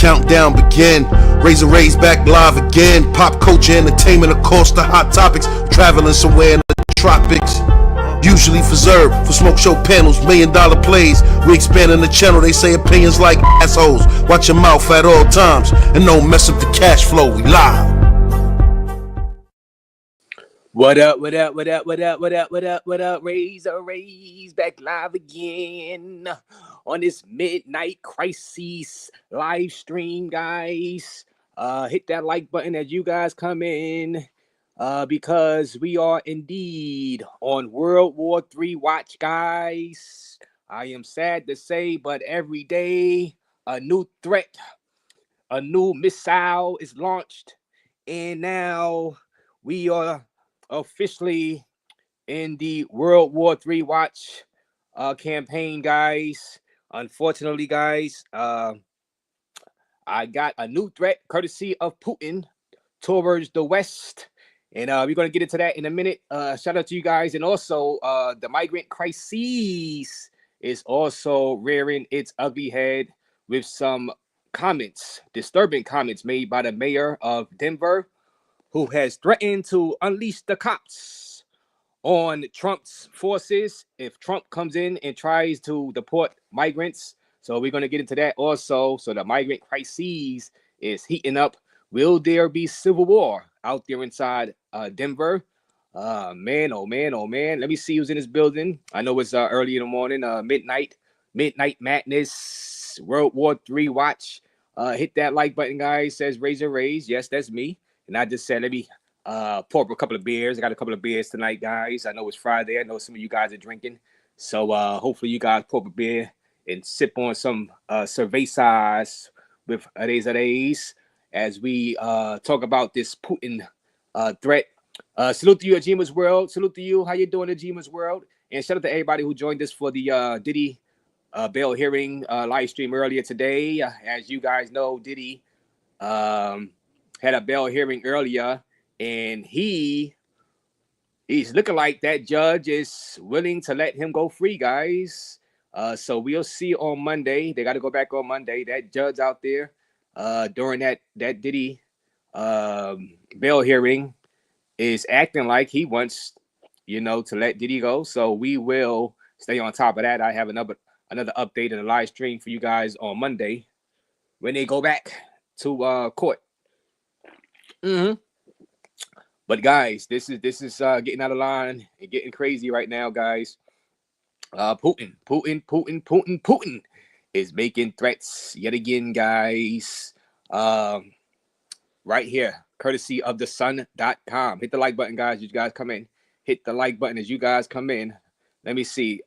countdown begin. Raze back live again. Pop culture, entertainment, of course, the hot topics. Traveling somewhere in the tropics. Usually preserved for smoke show panels, $1 million plays. We expanding the channel, they say opinions like assholes. Watch your mouth at all times and don't mess up the cash flow. We live. What up, what up, what up, what up, what up, what up, what up? Raze back live again on this midnight crisis live stream, guys. Hit that like button as you guys come in, because we are indeed on World War 3 watch, guys. I am sad to say, but every day a new threat, a new missile is launched, and now we are officially in the World War 3 watch campaign, guys. Unfortunately, guys, I got a new threat courtesy of Putin towards the West, and we're going to get into that in a minute. Shout out to you guys. And also the migrant crisis is also rearing its ugly head with some comments, disturbing comments made by the mayor of Denver, who has threatened to unleash the cops on Trump's forces if Trump comes in and tries to deport migrants. So we're going to get into that also. So the migrant crisis is heating up. Will there be civil war out there inside Denver? Man, oh man, oh man. Let me see who's in this building. I know it's early in the morning, midnight madness, World War 3 watch. Hit that like button, guys. Says Raze. Yes, that's me. And I just said, let me pour up a couple of beers. I got a couple of beers tonight, guys. I know it's Friday. I know some of you guys are drinking. So hopefully you guys pour up a beer and sip on some cervezas with Raze as we talk about this Putin threat. Salute to you at Jima's World. Salute to you. How you doing at Jima's World? And shout out to everybody who joined us for the Diddy bail hearing live stream earlier today. As you guys know, Diddy had a bail hearing earlier, and he's looking like that judge is willing to let him go free, guys. So we'll see on Monday. They got to go back on Monday. That judge out there during that Diddy bail hearing is acting like he wants, to let Diddy go. So we will stay on top of that. I have another update in the live stream for you guys on Monday when they go back to court. But guys, this is getting out of line and getting crazy right now, guys. Putin is making threats yet again, guys. Right here, courtesy of thesun.com. Hit the like button, guys. You guys come in. Hit the like button as you guys come in. Let me see.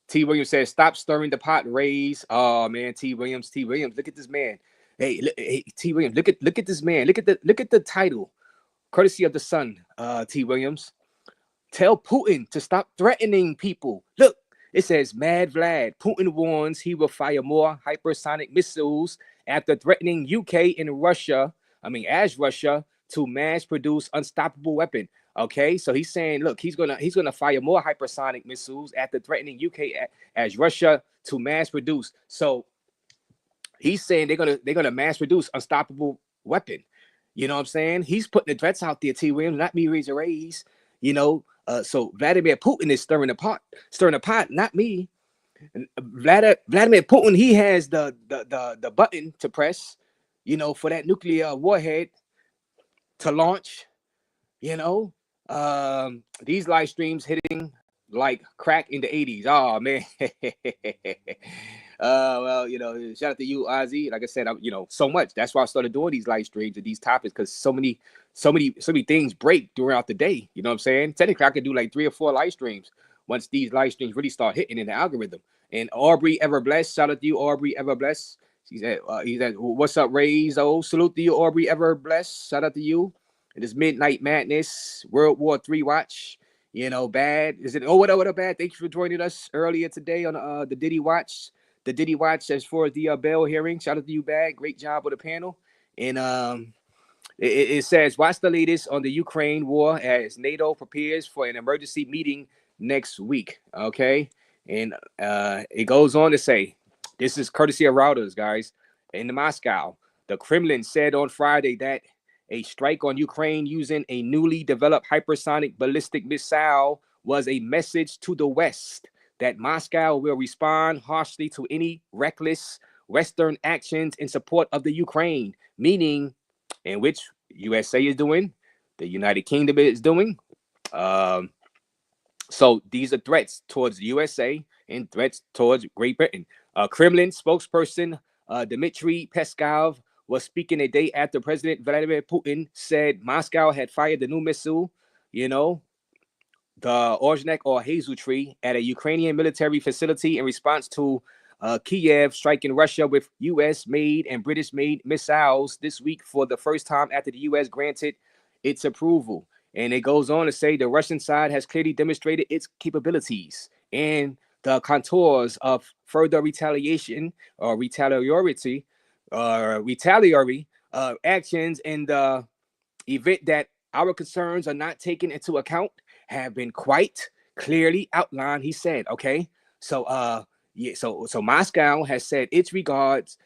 T. Williams says, "Stop stirring the pot, Raze." Oh man, T. Williams, look at this man. Hey, T. Williams, look at this man. Look at the title, courtesy of the Sun. T. Williams, tell Putin to stop threatening people. Look, it says, "Mad Vlad. Putin warns he will fire more hypersonic missiles after threatening UK and Russia. As Russia to mass produce unstoppable weapon." Okay, so he's saying, look, he's gonna fire more hypersonic missiles after threatening UK as Russia to mass produce. So he's saying they're gonna mass produce unstoppable weapon. You know what I'm saying? He's putting the threats out there, T. Williams, not me, Raze. So Vladimir Putin is stirring the pot, not me. And Vladimir Putin, he has the button to press, for that nuclear warhead to launch. These live streams hitting like crack in the 80s. Oh man. Well, shout out to you, Ozzy. Like I said, so much. That's why I started doing these live streams and these topics, because so many things break throughout the day. You know what I'm saying? Technically, I could do like 3 or 4 live streams once these live streams really start hitting in the algorithm. And Aubrey Ever Blessed, shout out to you, Aubrey Ever Blessed. He said, "What's up, Raze? Oh, salute to you, Aubrey Ever Blessed. Shout out to you. It is Midnight Madness, World War 3 watch. Bad. Is it? Oh, what up, Bad? Thank you for joining us earlier today on the Diddy watch. The Diddy watch as for the bail hearing. Shout out to you, Bad. Great job with the panel. And it says, watch the latest on the Ukraine war as NATO prepares for an emergency meeting next week. Okay. And it goes on to say, this is courtesy of Routers, guys. in Moscow. The Kremlin said on Friday that a strike on Ukraine using a newly developed hypersonic ballistic missile was a message to the West that Moscow will respond harshly to any reckless Western actions in support of the Ukraine, meaning in which USA is doing, the United Kingdom is doing. Um, so these are threats towards the USA and threats towards Great Britain. Kremlin spokesperson Dmitry Peskov was speaking a day after President Vladimir Putin said Moscow had fired the new missile, you know, the Orzhnik or Hazel tree at a Ukrainian military facility in response to Kiev striking Russia with U.S.-made and British-made missiles this week for the first time after the U.S. granted its approval. And it goes on to say the Russian side has clearly demonstrated its capabilities and the contours of further retaliation or retaliatory actions in the event that our concerns are not taken into account have been quite clearly outlined, he said. Okay. So so Moscow has said its regards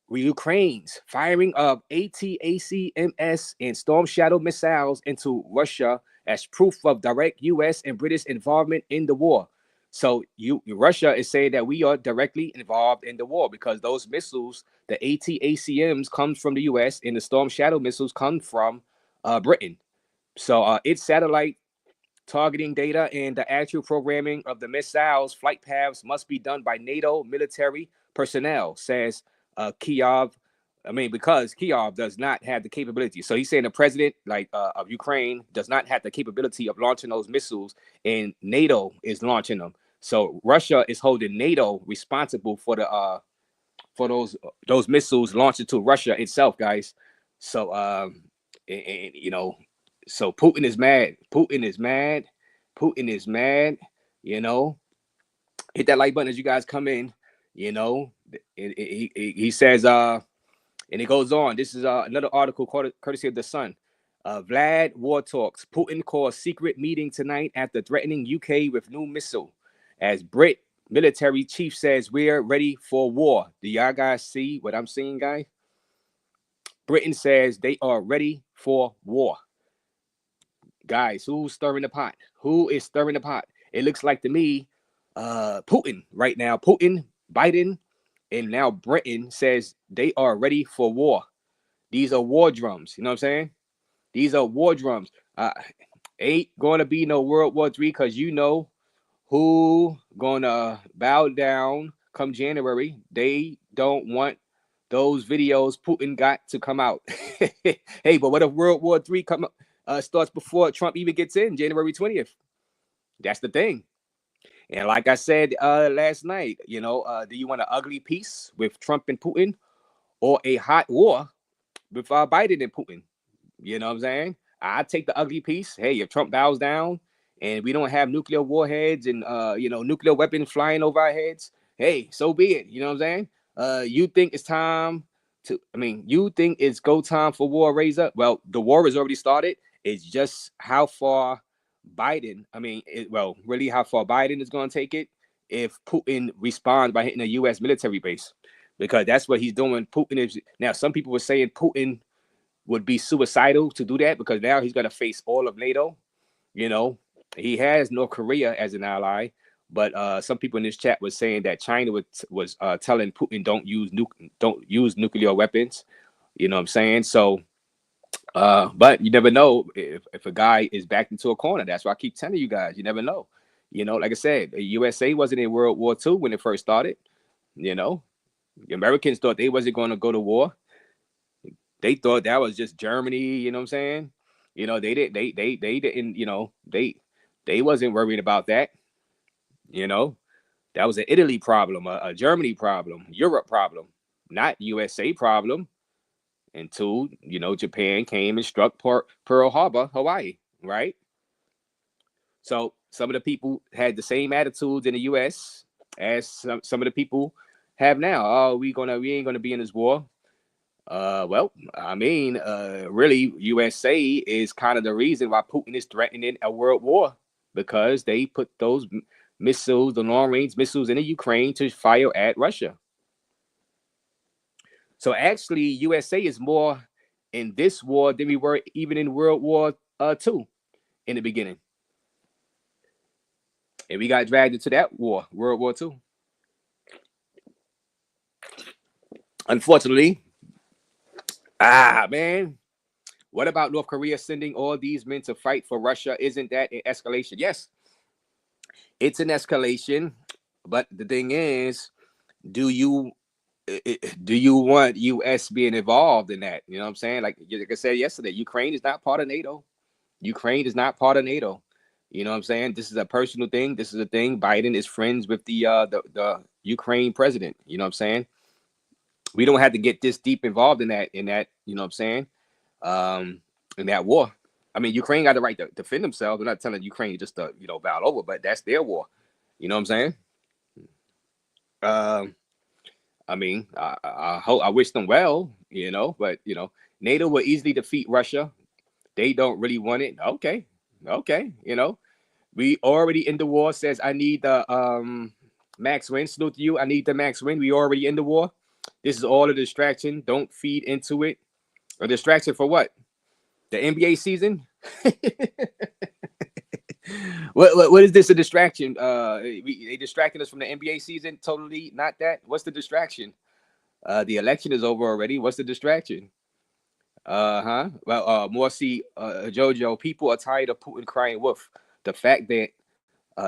Ukraine's firing of ATACMS and Storm Shadow missiles into Russia as proof of direct US and British involvement in the war. So Russia is saying that we are directly involved in the war because those missiles, the ATACMs, comes from the US and the Storm Shadow missiles come from Britain. So its satellite targeting data and the actual programming of the missiles flight paths must be done by NATO military personnel, says Kiev. Because Kiev does not have the capability. So he's saying the president of Ukraine does not have the capability of launching those missiles, and NATO is launching them. So Russia is holding NATO responsible for the for those missiles launched into Russia itself, guys. So so Putin is mad. Putin is mad. Putin is mad. You know, hit that like button as you guys come in. You know, he says, and it goes on. This is another article courtesy of The Sun. Vlad War Talks. Putin calls secret meeting tonight after threatening UK with new missile. As Brit military chief says, we're ready for war. Do y'all guys see what I'm seeing, guys? Britain says they are ready for war. Guys, who's stirring the pot? Who is stirring the pot? It looks like to me, Putin right now. Putin, Biden, and now Britain says they are ready for war. These are war drums. You know what I'm saying? These are war drums. Ain't going to be no World War III because you know who gonna bow down come January. They don't want those videos Putin got to come out. Hey, but what if World War III starts before Trump even gets in, January 20th? That's the thing. And like I said last night, do you want an ugly peace with Trump and Putin or a hot war with Biden and Putin? You know what I'm saying? I take the ugly peace. Hey, if Trump bows down and we don't have nuclear warheads and nuclear weapons flying over our heads, hey, so be it. You know what I'm saying? You think it's time you think it's go time for war, Raze? Well, the war has already started. It's just how far Biden, really how far Biden is going to take it if Putin responds by hitting a U.S. military base, because that's what he's doing. Putin is now. Some people were saying Putin would be suicidal to do that because now he's going to face all of NATO. He has North Korea as an ally, but some people in this chat was saying that China was telling Putin don't use nuclear weapons. You know what I'm saying? So, but you never know if a guy is backed into a corner. That's why I keep telling you guys, you never know. Like I said, the USA wasn't in World War II when it first started. The Americans thought they wasn't going to go to war. They thought that was just Germany. You know what I'm saying? They didn't. They wasn't worried about that. That was an Italy problem, a Germany problem, Europe problem, not USA problem. Until Japan came and struck Pearl Harbor, Hawaii, right? So some of the people had the same attitudes in the U.S. as some of the people have now. Oh, we ain't gonna be in this war. Really, USA is kind of the reason why Putin is threatening a world war, because they put those missiles, the long-range missiles, in the Ukraine to fire at Russia. So actually, USA is more in this war than we were even in World War II in the beginning. And we got dragged into that war, World War II. Unfortunately, man, what about North Korea sending all these men to fight for Russia? Isn't that an escalation? Yes, it's an escalation. But the thing is, do you want US being involved in that? You know what I'm saying? Like I said yesterday, Ukraine is not part of NATO. Ukraine is not part of NATO. You know what I'm saying? This is a personal thing. This is a thing. Biden is friends with the Ukraine president. You know what I'm saying? We don't have to get this deep involved in that, you know what I'm saying? In that war. I mean, Ukraine got the right to defend themselves. We're not telling Ukraine just to, bow over, but that's their war. You know what I'm saying? I mean, I hope, I wish them well, but NATO will easily defeat Russia. They don't really want it. Okay. We already in the war. Says I need the max win. Salute to you. I need the max win. We already in the war. This is all a distraction. Don't feed into it. A distraction for what? The NBA season? What is this a distraction? They distracting us from the NBA season? Totally not that. What's the distraction? The election is over already. What's the distraction? Well, Morsi, Jojo, people are tired of Putin crying wolf. The fact that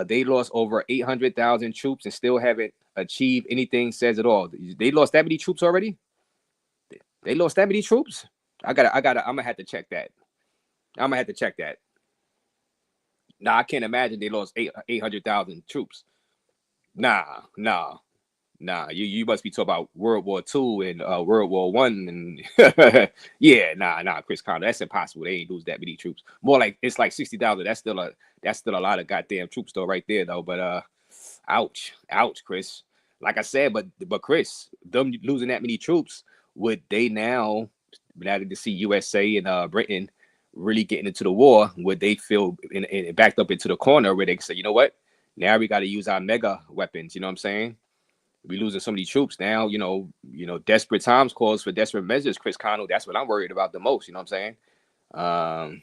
they lost over 800,000 troops and still haven't achieved anything says it all. They lost that many troops already? They lost that many troops? I'm gonna have to check that. Nah, I can't imagine they lost 800,000 troops. Nah. You must be talking about World War II and World War One and yeah, nah, Chris Conner, that's impossible. They ain't lose that many troops. More like it's like 60,000. That's still a lot of goddamn troops though, right there though. But ouch, Chris. Like I said, but Chris, them losing that many troops, would they now to see USA and Britain really getting into the war, would they feel backed up into the corner where they can say, you know what? Now we got to use our mega weapons. You know what I'm saying? We losing so many troops now. Desperate times calls for desperate measures. Chris Conner, that's what I'm worried about the most. You know what I'm saying?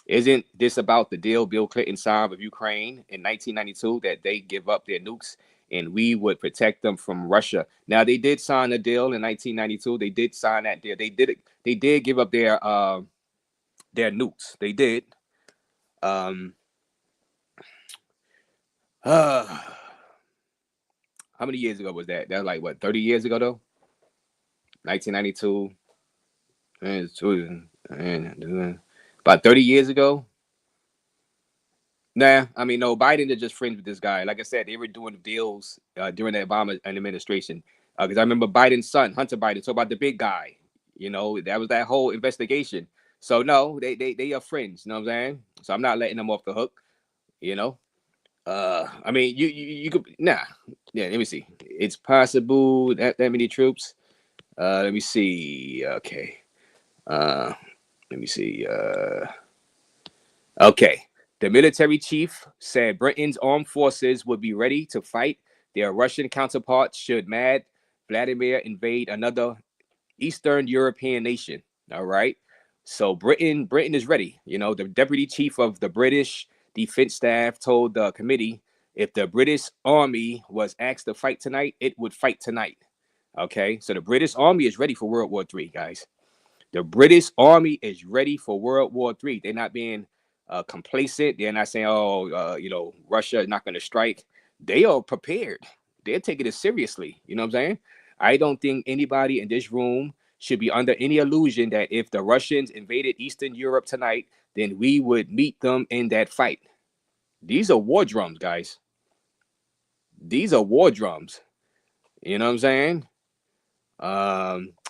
Isn't this about the deal Bill Clinton signed with Ukraine in 1992 that they give up their nukes and we would protect them from Russia? Now they did sign a deal in 1992. They did sign that deal. They did it. They did give up their nukes. They did. How many years ago was that? That was like what, 30 years ago though? 1992. And about 30 years ago. Nah, I mean, no, Biden is just friends with this guy. Like I said, they were doing deals during the Obama administration. Because I remember Biden's son, Hunter Biden, talk about the big guy. That was that whole investigation. So no, they are friends. You know what I'm saying? So I'm not letting them off the hook. I mean, you could nah. Yeah, let me see. It's possible that many troops. Let me see. Okay. Let me see. Okay. The military chief said Britain's armed forces would be ready to fight their Russian counterparts should Mad Vladimir invade another Eastern European nation. All right. So Britain is ready. The deputy chief of the British Defense Staff told the committee if the British Army was asked to fight tonight, it would fight tonight. Okay. So the British Army is ready for World War III, guys. The British Army is ready for World War III. They're not being complacent. They're not saying, Russia is not going to strike. They are prepared. They're taking it seriously. You know what I'm saying? I don't think anybody in this room should be under any illusion that if the Russians invaded Eastern Europe tonight, then we would meet them in that fight. These are war drums, guys. These are war drums. You know what I'm saying?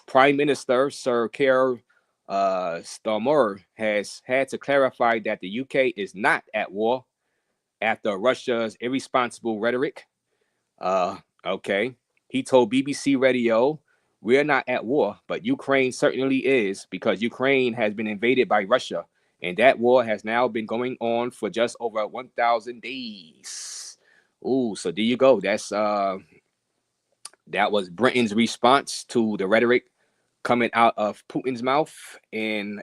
Prime Minister Sir Keir Starmer has had to clarify that the UK is not at war after Russia's irresponsible rhetoric. Okay. He told BBC Radio, we're not at war, but Ukraine certainly is because Ukraine has been invaded by Russia. And that war has now been going on for just over 1,000 days. Ooh, so there you go. That was Britain's response to the rhetoric coming out of Putin's mouth, and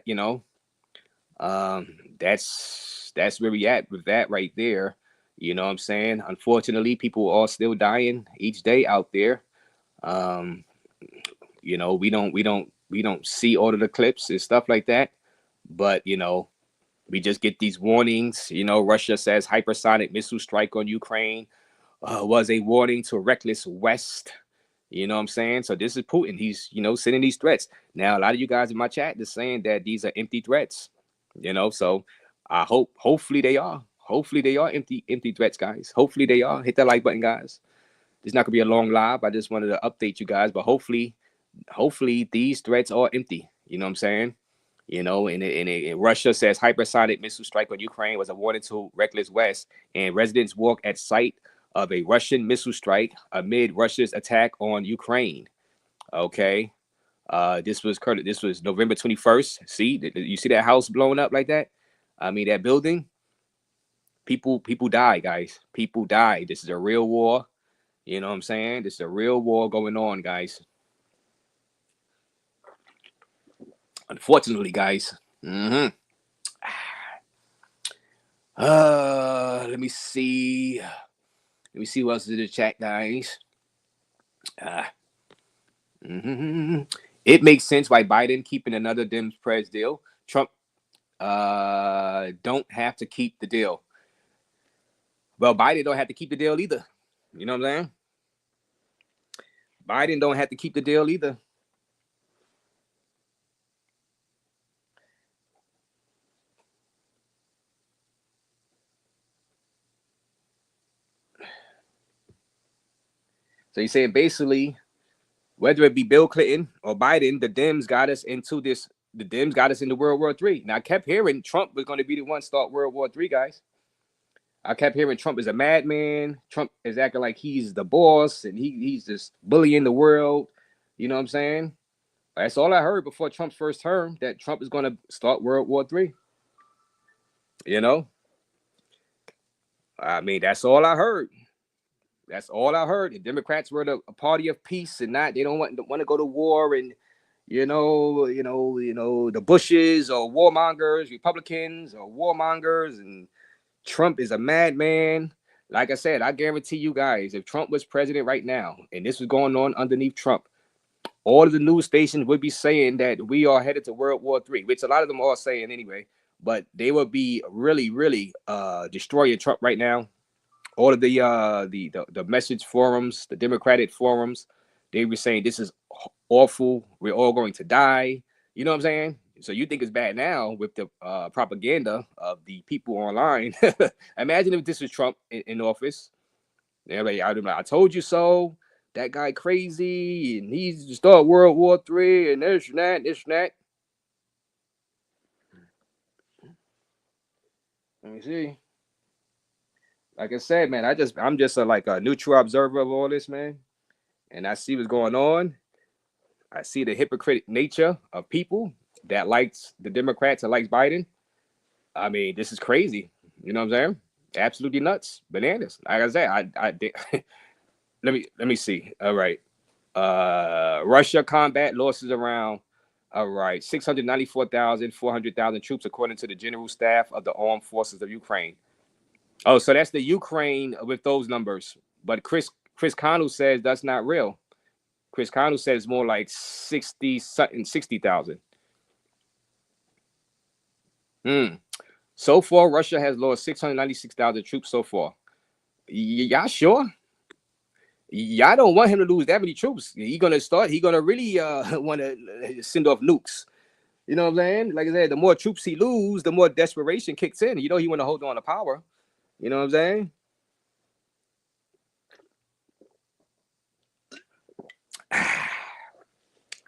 that's where we at with that right there. You know what I'm saying? Unfortunately, people are still dying each day out there. Um, we don't see all of the clips and stuff like that, but we just get these warnings. Russia says hypersonic missile strike on Ukraine was a warning to a reckless West. You know what I'm saying? So this is Putin. He's sending these threats. Now a lot of you guys in my chat is saying that these are empty threats. So I hopefully they are. Hopefully they are empty threats, guys. Hopefully they are. Hit that like button, guys. It's not gonna be a long live. I just wanted to update you guys, but hopefully these threats are empty. You know what I'm saying? And Russia says hypersonic missile strike on Ukraine was a warning to reckless West, and residents walk at sight of a Russian missile strike amid Russia's attack on Ukraine. Okay. This was November 21st. See, you see that house blowing up like that? I mean, that building, people die, guys. People die. This is a real war. You know what I'm saying? This is a real war going on, guys. Unfortunately, guys. Let me see. Let me see what else is in the chat, guys. It makes sense why Biden keeping another Dems press deal. Trump don't have to keep the deal. Well, Biden don't have to keep the deal either. You know what I'm saying? Biden don't have to keep the deal either. So you're saying basically, whether it be Bill Clinton or Biden, the Dems got us into this. The Dems got us into World War III. Now I kept hearing Trump was going to be the one to start World War III, guys. I kept hearing Trump is a madman. Trump is acting like he's the boss and he's just bullying the world. You know what I'm saying? That's all I heard before Trump's first term, that Trump is going to start World War III. I mean, that's all I heard. That's all I heard. The Democrats were a party of peace and not, they don't want to go to war, and the Bushes or warmongers, Republicans or warmongers, and Trump is a madman. Like I said, I guarantee you guys, if Trump was president right now and this was going on underneath Trump, all of the news stations would be saying that we are headed to World War III, which a lot of them are saying anyway, but they would be really, really destroying Trump right now. All of the message forums, the Democratic forums, they were saying this is awful. We're all going to die. You know what I'm saying? So you think it's bad now with the propaganda of the people online. Imagine if this was Trump in office. Like, I told you so. That guy crazy, and he's to start World War III, and this and that, this and that. Let me see. Like I said, man, I'm just a neutral observer of all this, man, and I see what's going on. I see the hypocritical nature of people that likes the Democrats and likes Biden. I mean, this is crazy. You know what I'm saying? Absolutely nuts, bananas. Like I said, let me see. All right, Russia combat losses around. All right, 694,000, 400,000 troops, according to the General Staff of the Armed Forces of Ukraine. Oh, so that's the Ukraine with those numbers. But Chris Connell says that's not real. Chris Connell says it's more like 60,000. So far, Russia has lost 696,000 troops so far. Y'all sure? Y'all don't want him to lose that many troops. He gonna really want to send off nukes. You know what I'm saying? Like I said, the more troops he lose, the more desperation kicks in. He want to hold on to power. You know what I'm saying?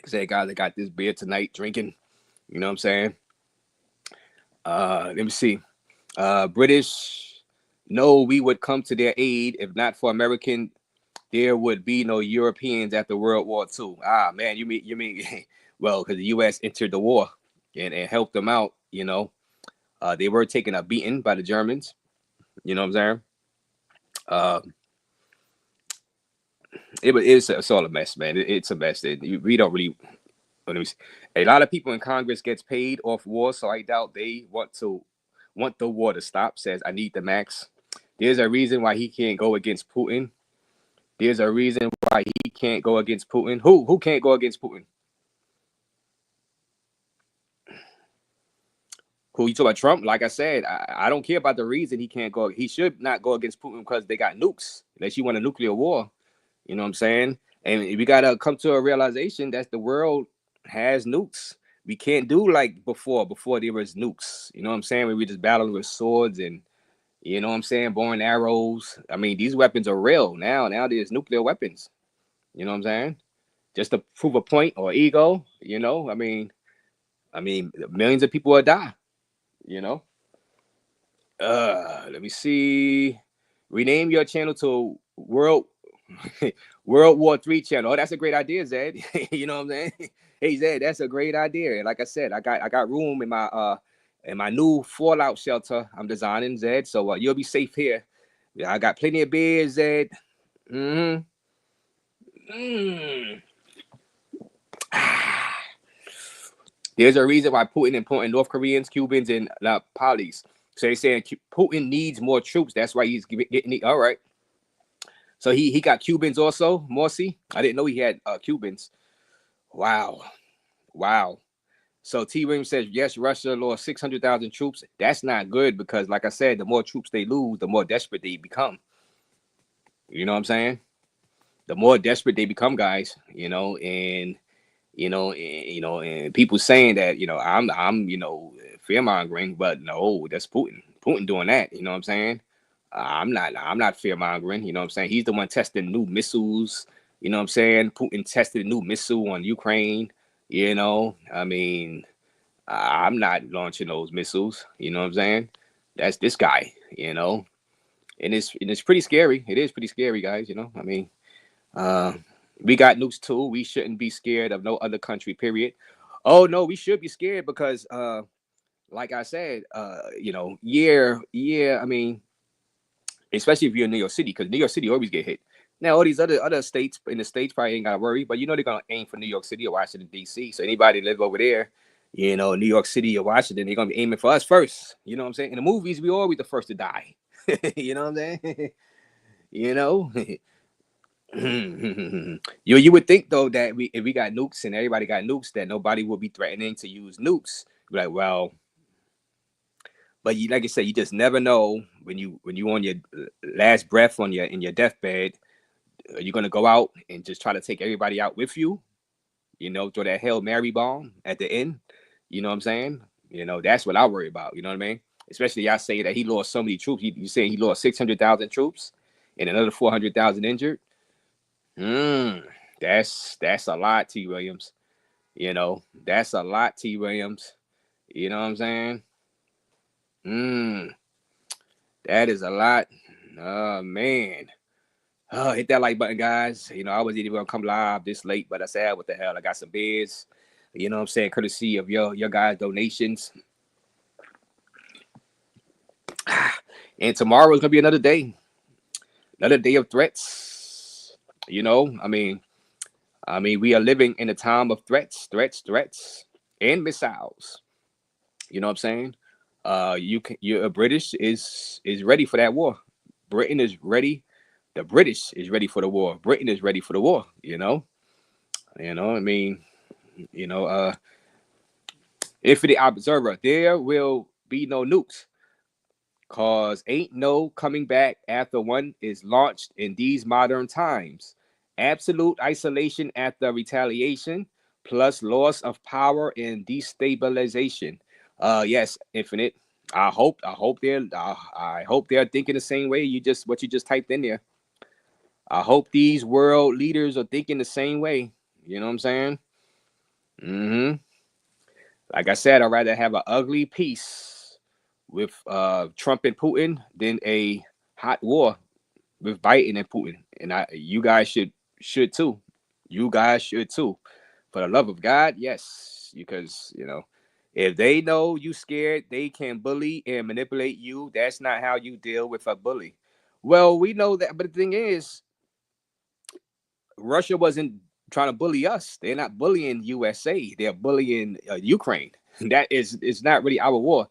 Say, guys, I got this beer tonight, drinking. You know what I'm saying? Let me see. British, no, we would come to their aid. If not for American, there would be no Europeans after World War II. Ah, man, you mean, well, because the U.S. entered the war and helped them out. They were taken a beating by the Germans. You know what I'm saying? It's all a mess, man. It's a mess. We don't really. Let me see. A lot of people in Congress gets paid off war, so I doubt they want the war to stop. Says I need the max. There's a reason why he can't go against Putin. There's a reason why he can't go against Putin. Who can't go against Putin? Who you talking about? Trump? Like I said, I don't care about the reason he can't go. He should not go against Putin because they got nukes. Unless you want a nuclear war, you know what I'm saying? And we gotta come to a realization that the world has nukes. We can't do like before there was nukes. You know what I'm saying? When we just battling with swords and you know what I'm saying, bow and arrows. I mean, these weapons are real now. Now there's nuclear weapons. You know what I'm saying? Just to prove a point or ego. You know, I mean, millions of people will die. You know. Let me see. Rename your channel to World War 3 channel. Oh, that's a great idea, Zed. You know what I'm saying? Hey Zed, that's a great idea. And like I said, I got room in my new fallout shelter I'm designing, Zed. So you'll be safe here. Yeah, I got plenty of beers, Zed. Mm-hmm. Mm. There's a reason why Putin importing North Koreans, Cubans, and Polis. So they're saying Putin needs more troops. That's why he's getting. All right. So he got Cubans also, Morsi. I didn't know he had Cubans. Wow. So T. Williams says, yes, Russia lost 600,000 troops. That's not good because, like I said, the more troops they lose, the more desperate they become. You know what I'm saying? The more desperate they become, guys. And people saying that, I'm fear mongering, but no, that's Putin. Putin doing that. You know what I'm saying? I'm not fear mongering. You know what I'm saying? He's the one testing new missiles. You know what I'm saying? Putin tested a new missile on Ukraine. I mean, I'm not launching those missiles. You know what I'm saying? That's this guy. And it's pretty scary. It is pretty scary, guys. I mean, we got nukes too. We shouldn't be scared of no other country. Period. Oh no, we should be scared because, like I said, I mean, especially if you're in New York City, because New York City always get hit. Now all these other states in the states probably ain't gotta worry, but they're gonna aim for New York City or Washington D.C. So anybody live over there, New York City or Washington, they're gonna be aiming for us first. You know what I'm saying? In the movies, we always the first to die. You know what I'm saying? you know. You would think though that if we got nukes and everybody got nukes, that nobody would be threatening to use nukes. You're like, well, but like I said, you just never know when you on your last breath in your deathbed. You're gonna go out and just try to take everybody out with you. Throw that Hail Mary bomb at the end. You know what I'm saying? That's what I worry about. You know what I mean? Especially I say that he lost so many troops. You saying he lost 600,000 troops and another 400,000 injured. That's a lot, T. Williams. That's a lot, T. Williams. You know what I'm saying? That is a lot. Oh man. Hit that like button, guys. I wasn't even gonna come live this late, but I said, what the hell? I got some beers. You know what I'm saying? Courtesy of your guys' donations. And tomorrow is gonna be another day of threats. I mean, we are living in a time of threats, and missiles. You know what I'm saying? British is ready for that war. Britain is ready. The British is ready for the war. Britain is ready for the war. I mean, if the observer, there will be no nukes. Cause ain't no coming back after one is launched in these modern times. Absolute isolation after retaliation, plus loss of power and destabilization. Yes, Infinite. I hope they're thinking the same way. What you just typed in there. I hope these world leaders are thinking the same way. You know what I'm saying? Like I said, I'd rather have an ugly peace with Trump and Putin than a hot war with Biden and Putin. And you guys should too. You guys should too. For the love of God, yes. Because, if they know you scared, they can bully and manipulate you. That's not how you deal with a bully. Well, we know that, but the thing is, Russia wasn't trying to bully us. They're not bullying USA. They're bullying Ukraine. That is not really our war.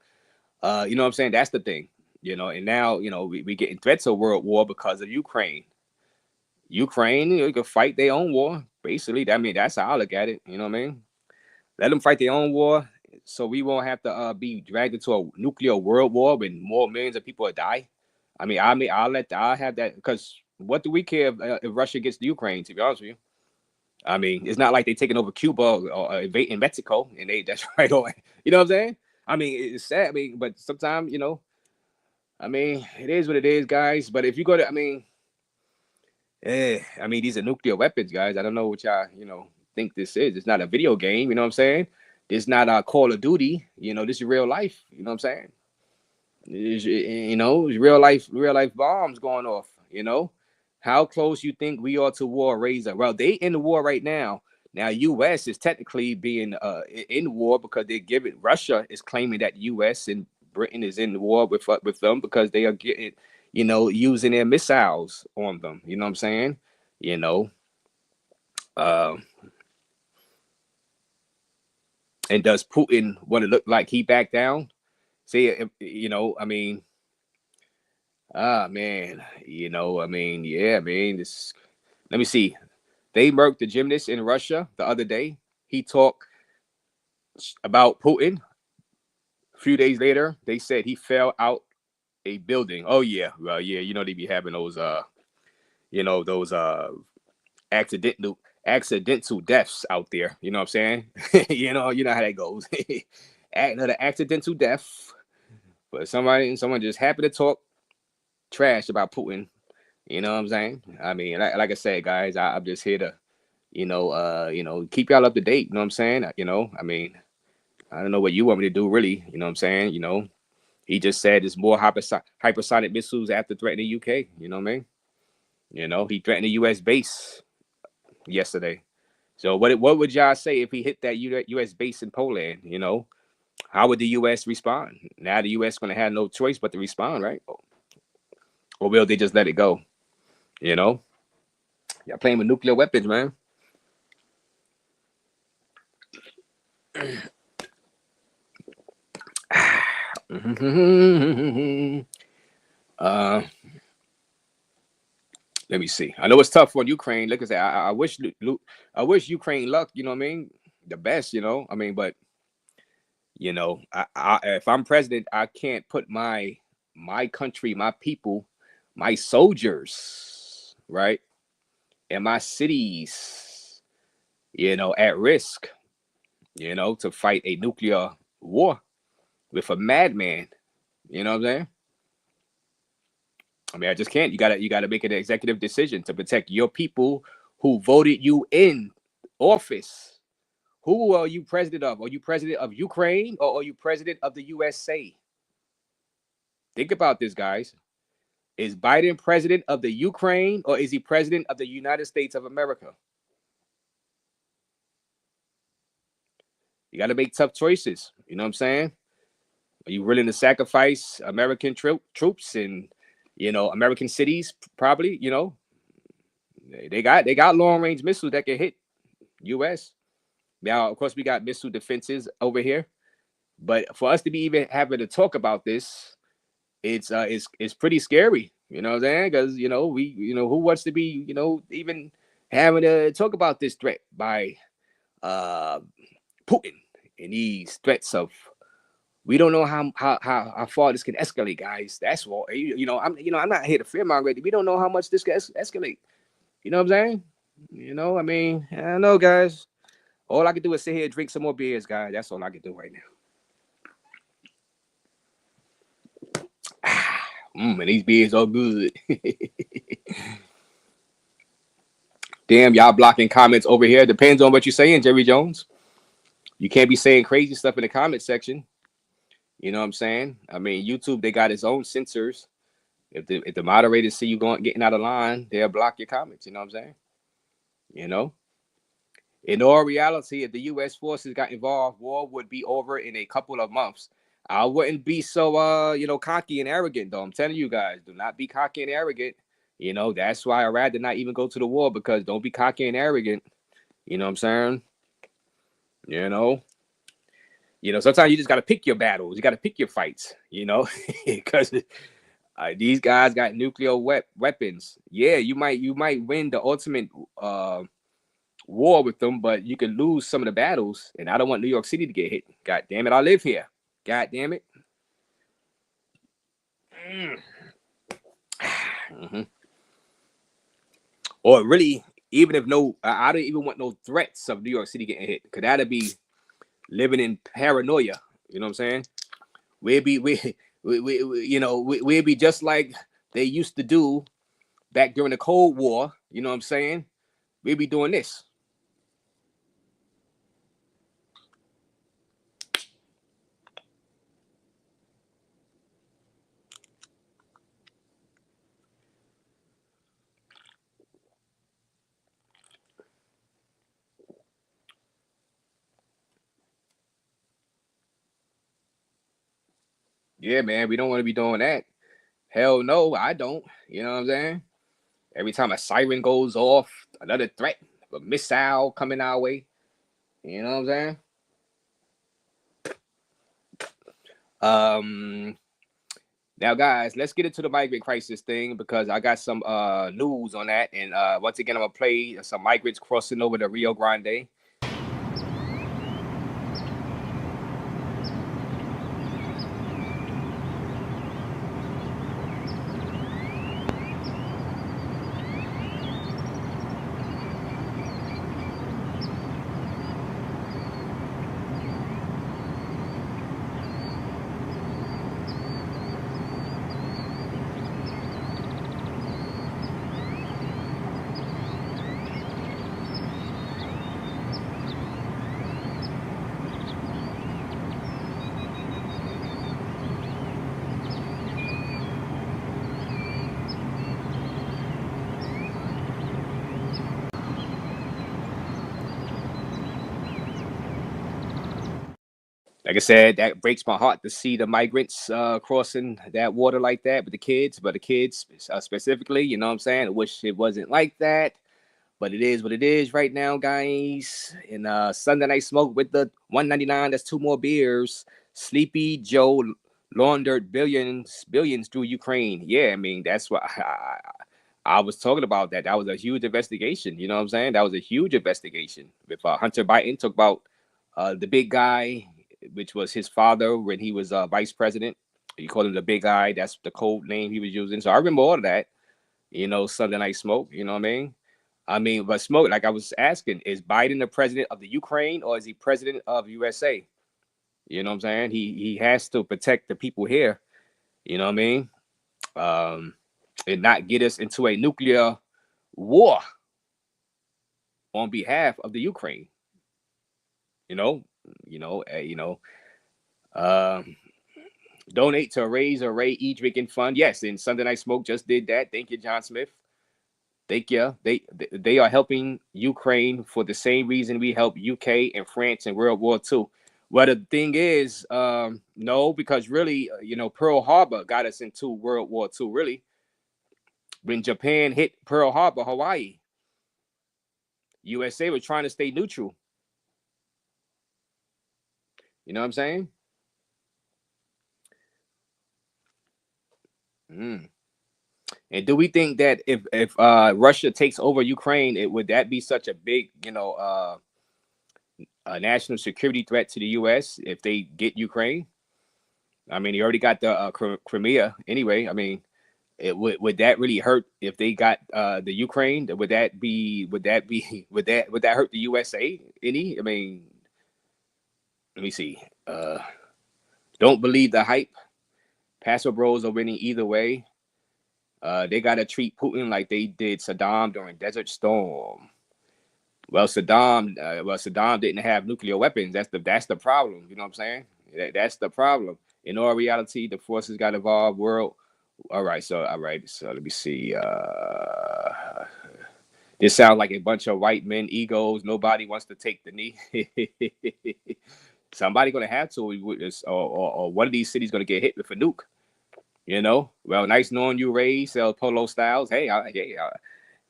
You know what I'm saying? That's the thing. And now, we getting threats of world war because of Ukraine. Ukraine, can fight their own war. Basically, I mean, that's how I look at it. You know what I mean? Let them fight their own war, so we won't have to be dragged into a nuclear world war when more millions of people die. I'll have that, because what do we care if Russia gets the Ukraine? To be honest with you, I mean, it's not like they're taking over Cuba or invading Mexico, and that's right away. You know what I'm saying? I mean, it's sad. I mean, but sometimes, I mean, it is what it is, guys. But if you go to, I mean, these are nuclear weapons, guys. I don't know what y'all, think this is. It's not a video game. You know what I'm saying? It's not a Call of Duty. This is real life. You know what I'm saying? It's real life bombs going off. How close you think we are to war, Raze? Well, they in the war right now. Now, U.S. is technically being in war because they're giving. Russia is claiming that U.S. and Britain is in war with them because they are getting, using their missiles on them. You know what I'm saying? And does Putin want to look like he backed down? See, I mean, man, yeah, man. Let me see. They murked the gymnast in Russia the other day. He talked about Putin. A few days later, they said he fell out a building. Oh yeah, well yeah, they be having those those accidental deaths out there. You know what I'm saying? you know how that goes. Another accidental death, but someone just happened to talk trash about Putin. You know what I'm saying? I mean, like I said, guys, I'm just here to, keep y'all up to date. You know what I'm saying? I mean, I don't know what you want me to do, really. You know what I'm saying? He just said there's more hypersonic missiles after threatening the UK. You know what I mean? He threatened a U.S. base yesterday. So what would y'all say if he hit that U.S. base in Poland? How would the U.S. respond? Now the U.S. going to have no choice but to respond, right? Or will they just let it go? Y'all playing with nuclear weapons, man. Let me see. I know it's tough for Ukraine. Like I said, I wish Ukraine luck. You know what I mean? The best. I mean, but if I'm president, I can't put my country, my people, my soldiers, right, and my cities, at risk, to fight a nuclear war with a madman. You know what I'm saying? I mean, I just can't. You gotta make an executive decision to protect your people who voted you in office. Who are you president of? Are you president of Ukraine or are you president of the USA? Think about this, guys. Is Biden president of the Ukraine or is he president of the United States of America? You got to make tough choices. You know what I'm saying? Are you willing to sacrifice American troops and, American cities? Probably, they got long range missiles that can hit U.S. Now, of course, we got missile defenses over here, but for us to be even having to talk about this, it's pretty scary. You know what I'm saying? Because who wants to be even having to talk about this threat by Putin and these threats of. We don't know how far this can escalate, guys. That's what I'm not here to fearmonger. We don't know how much this can escalate. You know what I'm saying? I mean, I don't know, guys. All I can do is sit here and drink some more beers, guys. That's all I can do right now. And these beers are good. Damn, y'all blocking comments over here. Depends on what you're saying, Jerry Jones. You can't be saying crazy stuff in the comment section. You know what I'm saying? I mean, YouTube, they got its own censors. If the moderators see you getting out of line, they'll block your comments. You know what I'm saying? In all reality, if the U.S. forces got involved, war would be over in a couple of months. I wouldn't be so, cocky and arrogant, though. I'm telling you guys, do not be cocky and arrogant. That's why I'd rather not even go to the war, because don't be cocky and arrogant. You know what I'm saying? You know, sometimes you just got to pick your battles. You got to pick your fights, because these guys got nuclear weapons. Yeah, you might win the ultimate war with them, but you can lose some of the battles. And I don't want New York City to get hit. God damn it, I live here. God damn it. Mm-hmm. Or really, even if I don't even want no threats of New York City getting hit, because that'd be living in paranoia. You know what I'm saying? We'd be we'd be just like they used to do back during the Cold War. You know what I'm saying? We'd be doing this. Yeah, man, we don't want to be doing that. Hell no, I don't. You know what I'm saying? Every time a siren goes off, another threat, a missile coming our way. You know what I'm saying? Now, guys, let's get into the migrant crisis thing because I got some news on that. And once again, I'm gonna play some migrants crossing over the Rio Grande. Like I said, that breaks my heart to see the migrants crossing that water like that with the kids, but the kids specifically, you know what I'm saying? I wish it wasn't like that, but it is what it is right now, guys. And Sunday Night Smoke with the 199, that's two more beers. Sleepy Joe laundered billions through Ukraine. Yeah, I mean, that's what I was talking about. That was a huge investigation. You know what I'm saying? That was a huge investigation. With Hunter Biden talk about the big guy, which was his father when he was vice president. You called him the big guy. That's the code name he was using. So I remember all of that. Sunday Night Smoke. You know what I mean? But Smoke, like I was asking, is Biden the president of the Ukraine or is he president of USA? You know what I'm saying? He has to protect the people here. You know what I mean? Um, and not get us into a nuclear war on behalf of the Ukraine. You know, you know, uh, you know. Um, Donate to Raze or Ray E Drinking Fund. Yes, and Sunday Night Smoke just did that. Thank you, John Smith. Thank you. They are helping Ukraine for the same reason we helped UK and France in World War II. Well, the thing is, no, because really, Pearl Harbor got us into World War II. Really, when Japan hit Pearl Harbor, Hawaii, USA was trying to stay neutral. You know what I'm saying? Mm. And do we think that if Russia takes over Ukraine, would that be such a big, a national security threat to the U.S. if they get Ukraine? I mean, he already got the Crimea anyway. I mean, would that really hurt if they got the Ukraine? Would that hurt the USA any? I mean, let me see. Don't believe the hype. Paso Bros are winning either way. They gotta treat Putin like they did Saddam during Desert Storm. Saddam didn't have nuclear weapons. That's the problem. You know what I'm saying? That's the problem. In all reality, the forces got involved. All right. So let me see. This sounds like a bunch of white men egos. Nobody wants to take the knee. Somebody gonna have to, or one of these cities gonna get hit with a nuke. Well, nice knowing you, Ray. Sell Polo Styles. Hey,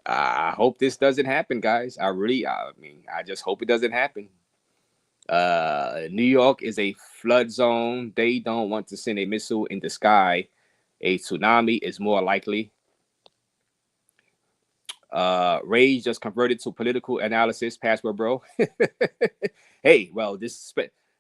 I hope this doesn't happen, guys. I mean, I just hope it doesn't happen. New York is a flood zone. They don't want to send a missile in the sky. A tsunami is more likely. Raze just converted to political analysis. Password, bro. Hey, well, this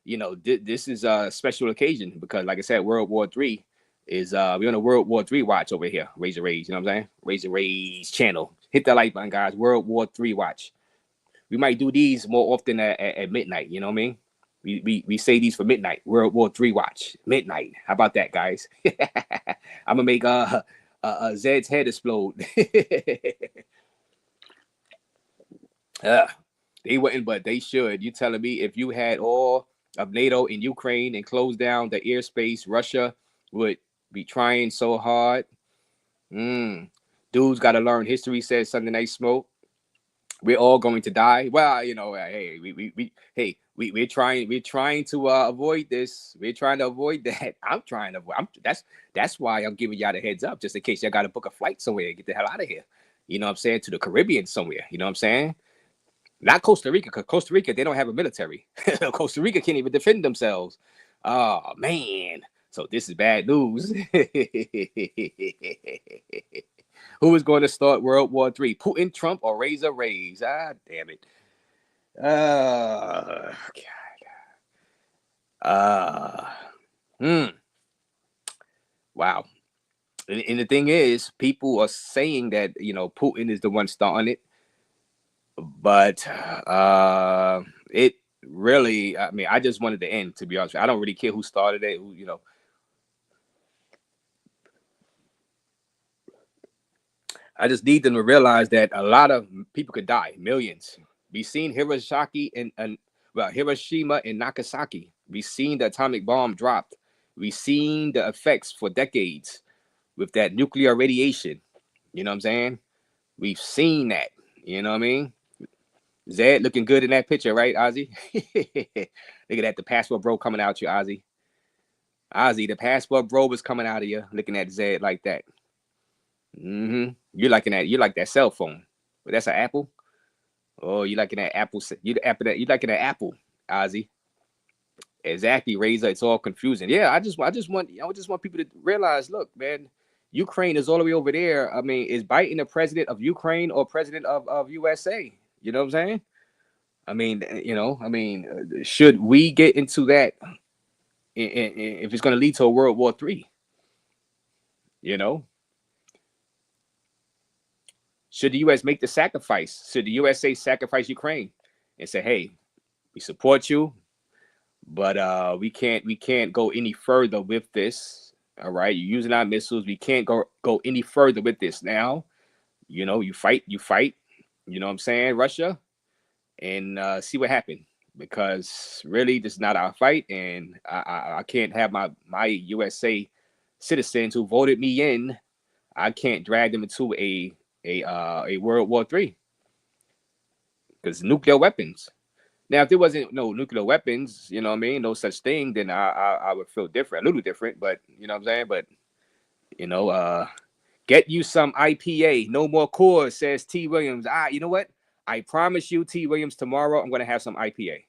is a special occasion because, like I said, World War III is we're on a World War III watch over here. Raze, you know what I'm saying? Raze channel. Hit that like button, guys. World War III watch. We might do these more often at midnight. You know what I mean? We say these for midnight. World War III watch midnight. How about that, guys? I'm gonna make Zed's head explode. They wouldn't, but they should. You telling me if you had all of NATO in Ukraine and closed down the airspace, Russia would be trying so hard? Dudes got to learn history, says Sunday Night Smoke. We're all going to die. Well, hey, we're trying to avoid this. We're trying to avoid that. I'm trying to avoid. That's why I'm giving y'all the heads up, just in case y'all got to book a flight somewhere and get the hell out of here. You know what I'm saying? To the Caribbean somewhere. You know what I'm saying? Not Costa Rica, because Costa Rica, they don't have a military. Costa Rica can't even defend themselves. Oh, man. So this is bad news. Who is going to start World War III? Putin, Trump, or Raze? Ah, damn it. God. Wow. And the thing is, people are saying that, Putin is the one starting it. But it really, I mean, I just wanted to end, to be honest. I don't really care who started it, I just need them to realize that a lot of people could die, millions. We've seen Hiroshima and Nagasaki. We've seen the atomic bomb dropped. We've seen the effects for decades with that nuclear radiation. You know what I'm saying? We've seen that. You know what I mean? Zed looking good in that picture, right, Ozzy? Look at that, the passport bro coming out you, Ozzy. Ozzy, the passport bro was coming out of you, looking at Zed like that. You're like that cell phone. But that's an Apple. Oh, you liking that Apple? You liking that Apple, Ozzy? Exactly, Razor. It's all confusing. Yeah, I just want people to realize. Look, man, Ukraine is all the way over there. I mean, is Biden the president of Ukraine or president of USA? You know what I'm saying? I mean, should we get into that if it's going to lead to a World War III? Should the U.S. make the sacrifice? Should the USA sacrifice Ukraine and say, "Hey, we support you, but we can't go any further with this. All right, you're using our missiles. We can't go any further with this now. You fight. You know what I'm saying, Russia, and see what happened. Because really, this is not our fight, and I can't have my USA citizens who voted me in. I can't drag them into a World War III because nuclear weapons. Now, if there wasn't no nuclear weapons, you know what I mean, no such thing, then I would feel different, a little different. But you know what I'm saying. But get you some IPA, no more Coors, says T. Williams. You know what? I promise you, T. Williams, tomorrow I'm gonna have some IPA.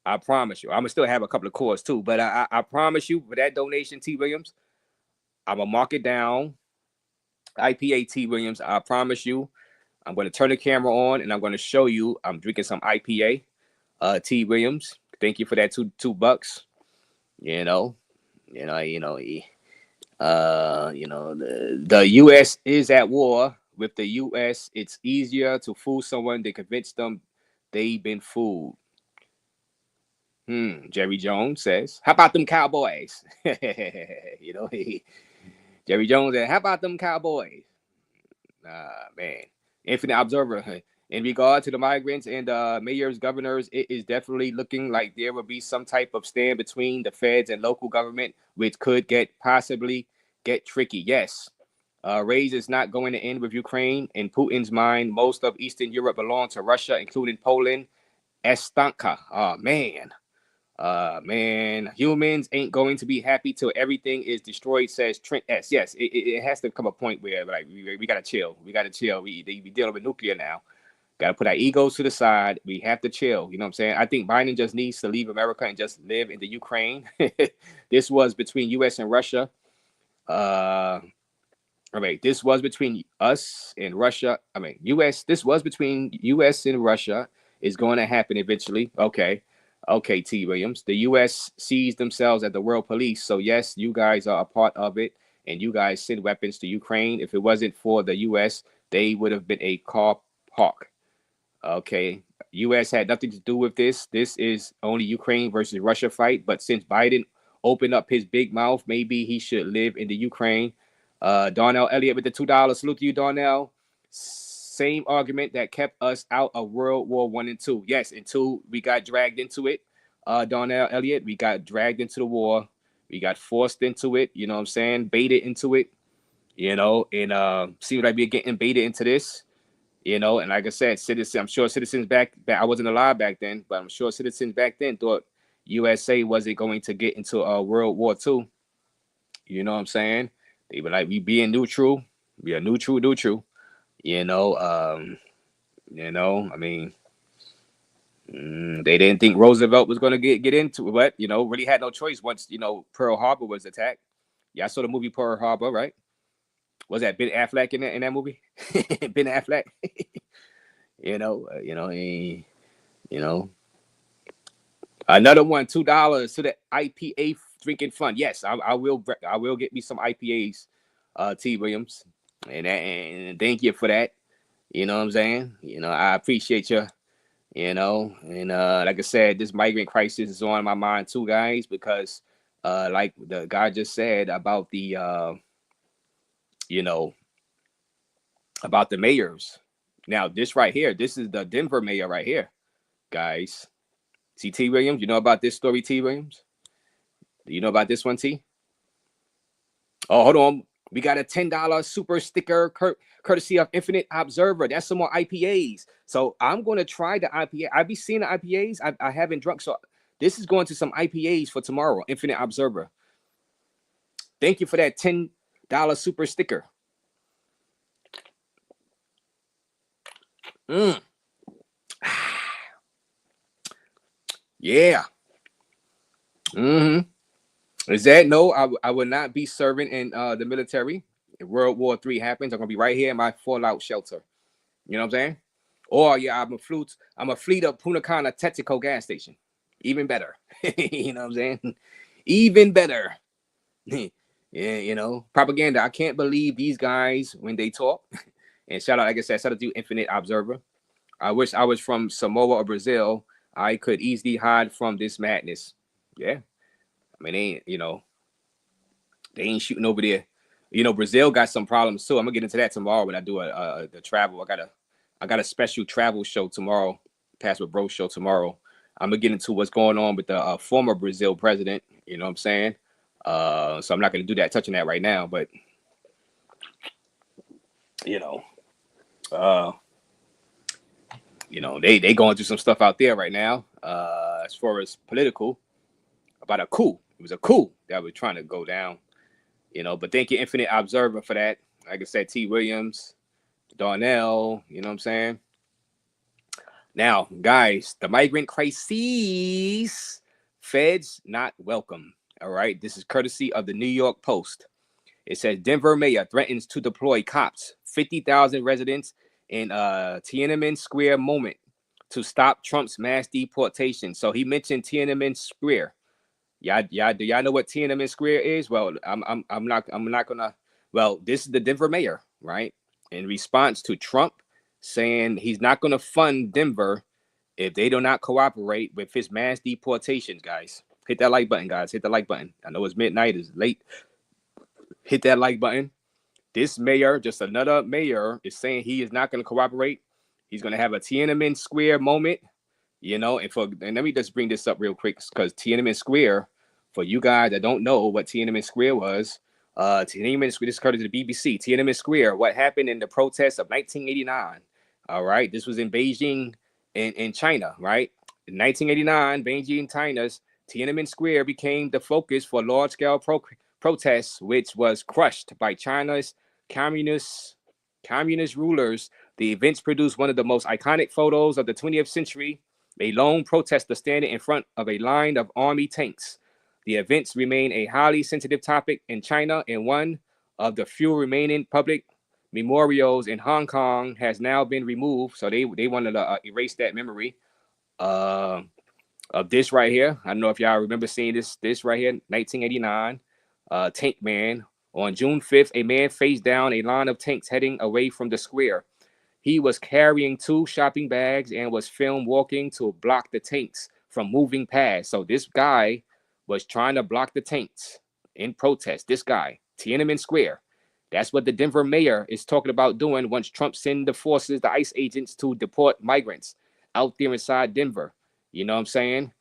I promise you. I'm gonna still have a couple of Coors too, but I promise you, for that donation, T. Williams, I'm gonna mark it down. IPA, T. Williams. I promise you. I'm going to turn the camera on and I'm going to show you I'm drinking some IPA. T. Williams, thank you for that $2. The U.S. is at war. With the U.S., it's easier to fool someone than convince them they've been fooled. Jerry Jones says, "How about them Cowboys?" Jerry Jones said, "How about them Cowboys?" Man. Infinite Observer. In regard to the migrants and mayors, governors, it is definitely looking like there will be some type of stand between the feds and local government, which could possibly get tricky. Yes, Raze is not going to end with Ukraine. In Putin's mind, most of Eastern Europe belongs to Russia, including Poland, Estonia. Oh, man. Man, humans ain't going to be happy till everything is destroyed, says Trent S. Yes, it has to come a point where like we gotta chill. We gotta chill. We dealing with nuclear now. Gotta put our egos to the side. We have to chill. You know what I'm saying? I think Biden just needs to leave America and just live in the Ukraine. This was between U.S. and Russia. All right, this was between us and Russia. I mean, U.S. This was between U.S. and Russia. Is going to happen eventually. Okay, T. Williams. The U.S. sees themselves as the world police. So yes, you guys are a part of it, and you guys send weapons to Ukraine. If it wasn't for the U.S., they would have been a car park. Okay, U.S. had nothing to do with this. This is only Ukraine versus Russia fight. But since Biden opened up his big mouth, maybe he should live in the Ukraine. Darnell Elliott with the $2. Salute to you, Darnell. Same argument that kept us out of World War I and II. Yes, and II, we got dragged into it. Darnell Elliott, we got dragged into the war. We got forced into it. You know what I'm saying? Baited into it. You know, and seems like we're getting baited into this. You know, and like I said, I'm sure citizens back, I wasn't alive back then, but I'm sure citizens back then thought USA wasn't going to get into World War II. You know what I'm saying? They were like, we being neutral. We are neutral. You know, I mean, they didn't think Roosevelt was going to get into it, but, you know, really had no choice once, you know, Pearl Harbor was attacked. Yeah, I saw the movie Pearl Harbor, right? Was that Ben Affleck in that movie? Ben Affleck? you know. Another one, $2 to the IPA drinking fund. Yes, I will get me some IPAs, T. Williams. And thank you for that. You know what I'm saying? You know, I appreciate you. You know, and like I said, this migrant crisis is on my mind too, guys, because like the guy just said about the you know, about the mayors. Now, this right here, this is the Denver mayor right here, guys. See, T. Williams, you know about this story, T. Williams? Do you know about this one, T? Oh, hold on. We got a $10 super sticker courtesy of Infinite Observer. That's some more IPAs. So I'm going to try the IPA. I be seeing the IPAs. I haven't drunk. So this is going to some IPAs for tomorrow, Infinite Observer. Thank you for that $10 super sticker. Yeah. Is that no? I will not be serving in the military. If World War III happens, I'm gonna be right here in my fallout shelter. You know what I'm saying? Or yeah, I'm a fleet of Punta Cana Texaco gas station. Even better. You know what I'm saying? Even better. Yeah, you know, propaganda. I can't believe these guys when they talk. And shout out, like I said, shout out to Infinite Observer. I wish I was from Samoa or Brazil. I could easily hide from this madness. Yeah. I mean, they ain't shooting over there. You know, Brazil got some problems too. I'm gonna get into that tomorrow when I do the travel. I got a special travel show tomorrow, Pass with Bro show tomorrow. I'm gonna get into what's going on with the former Brazil president. You know what I'm saying? So I'm not gonna do that, touching that right now. But they going through some stuff out there right now. As far as political, about a coup. It was a coup that was trying to go down. You know, but thank you, Infinite Observer, for that. Like I said, T. Williams, Darnell, you know what I'm saying? Now, guys, the migrant crises, feds not welcome. All right. This is courtesy of the New York Post. It says Denver mayor threatens to deploy cops, 50,000 residents in Tiananmen Square moment to stop Trump's mass deportation. So he mentioned Tiananmen Square. Do y'all know what Tiananmen Square is? Well, I'm not gonna. Well, this is the Denver mayor, right? In response to Trump saying he's not gonna fund Denver if they do not cooperate with his mass deportations, guys. Hit that like button, guys. Hit the like button. I know it's midnight, it's late. Hit that like button. This mayor, just another mayor, is saying he is not gonna cooperate. He's gonna have a Tiananmen Square moment. You know, and let me just bring this up real quick, because Tiananmen Square, for you guys that don't know what Tiananmen Square was, Tiananmen Square, this is courtesy of the BBC. Tiananmen Square, what happened in the protests of 1989. All right, this was in Beijing, in China, right? In 1989, Beijing, China's Tiananmen Square became the focus for large-scale protests, which was crushed by China's communist rulers. The events produced one of the most iconic photos of the 20th century, a lone protester standing in front of a line of army tanks. The events remain a highly sensitive topic in China, and one of the few remaining public memorials in Hong Kong has now been removed. So they wanted to erase that memory of this right here. I don't know if y'all remember seeing this right here, 1989, Tank Man. On June 5th, a man faced down a line of tanks heading away from the square. He was carrying 2 shopping bags and was filmed walking to block the tanks from moving past. So this guy was trying to block the tanks in protest. This guy, Tiananmen Square. That's what the Denver mayor is talking about doing once Trump sent the forces, the ICE agents, to deport migrants out there inside Denver. You know what I'm saying?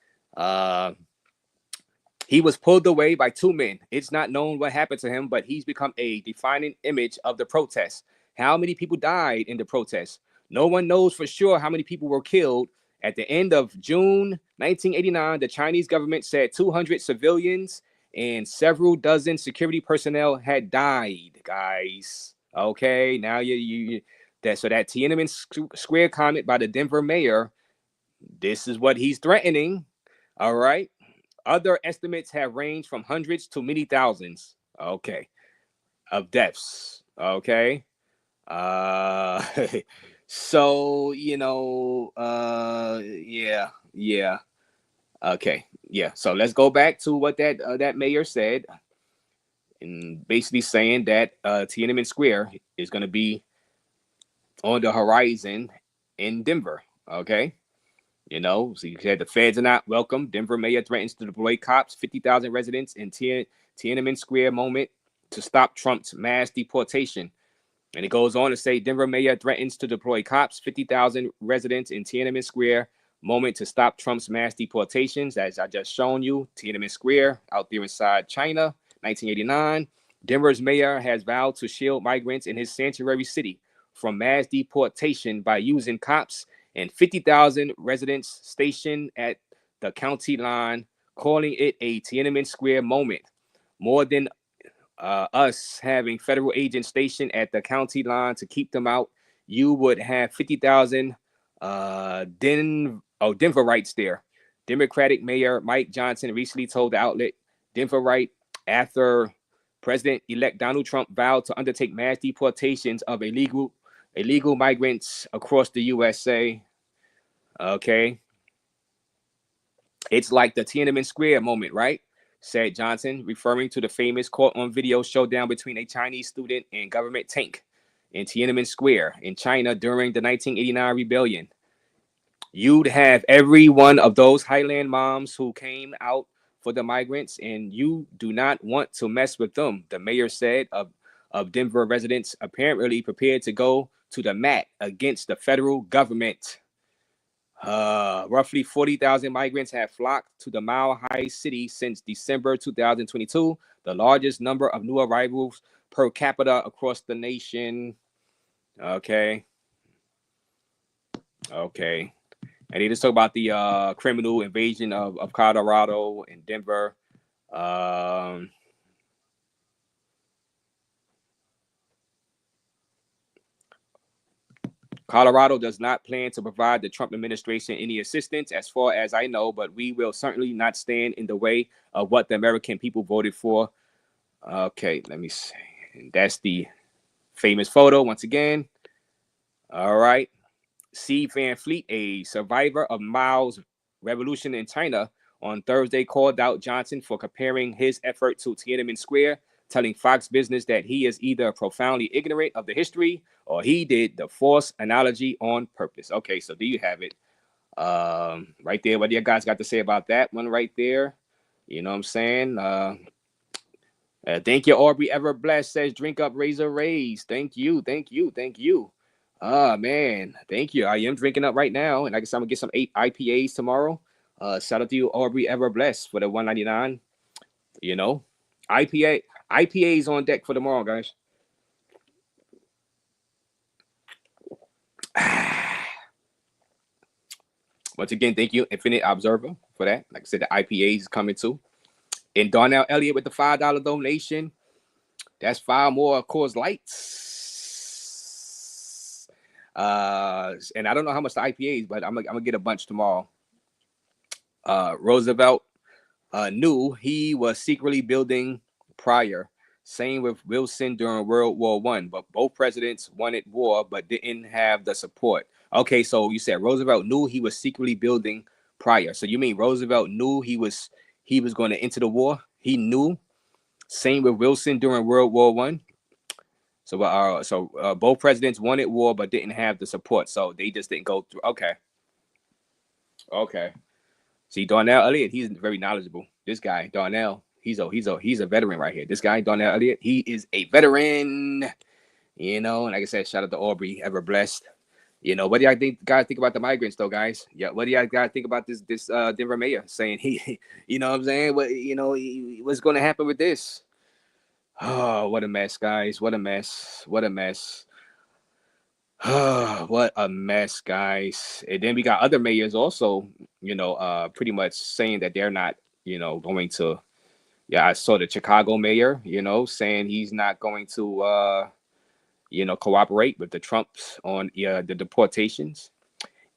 He was pulled away by 2 men. It's not known what happened to him, but he's become a defining image of the protest. How many people died in the protest? No one knows for sure how many people were killed. At the end of June 1989, the Chinese government said 200 civilians and several dozen security personnel had died, guys. Okay, now so that Tiananmen Square comment by the Denver mayor, this is what he's threatening. All right. Other estimates have ranged from hundreds to many thousands, okay, of deaths, okay? So, yeah. Okay, yeah. So let's go back to what that mayor said, and basically saying that Tiananmen Square is going to be on the horizon in Denver, okay? So you said the feds are not welcome. Denver mayor threatens to deploy cops, 50,000 residents in Tiananmen Square moment to stop Trump's mass deportation. And it goes on to say Denver mayor threatens to deploy cops, 50,000 residents in Tiananmen Square moment to stop Trump's mass deportations. As I just shown you, Tiananmen Square out there inside China, 1989. Denver's mayor has vowed to shield migrants in his sanctuary city from mass deportation by using cops and 50,000 residents stationed at the county line, calling it a Tiananmen Square moment. More than us having federal agents stationed at the county line to keep them out, you would have 50,000 Denverites there. Democratic Mayor Mike Johnson recently told the outlet Denverite after President-elect Donald Trump vowed to undertake mass deportations of illegal migrants across the USA. Okay. It's like the Tiananmen Square moment, right? Said Johnson, referring to the famous caught on video showdown between a Chinese student and government tank in Tiananmen Square in China during the 1989 rebellion. You'd have every one of those Highland moms who came out for the migrants, and you do not want to mess with them, the mayor said of Denver residents apparently prepared to go to the mat against the federal government. Roughly 40,000 migrants have flocked to the Mile High City since December 2022, the largest number of new arrivals per capita across the nation. Okay. And they just talk about the criminal invasion of Colorado and Denver. Colorado does not plan to provide the Trump administration any assistance, as far as I know, but we will certainly not stand in the way of what the American people voted for. Okay, let me see. And that's the famous photo once again. All right. Steve Van Fleet, a survivor of Mao's revolution in China, on Thursday called out Johnson for comparing his effort to Tiananmen Square, telling Fox Business that he is either profoundly ignorant of the history or he did the force analogy on purpose. Okay, so there you have it. Right there, what do you guys got to say about that one right there? You know what I'm saying? Thank you, Aubrey Ever Blessed says, drink up Raze. Thank you. Man, thank you. I am drinking up right now, and I guess I'm gonna get some 8 IPAs tomorrow. Shout out to you, Aubrey Ever Blessed, for the $1.99. IPAs on deck for tomorrow, guys. Once again, thank you, Infinite Observer, for that. Like I said, the IPA is coming too. And Darnell Elliott with the $5 donation. That's 5 more Coors Lights. And I don't know how much the IPA is, but I'm gonna get a bunch tomorrow. Roosevelt knew he was secretly building prior. Same with Wilson during World War I. But both presidents wanted war, but didn't have the support. Okay, so you said Roosevelt knew he was secretly building prior. So you mean Roosevelt knew he was going to enter the war? He knew. Same with Wilson during World War I. So both presidents wanted war, but didn't have the support. So they just didn't go through. Okay. See, Darnell Elliott, he's very knowledgeable. This guy, Darnell, he's a veteran right here. This guy, Darnell Elliott, he is a veteran. And like I said, shout out to Aubrey, ever blessed. What do y'all guys think about the migrants, though, guys? Yeah, what do y'all guys think about this Denver mayor saying he, what I'm saying? What's going to happen with this? Oh, what a mess, guys! What a mess! What a mess! What a mess, guys. And then we got other mayors also, pretty much saying that they're not, going to. Yeah, I saw the Chicago mayor, saying he's not going to, cooperate with the Trumps on the deportations.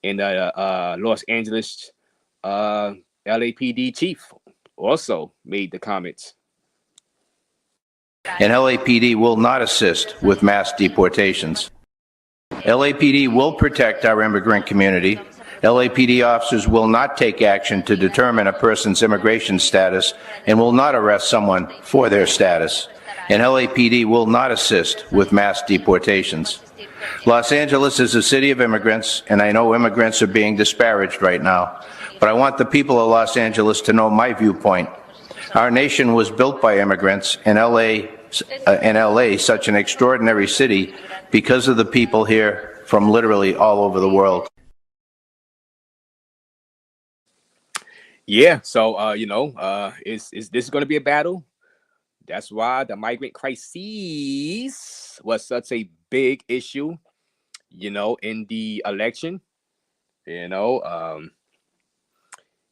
And Los Angeles LAPD chief also made the comments. And LAPD will not assist with mass deportations. LAPD will protect our immigrant community. LAPD officers will not take action to determine a person's immigration status and will not arrest someone for their status. And LAPD will not assist with mass deportations. Los Angeles is a city of immigrants, and I know immigrants are being disparaged right now, but I want the people of Los Angeles to know my viewpoint. Our nation was built by immigrants, and LA, such an extraordinary city, because of the people here from literally all over the world. Yeah, so is this going to be a battle? That's why the migrant crisis was such a big issue, in the election, and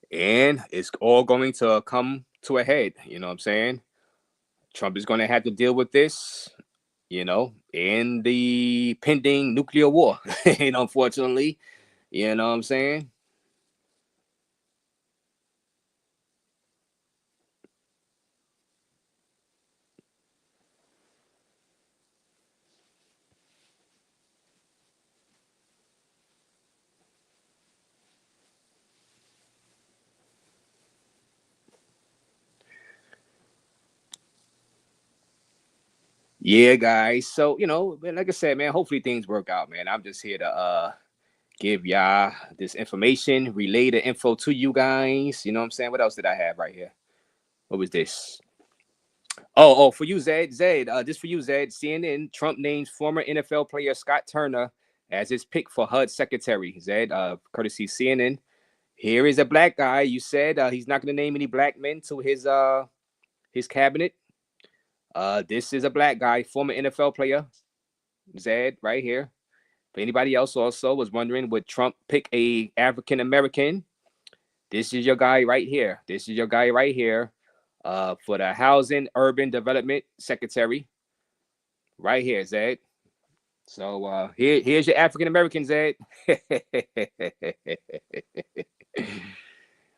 it's all going to come to a head. You know what I'm saying? Trump is going to have to deal with this, in the pending nuclear war. And unfortunately, you know what I'm saying? Yeah, guys. So, like I said, man, hopefully things work out, man. I'm just here to give y'all this information, relay the info to you guys. You know what I'm saying? What else did I have right here? What was this? Oh, for you, Zed. This for you, Zed. CNN, Trump names former NFL player Scott Turner as his pick for HUD secretary. Zed, courtesy CNN. Here is a black guy. You said he's not going to name any black men to his cabinet. This is a black guy, former NFL player, Zed, right here. If anybody else also was wondering, would Trump pick a African American? This is your guy right here. For the Housing Urban Development Secretary. Right here, Zed. So here's your African American, Zed.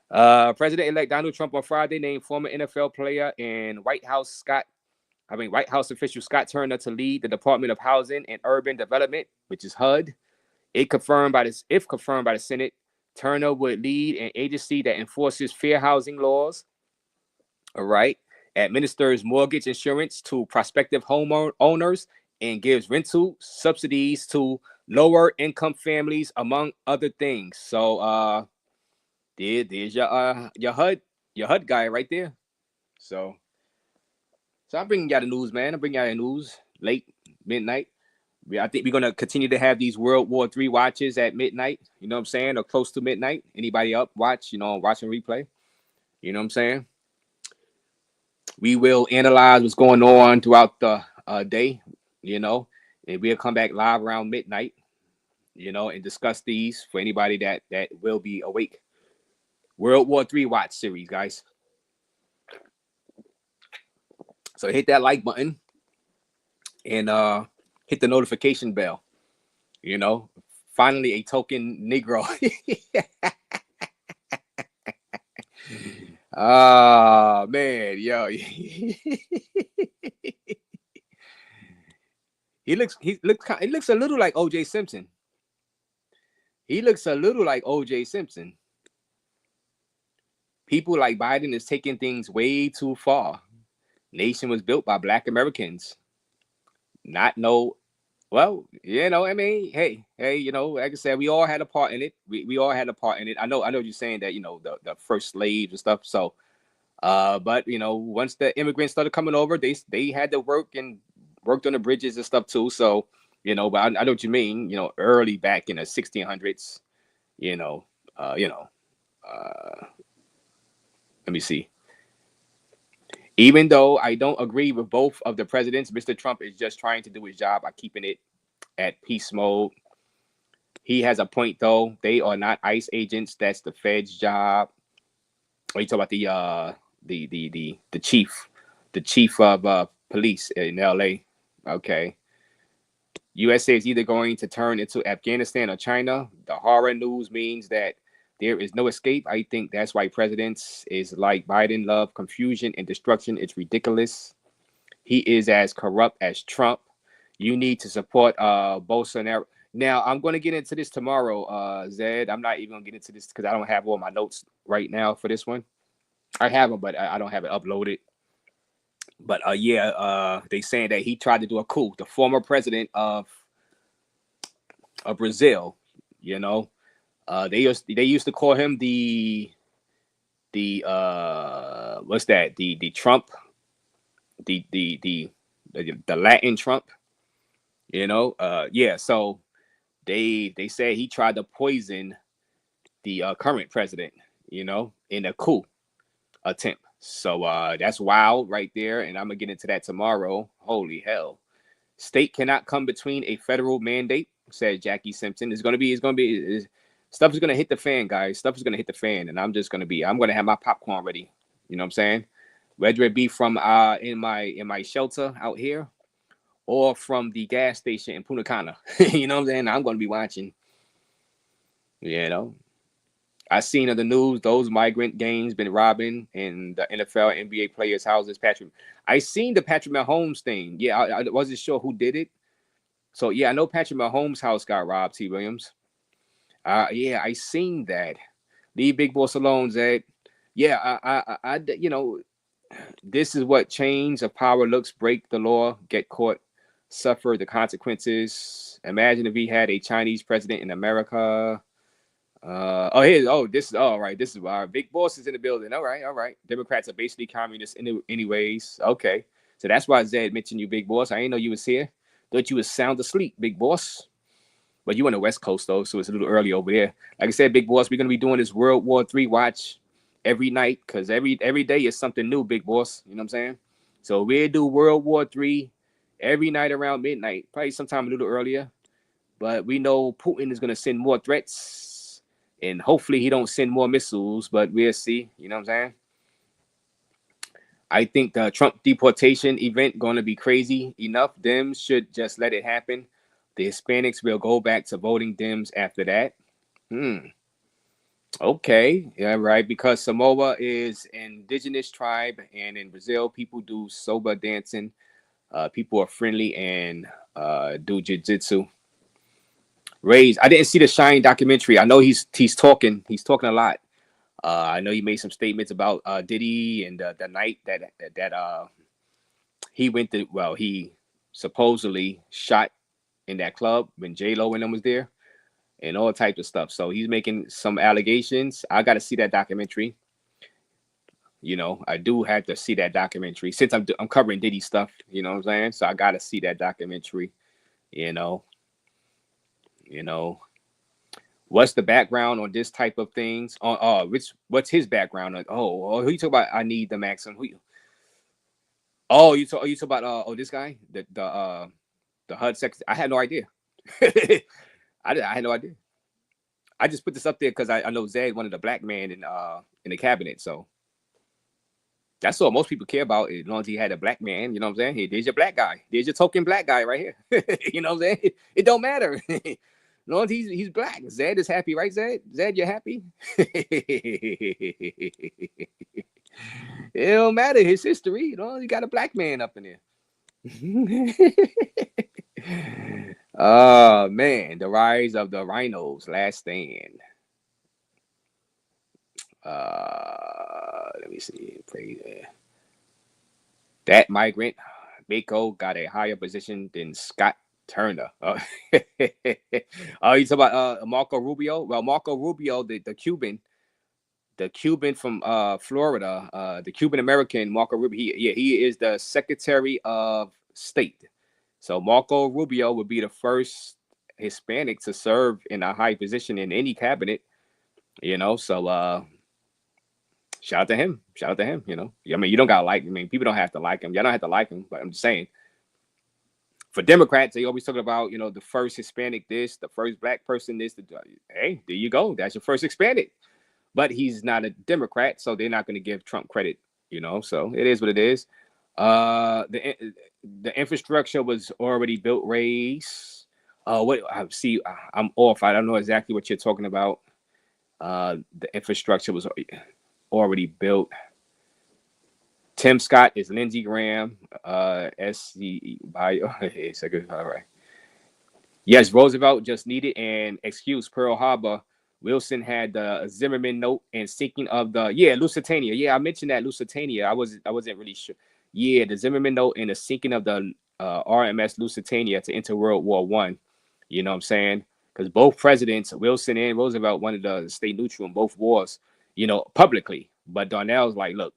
President-elect Donald Trump on Friday named former NFL player and White House official Scott Turner to lead the Department of Housing and Urban Development, which is HUD. If confirmed by the Senate, Turner would lead an agency that enforces fair housing laws. All right, administers mortgage insurance to prospective homeowners and gives rental subsidies to lower income families, among other things. So there's your HUD guy right there. So I'm bringing y'all the news, man. I'm bringing y'all the news late midnight. I think we're going to continue to have these World War III watches at midnight, you know what I'm saying, or close to midnight. Anybody up, watch and replay, you know what I'm saying? We will analyze what's going on throughout the day, and we'll come back live around midnight, and discuss these for anybody that will be awake. World War III watch series, guys. So hit that like button and hit the notification bell. Finally a token Negro. Ah, man, yo. he looks a little like OJ Simpson. He looks a little like OJ Simpson. People like Biden is taking things way too far. Nation was built by Black Americans. Not no, well, I mean, hey, like I said, we all had a part in it. We all had a part in it. I know you're saying that, the first slaves and stuff. So, but once the immigrants started coming over, they had to work and worked on the bridges and stuff too. So, but I know what you mean, early back in the 1600s, let me see. Even though I don't agree with both of the presidents, Mr. Trump is just trying to do his job by keeping it at peace mode. He has a point though. They are not ICE agents. That's the Fed's job. Or you talk about the chief of police in LA. Okay. USA is either going to turn into Afghanistan or China. The horror news means that there is no escape. I think that's why presidents is like Biden love confusion and destruction. It's ridiculous. He is as corrupt as Trump. You need to support Bolsonaro. Now, I'm going to get into this tomorrow, Zed. I'm not even going to get into this because I don't have all my notes right now for this one. I have them, but I don't have it uploaded. But they saying that he tried to do a coup. The former president of Brazil, they used to call him the what's that? The Trump, the Latin Trump. So they said he tried to poison the current president, in a coup attempt. So that's wild right there, and I'm gonna get into that tomorrow. Holy hell. State cannot come between a federal mandate, said Jackie Simpson. Stuff is gonna hit the fan, guys. Stuff is gonna hit the fan, and I'm gonna have my popcorn ready. You know what I'm saying? Whether it be from in my shelter out here or from the gas station in Punta Cana. You know what I'm saying? I'm gonna be watching. I seen on the news those migrant gangs been robbing in the NFL, NBA players' houses. I seen the Patrick Mahomes thing. Yeah, I wasn't sure who did it. So yeah, I know Patrick Mahomes' house got robbed. T. Williams. Yeah, I seen that. Leave Big Boss alone, Zed. Yeah, I this is what change of power looks. Break the law, get caught, suffer the consequences. Imagine if we had a Chinese president in America. This is all right. This is our Big Boss is in the building. All right. Democrats are basically communists anyways. Okay. So that's why Zed mentioned you, Big Boss. I didn't know you was here. Thought you was sound asleep, Big Boss. But you on the West Coast though, so it's a little early over there. Like I said, Big Boss, we're gonna be doing this World War III watch every night because every day is something new, Big Boss. You know what I'm saying? So we'll do World War III every night around midnight, probably sometime a little earlier. But we know Putin is gonna send more threats. And hopefully he don't send more missiles, but we'll see. You know what I'm saying? I think the Trump deportation event going to be crazy enough. Dems should just let it happen. The Hispanics will go back to voting Dems after that. Okay. Yeah, right. Because Samoa is an indigenous tribe, and in Brazil, people do soba dancing. People are friendly and do jiu-jitsu. Raze, I didn't see the Shine documentary. I know he's talking a lot. I know he made some statements about Diddy and the night that he went to. Well, he supposedly shot in that club when J-Lo and them was there, and all types of stuff. So he's making some allegations. I got to see that documentary. I do have to see that documentary since I'm covering Diddy stuff. You know what I'm saying? So I got to see that documentary. What's the background on this type of things? What's his background on? Who you talk about? I need the maximum. You talk about this guy, the HUD secretary. I had no idea. I had no idea. I just put this up there because I know Zed wanted a black man in the cabinet, so that's all most people care about. As long as he had a black man, you know what I'm saying? Hey, there's your black guy. There's your token black guy right here. You know what I'm saying? It don't matter. As long as he's black. Zed is happy, right, Zed? Zed, you happy? It don't matter his history. You know, you got a black man up in there. Oh man, the rise of the rhinos, last stand. Let me see. That migrant, Mako, got a higher position than Scott Turner. Oh, you talking about Marco Rubio? Well, Marco Rubio, the Cuban from Florida, the Cuban American Marco Rubio. He is the Secretary of State. So Marco Rubio would be the first Hispanic to serve in a high position in any cabinet. You know, so shout out to him. Shout out to him. You know, I mean, you don't gotta like. I mean, people don't have to like him. Y'all don't have to like him, but I'm just saying. For Democrats, they always talking about, you know, the first Hispanic this, the first black person this. Hey, there you go. That's your first Hispanic. But he's not a Democrat, so they're not going to give Trump credit, you know. So it is what it is. The infrastructure was already built. Raze. What I see, I'm off. I don't know exactly what you're talking about. The infrastructure was already built. Tim Scott is Lindsey Graham. SCE bio. All right. Yes, Roosevelt just needed an excuse. Pearl Harbor. Wilson had the Zimmerman note and sinking of the Lusitania. Yeah, I mentioned that Lusitania. I wasn't really sure. Yeah, the Zimmerman note and the sinking of the RMS Lusitania to enter World War I. You know what I'm saying? Because both presidents, Wilson and Roosevelt, wanted to stay neutral in both wars, you know, publicly. But Darnell's like, look,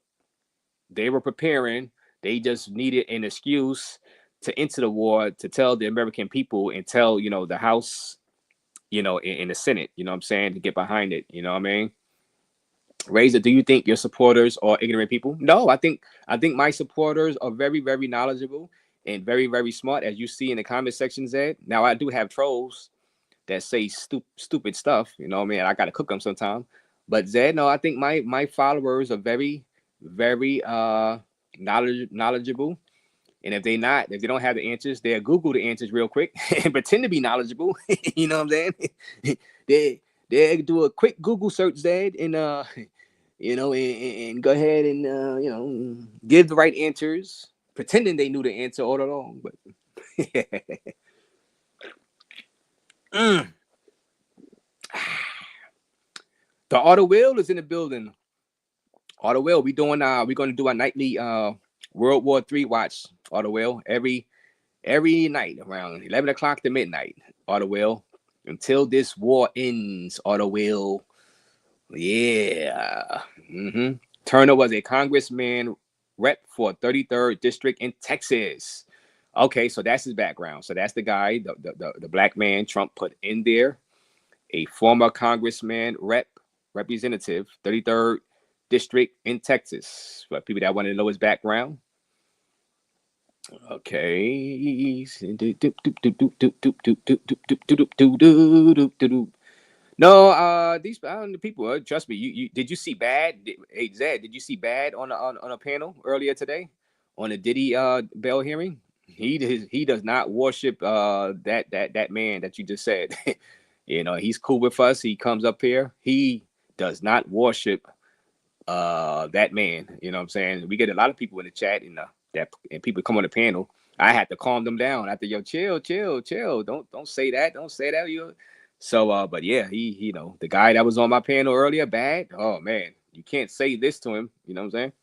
they were preparing. They just needed an excuse to enter the war, to tell the American people and tell, you know, the House, you know, in the Senate, you know what I'm saying, to get behind it. You know what I mean? Razor, do you think your supporters are ignorant people? No, I think my supporters are very, very knowledgeable and very, very smart, as you see in the comment section, Zed. Now, I do have trolls that say stupid stuff, you know what I mean? I got to cook them sometime. But Zed, no, I think my followers are very, very knowledgeable. And if they don't have the answers, they'll Google the answers real quick and pretend to be knowledgeable. You know what I'm saying? they do a quick Google search, Zed, and you know, and go ahead and you know, give the right answers, pretending they knew the answer all along. But The Auto Wheel is in the building. Auto Wheel, we're gonna do a nightly World War III watch. Auto Wheel every night around 11 o'clock to midnight. Auto Wheel until this war ends. Auto Wheel, yeah. Turner was a congressman rep for 33rd district in Texas. Okay, so that's his background. So that's the guy, the black man Trump put in there, a former congressman representative, 33rd district in Texas. For people that want to know his background. Okay. No, these people. Trust me. You did you see Bad? Hey Zed, did you see Bad on a panel earlier today on the Diddy bail hearing? He does not worship that man that you just said. You know, he's cool with us. He comes up here. He does not worship that man. You know what I'm saying? We get a lot of people in the chat and people come on the panel. I had to calm them down after, yo, chill. Don't say that. Don't say that. You. So but yeah, he you know, the guy that was on my panel earlier, Bad. Oh man, you can't say this to him. You know what I'm saying?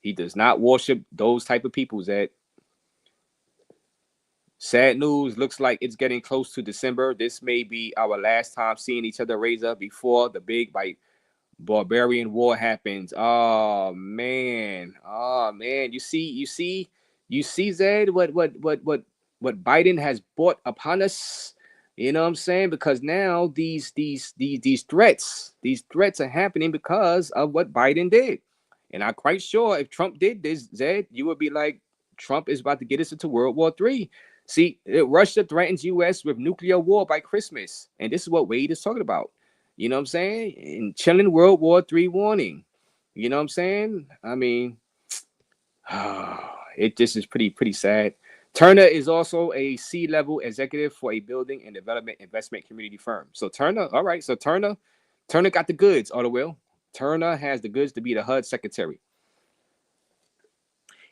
He does not worship those type of people. That sad news. Looks like it's getting close to December. This may be our last time seeing each other, Razor, before the big barbarian war happens. Oh man. You see, Zed, what Biden has brought upon us. You know what I'm saying? Because now these threats are happening because of what Biden did. And I'm quite sure if Trump did this, Zed, you would be like, Trump is about to get us into World War III. See, Russia threatens U.S. with nuclear war by Christmas, and this is what Wade is talking about. You know what I'm saying? And chilling World War III warning. You know what I'm saying? I mean, it just is pretty sad. Turner is also a C-level executive for a building and development investment community firm. So Turner, all right. So Turner got the goods, all the will. Turner has the goods to be the HUD secretary,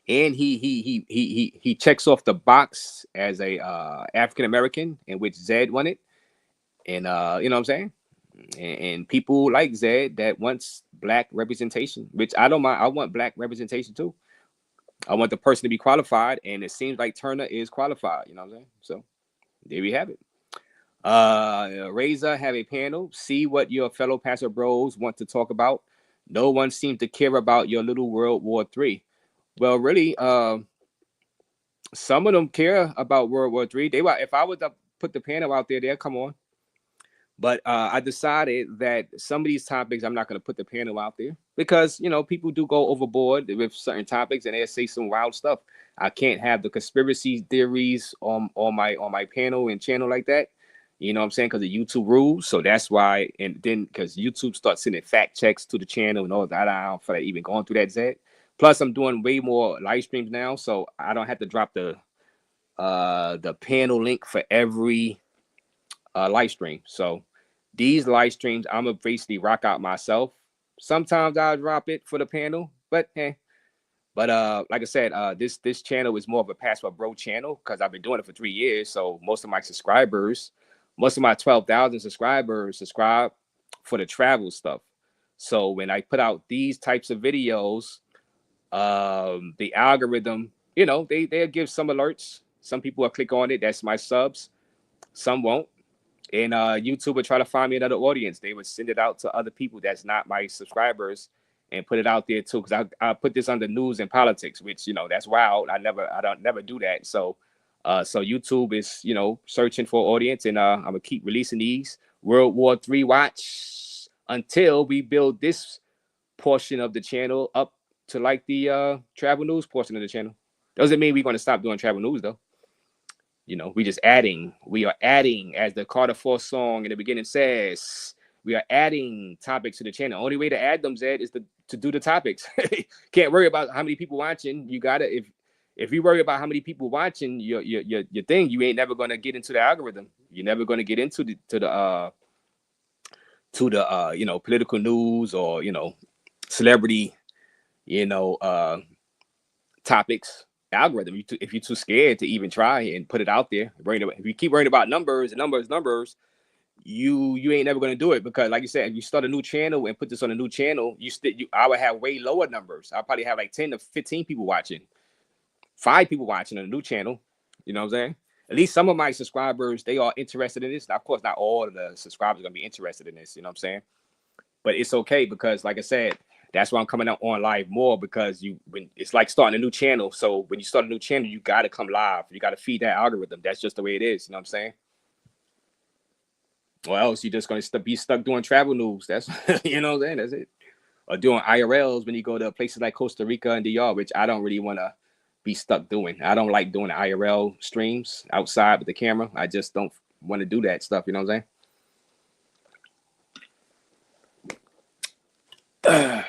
and he checks off the box as a African American, in which Zed wanted, and you know what I'm saying. And people like Zed that wants black representation, which I don't mind. I want black representation too. I want the person to be qualified, and it seems like Turner is qualified. You know what I'm saying? So there we have it. Raze have a panel. See what your fellow pastor bros want to talk about. No one seems to care about your little World War III. Well, really, some of them care about World War III. They were, if I were to put the panel out there, they'll come on. But I decided that some of these topics I'm not going to put the panel out there because, you know, people do go overboard with certain topics and they say some wild stuff. I can't have the conspiracy theories on my panel and channel like that. You know what I'm saying? Because of YouTube rules. So that's why. And then because YouTube starts sending fact checks to the channel and all that, I don't feel like even going through that, Zed. Plus, I'm doing way more live streams now, so I don't have to drop the panel link for every live stream. So these live streams, I'm gonna basically rock out myself. Sometimes I drop it for the panel, but hey. But like I said, this channel is more of a Passport Bro channel because I've been doing it for 3 years. So most of my subscribers, most of my 12,000 subscribers subscribe for the travel stuff. So when I put out these types of videos, the algorithm, you know, they'll give some alerts. Some people will click on it. That's my subs. Some won't. And YouTube would try to find me another audience. They would send it out to other people that's not my subscribers and put it out there too. Because I put this under news and politics, which, you know, that's wild. I don't never do that. So YouTube is, you know, searching for audience, and I'm gonna keep releasing these World War III watch until we build this portion of the channel up to like the travel news portion of the channel. Doesn't mean we're going to stop doing travel news though. You know, we are adding, as the Carter Force song in the beginning says, we are adding topics to the channel. Only way to add them, Zed, is to do the topics. Can't worry about how many people watching. You gotta, if you worry about how many people watching your thing, you ain't never gonna get into the algorithm. You're never gonna get into the you know, political news or, you know, celebrity, you know, topics algorithm. If you're too scared to even try and put it out there, if you keep worrying about numbers, you ain't never going to do it, because like you said, if you start a new channel and put this on a new channel, I would have way lower numbers. I'll probably have like 10 to 15 people watching, 5 people watching on a new channel. You know what I'm saying? At least some of my subscribers, they are interested in this. Now, of course, not all of the subscribers are going to be interested in this. You know what I'm saying? But it's okay, because like I said, that's why I'm coming out on live more, because when it's like starting a new channel. So when you start a new channel, you got to come live. You got to feed that algorithm. That's just the way it is. You know what I'm saying? Or else you're just going to be stuck doing travel news. That's, you know what I'm saying? That's it. Or doing IRLs when you go to places like Costa Rica and DR, which I don't really want to be stuck doing. I don't like doing IRL streams outside with the camera. I just don't want to do that stuff. You know what I'm saying?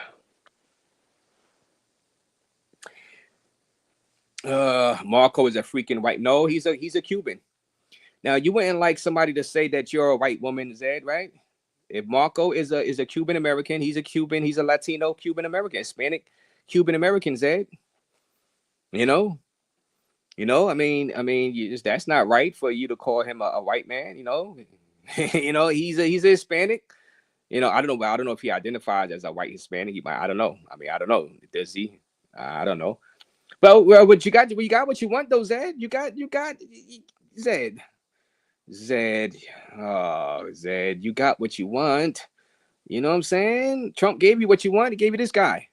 Marco is a freaking white. No, he's a Cuban. Now, you wouldn't like somebody to say that you're a white woman, Zed, right? If Marco is a Cuban American, he's a Cuban, he's a Latino Cuban American, Hispanic Cuban American, Zed. You know, I mean, that's not right for you to call him a white man. You know, you know, he's a Hispanic. You know, I don't know if he identifies as a white Hispanic. He might. I don't know. I mean, I don't know. Does he? I don't know. But what you got what you want though, Zed. You got Zed. Zed, Zed, you got what you want. You know what I'm saying? Trump gave you what you want. He gave you this guy.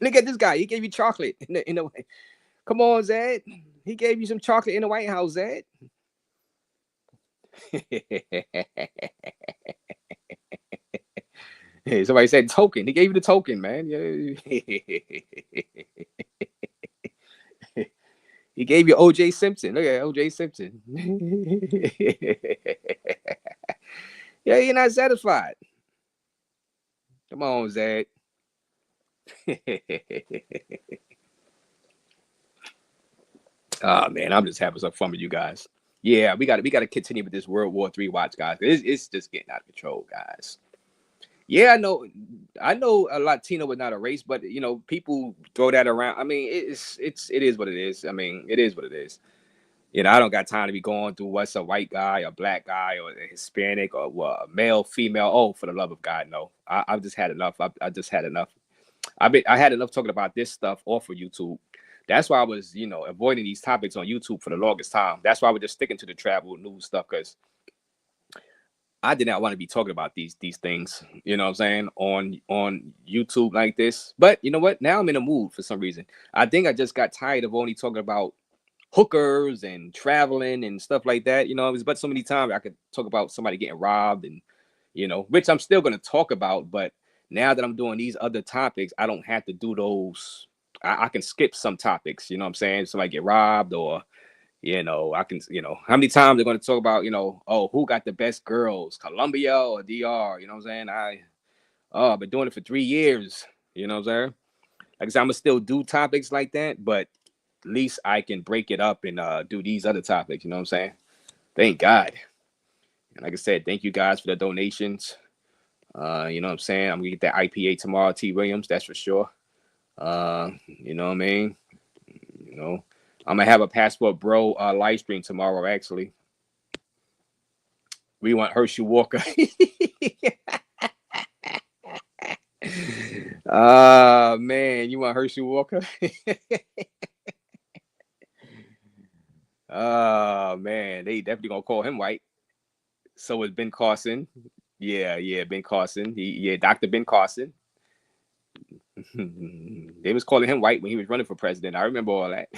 Look at this guy. He gave you chocolate in the way. Come on, Zed. He gave you some chocolate in the White House, Zed. Somebody said token. He gave you the token, man. He gave you OJ Simpson. Look at OJ Simpson. Yeah, you're not satisfied. Come on, Zed. Oh man, I'm just having some fun with you guys. Yeah, we got to continue with this World War III watch, guys. It's just getting out of control, guys. Yeah, I know a Latino was not a race, but you know, people throw that around. I mean, it is what it is. I mean, it is what it is. You know, I don't got time to be going through what's a white guy, a black guy, or a Hispanic, or what, a male, female. Oh, for the love of God, no. I've just had enough. I just had enough. I had enough talking about this stuff off of YouTube. That's why I was, you know, avoiding these topics on YouTube for the longest time. That's why I was just sticking to the travel news stuff, because I did not want to be talking about these things, you know what I'm saying, on YouTube like this. But you know what? Now I'm in a mood for some reason. I think I just got tired of only talking about hookers and traveling and stuff like that. You know, it was but so many times I could talk about somebody getting robbed and, you know, which I'm still going to talk about. But now that I'm doing these other topics, I don't have to do those. I can skip some topics, you know what I'm saying? Somebody get robbed, or, you know, I can, you know, how many times they're going to talk about, you know, oh, who got the best girls, Colombia or DR? You know what I'm saying? I've been doing it for 3 years. You know what I'm saying? Like I said, I'm going to still do topics like that, but at least I can break it up and do these other topics. You know what I'm saying? Thank God. And like I said, thank you guys for the donations. You know what I'm saying? I'm going to get that IPA tomorrow, T. Williams. That's for sure. You know what I mean? You know, I'm going to have a Passport Bro live stream tomorrow, actually. We want Herschel Walker. Man, you want Herschel Walker? Man, they definitely gonna call him white. So is Ben Carson. Yeah, Ben Carson. Dr. Ben Carson. They was calling him white when he was running for president. I remember all that.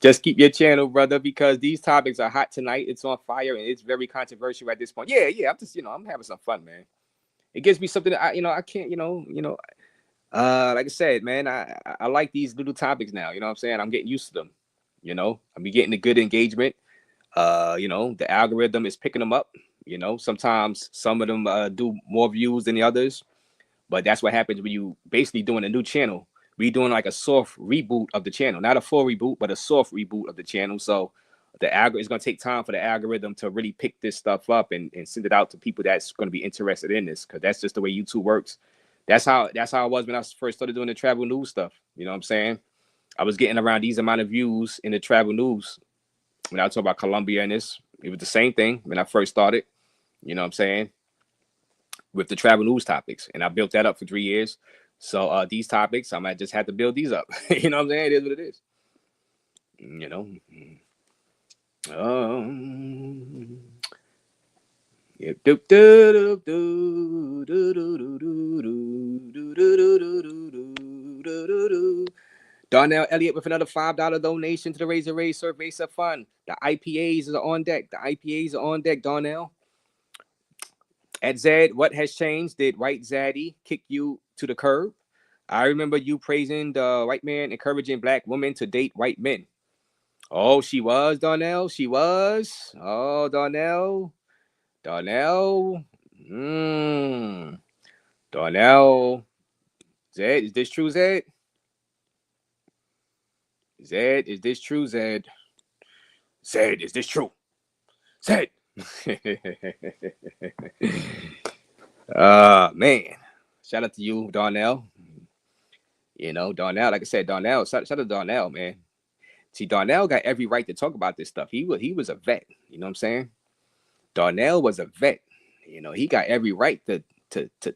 Just keep your channel, brother, because these topics are hot tonight. It's on fire and it's very controversial at this point. Yeah. I'm just, you know, I'm having some fun, man. It gives me something that I can't, like I said, man, I like these little topics now. You know what I'm saying? I'm getting used to them. You know, I'm getting a good engagement. You know, the algorithm is picking them up. You know, sometimes some of them do more views than the others, but that's what happens when you basically doing a new channel. We doing like a soft reboot of the channel, not a full reboot, but a soft reboot of the channel. So the algorithm is going to take time for the algorithm to really pick this stuff up and send it out to people that's going to be interested in this, because that's just the way YouTube works. That's how it was when I first started doing the travel news stuff. You know what I'm saying? I was getting around these amount of views in the travel news. When I talk about Colombia and this, it was the same thing when I first started. You know what I'm saying? With the travel news topics. And I built that up for 3 years. So these topics, I might just have to build these up. You know what I'm saying? It is what it is. You know. Darnell Elliott with another $5 donation to the Raze Cerveza Fund. The IPAs are on deck. Darnell. At Zed, what has changed? Did white Zaddy kick you to the curb? I remember you praising the white man encouraging black women to date white men. Oh, she was, Darnell. She was. Oh, Darnell. Darnell. Zed, is this true, Zed? Zed, is this true, Zed? Zed, is this true? Zed. Man. Shout out to you, Darnell. You know, Darnell, like I said, Darnell, shout out to Darnell, man. See, Darnell got every right to talk about this stuff. He was a vet. You know what I'm saying? Darnell was a vet. You know, he got every right to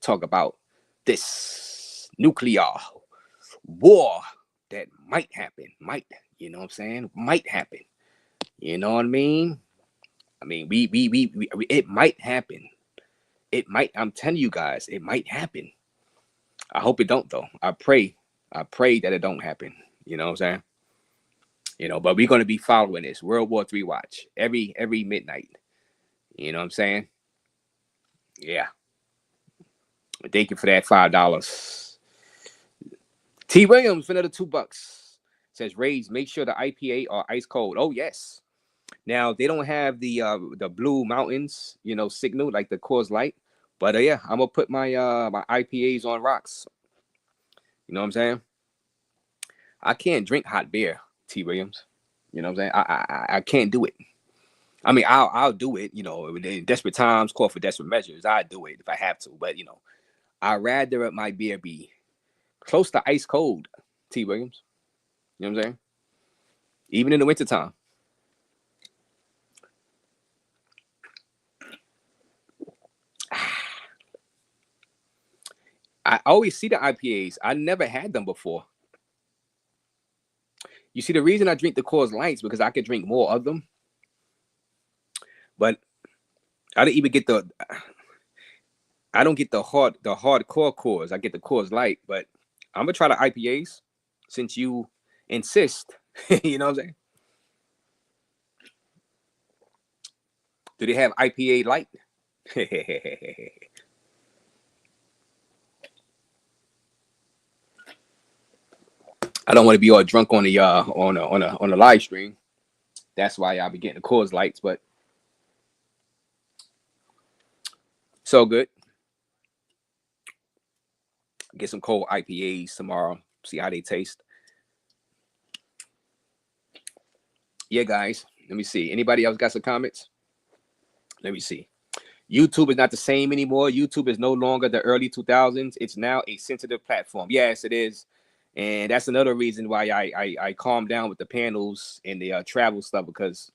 talk about this nuclear war that might happen. Might, you know what I'm saying? Might happen. You know what I mean? I mean, we it might happen. It might, I'm telling you guys, it might happen. I hope it don't though. I pray that it don't happen. You know what I'm saying? You know, but we're going to be following this World War III watch every midnight. You know what I'm saying? Yeah. Thank you for that $5. T. Williams for another $2 says, Raze, make sure the IPA are ice cold. Oh, yes. Now, they don't have the Blue Mountains, you know, signal like the Coors Light. But yeah, I'm going to put my my IPAs on rocks. You know what I'm saying? I can't drink hot beer, T. Williams. You know what I'm saying? I can't do it. I mean, I'll do it, you know, in desperate times, call for desperate measures. I do it if I have to. But, you know, I'd rather my beer be close to ice cold, T. Williams. You know what I'm saying? Even in the wintertime. I always see the IPAs. I never had them before. You see, the reason I drink the Coors Lights because I could drink more of them. But I didn't even get I don't get the hardcore Coors. I get the Coors Light. But I'm gonna try the IPAs since you insist. You know what I'm saying? Do they have IPA Light? I don't want to be all drunk on the on the live stream. That's why I'll be getting the Coors Lights, but so good. Get some cold IPAs tomorrow. See how they taste. Yeah, guys. Let me see. Anybody else got some comments? Let me see. YouTube is not the same anymore. YouTube is no longer the early 2000s. It's now a sensitive platform. Yes, it is. And that's another reason why I calmed down with the panels and the travel stuff because,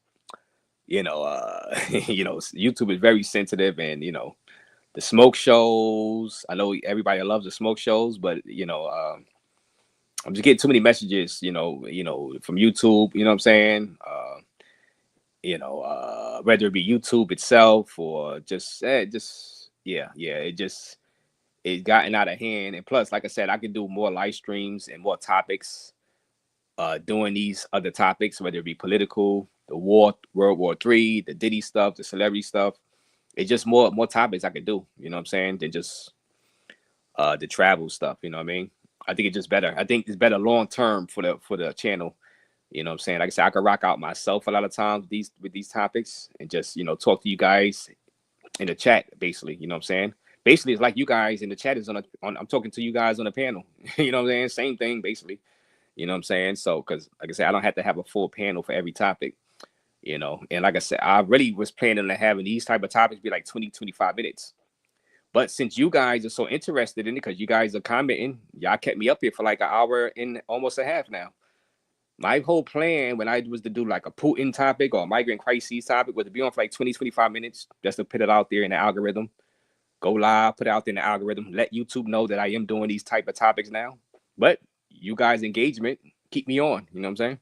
you know, you know, YouTube is very sensitive and, you know, the smoke shows. I know everybody loves the smoke shows, but, you know, I'm just getting too many messages, you know, from YouTube, you know what I'm saying? You know, whether it be YouTube itself or just it's gotten out of hand. And plus, like I said, I can do more live streams and more topics doing these other topics, whether it be political, the World War III, the Diddy stuff, the celebrity stuff. It's just more topics I could do, you know what I'm saying, than just the travel stuff, you know what I mean? I think it's just better. I think it's better long term for the channel. You know what I'm saying? Like I said, I can rock out myself a lot of times with these topics and just, you know, talk to you guys in the chat, basically. You know what I'm saying? Basically, it's like you guys in the chat is I'm talking to you guys on the panel. You know what I'm saying? Same thing, basically. You know what I'm saying? So, because like I said, I don't have to have a full panel for every topic, you know. And like I said, I really was planning on having these type of topics be like 20, 25 minutes. But since you guys are so interested in it, because you guys are commenting, y'all kept me up here for like an hour and almost a half now. My whole plan when I was to do like a Putin topic or a migrant crisis topic was to be on for like 20, 25 minutes just to put it out there in the algorithm. Go live, put it out there in the algorithm, let YouTube know that I am doing these type of topics now. But you guys' engagement keep me on, you know what I'm saying?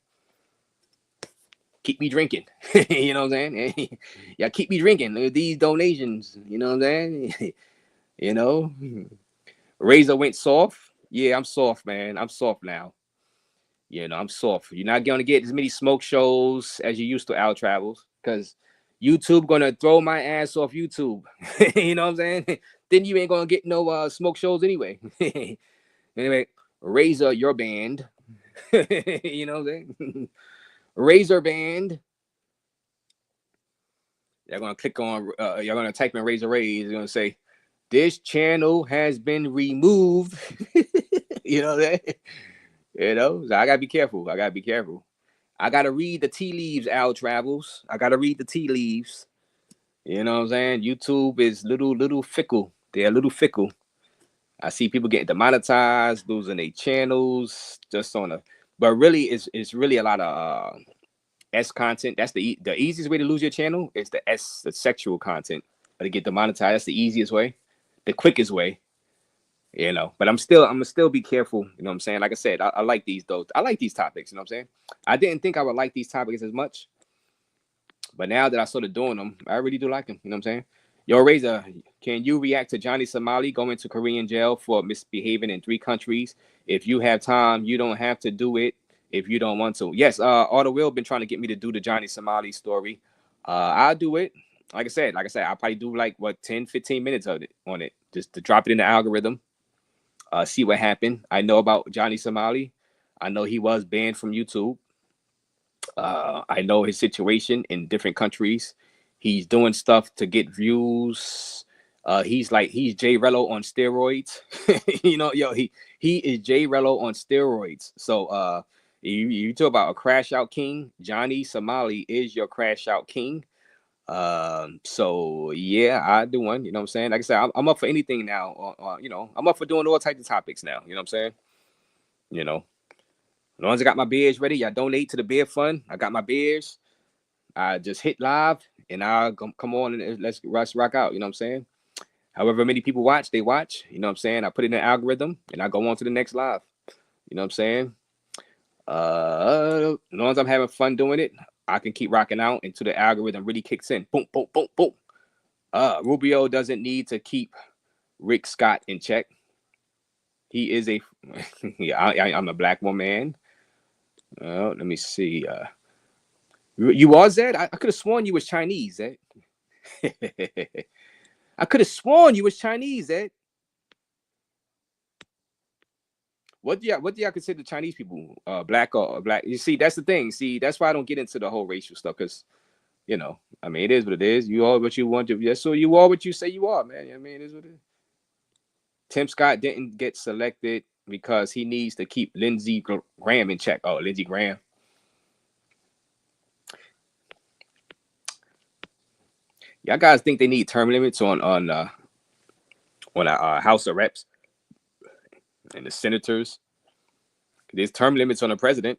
Keep me drinking, you know what I'm saying? Yeah, keep me drinking these donations, you know what I'm saying? You know, Razor went soft. Yeah, I'm soft, man. I'm soft now. You know, I'm soft. You're not going to get as many smoke shows as you used to, Al Travels, because YouTube going to throw my ass off YouTube. You know what I'm saying? Then you ain't going to get no smoke shows anyway. Anyway, Razor, your band. You know what I'm saying? Razor band. You're going to click on, you're going to type in Razor Raze. You're going to say, this channel has been removed. You know that? You know, so I gotta be careful. I gotta read the tea leaves, Al Travels. I gotta read the tea leaves. You know what I'm saying? YouTube is little fickle. They're a little fickle. I see people getting demonetized, losing their channels, just on a. But really, it's really a lot of S content. That's the easiest way to lose your channel is the sexual content. To get demonetized, that's the easiest way, the quickest way. You know, but I'm gonna still be careful. You know what I'm saying? Like I said, I like these though. I like these topics. You know what I'm saying? I didn't think I would like these topics as much, but now that I started doing them, I really do like them. You know what I'm saying? Yo, Razor, can you react to Johnny Somali going to Korean jail for misbehaving in 3 countries? If you have time, you don't have to do it if you don't want to. Yes, Auto Will been trying to get me to do the Johnny Somali story. I'll do it. Like I said, I'll probably do like 10, 15 minutes of it on it, just to drop it in the algorithm. see what happened. I know about Johnny Somali. I know he was banned from YouTube. I know his situation in different countries. He's doing stuff to get views. He's Jay Rello on steroids. He is Jay Rello on steroids. So you talk about a crash out king. Johnny Somali is your crash out king. So yeah, I do one. You know what I'm saying? Like I said, I'm up for anything now. I'm up for doing all types of topics now. You know what I'm saying? You know, as long as I got my beers ready, y'all donate to the beer fund. I got my beers. I just hit live and I'll come on and let's rock out. You know what I'm saying? However many people watch, they watch. You know what I'm saying? I put in an algorithm and I go on to the next live. You know what I'm saying? As long as I'm having fun doing it, I can keep rocking out until the algorithm really kicks in. Boom, boom, boom, boom. Rubio doesn't need to keep Rick Scott in check. He is a yeah, I'm a black woman. Let me see. You are Zed? I could have sworn you was Chinese, Zed. I could have sworn you was Chinese, Zed. What do y'all consider Chinese people? Black or black? You see, that's the thing. See, that's why I don't get into the whole racial stuff, because I mean, it is what it is. You are what you want to be. So you are what you say you are, man. I mean, it is what it is. Tim Scott didn't get selected because he needs to keep Lindsey Graham in check. Oh, Lindsey Graham. Y'all guys think they need term limits on our House of Reps and the senators? There's term limits on the president.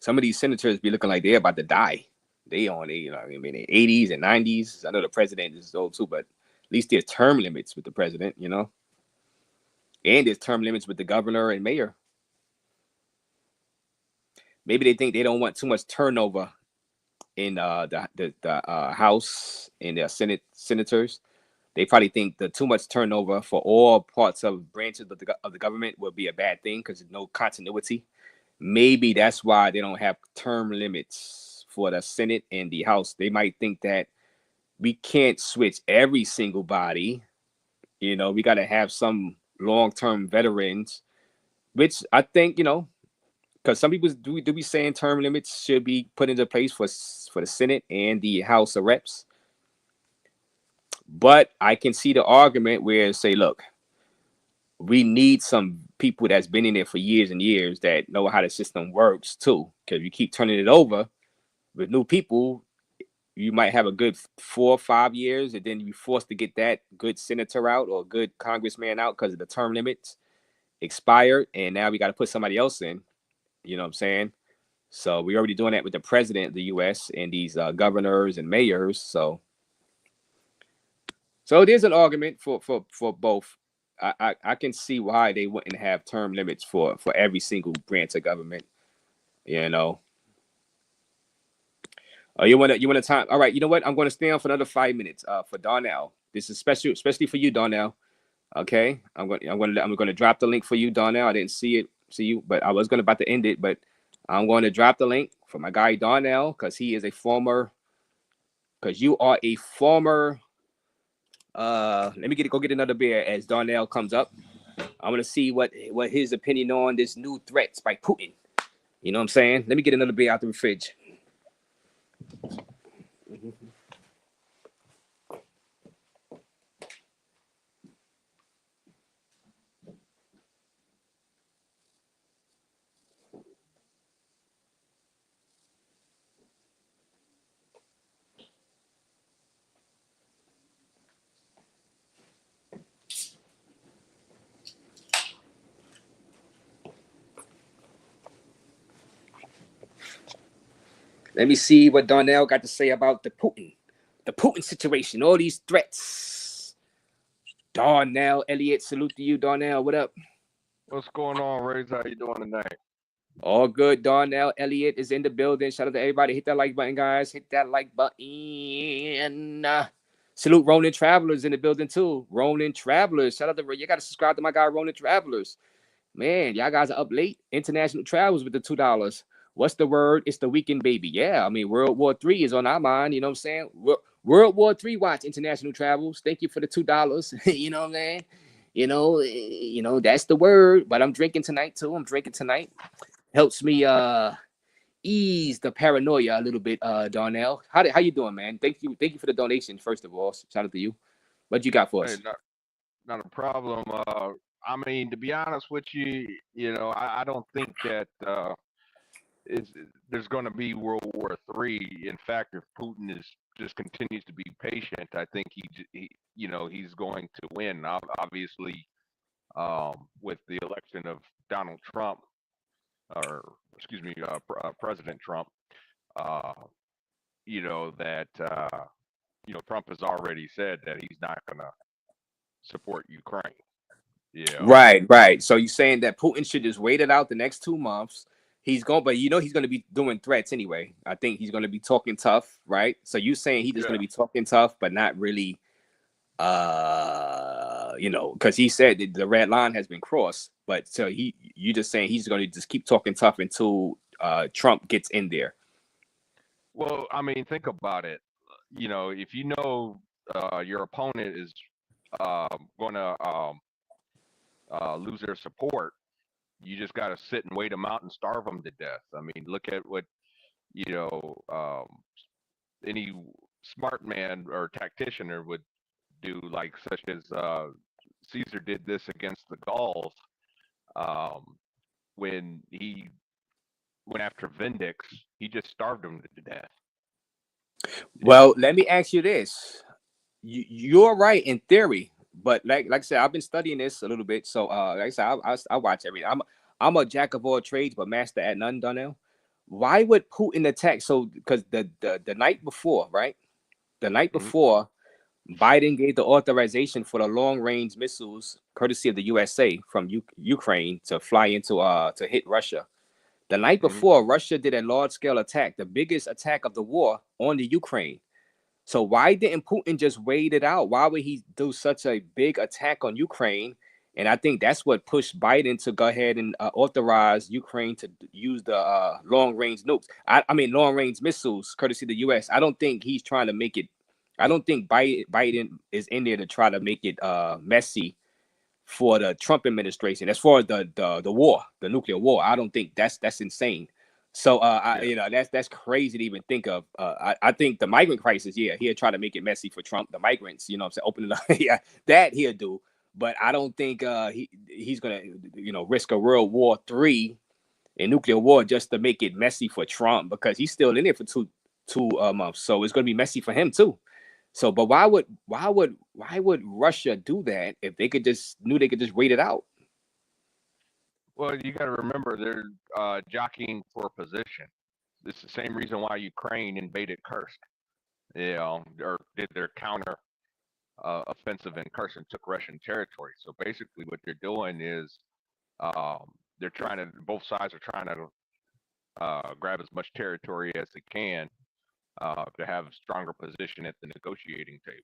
Some of these senators be looking like they're about to die. They on in 80s and 90s. I know the president is old too, but at least there's term limits with the president, and there's term limits with the governor and mayor. Maybe they think they don't want too much turnover in the House and the senators. They probably think the too much turnover for all parts of branches of the government would be a bad thing because there's no continuity. Maybe that's why they don't have term limits for the Senate and the House. They might think that we can't switch every single body. We got to have some long-term veterans, which I think, because some people do be saying term limits should be put into place for the Senate and the House of Reps. But I can see the argument where say, look, we need some people that's been in there for years and years that know how the system works too. Because if you keep turning it over with new people, you might have a good 4 or 5 years, and then you're forced to get that good senator out or good congressman out because of the term limits expired, and now we got to put somebody else in. You know what I'm saying? So we're already doing that with the president of the U.S. and these governors and mayors. So there's an argument for both. I can see why they wouldn't have term limits for every single branch of government. You want to time? All right. You know what? I'm going to stay on for another 5 minutes. For Darnell, this is special, especially for you, Darnell. Okay. I'm going to drop the link for you, Darnell. I didn't see you, but I was about to end it, but I'm going to drop the link for my guy Darnell because he is a former. Because you are a former. Let me go get another beer as Darnell comes up. I'm gonna see what his opinion on this new threats by Putin. You know what I'm saying? Let me get another beer out the fridge. Let me see what Darnell got to say about the Putin situation, all these threats. Darnell Elliott, salute to you, Darnell. What up? What's going on, Raze? How you doing tonight? All good. Darnell Elliott is in the building. Shout out to everybody. Hit that like button, guys. Hit that like button. Salute Ronin Travelers in the building too. Ronin Travelers. Shout out to you. Got to subscribe to my guy Ronin Travelers. Man, y'all guys are up late. International travels with the $2. What's the word? It's the weekend, baby. Yeah, I mean, World War 3 is on our mind. You know what I'm saying? World War III watch international travels. Thank you for the $2. You know what I'm saying? You know, that's the word. But I'm drinking tonight too. I'm drinking tonight. Helps me ease the paranoia a little bit, Darnell. How you doing, man? Thank you for the donation, first of all. Shout out to you. What you got for Hey, us? not a problem. I mean, to be honest with you, I don't think that is there's going to be World War III. In fact, if Putin is just continues to be patient, I think he's going to win. Obviously, with the election of Donald Trump, or excuse me, President Trump, uh, that Trump has already said that he's not going to support Ukraine. Right. So you're saying that Putin should just wait it out the next 2 months. He's going, but he's going to be doing threats anyway. I think he's going to be talking tough, right? So you saying he's just going to be talking tough, but not really, because he said that the red line has been crossed. But so you just saying he's going to just keep talking tough until Trump gets in there. Well, I mean, think about it. If your opponent is going to lose their support, you just got to sit and wait them out and starve them to death. I mean, look at what any smart man or tactician would do, like such as Caesar did this against the Gauls when he went after Vindex. He just starved them to death. Well, let me ask you this. You're right in theory, but like I said, I've been studying this a little bit. So like I said, I watch everything. I'm a jack of all trades, but master at none, Donnell. Why would Putin attack? So because the night before, right? The night before, Biden gave the authorization for the long range missiles, courtesy of the USA, from Ukraine to fly into to hit Russia. The night before, Russia did a large scale attack, the biggest attack of the war on the Ukraine. So why didn't Putin just wait it out? Why would he do such a big attack on Ukraine? And I think that's what pushed Biden to go ahead and authorize Ukraine to use the long-range nukes. I mean, long-range missiles, courtesy of the U.S. I don't think he's trying to make it. I don't think Biden is in there to try to make it messy for the Trump administration. As far as the war, the nuclear war, I don't think that's insane. So that's crazy to even think of. I think the migrant crisis, he'll try to make it messy for Trump. The migrants, what I'm saying, open it up, that he'll do. But I don't think he's gonna risk a World War III and nuclear war just to make it messy for Trump, because he's still in there for two months. So it's gonna be messy for him too. So, but why would Russia do that if they could just wait it out? Well, you got to remember they're jockeying for position. It's the same reason why Ukraine invaded Kursk, or did their counter offensive in Kursk and took Russian territory. So basically, what they're doing is both sides are trying to grab as much territory as they can to have a stronger position at the negotiating table.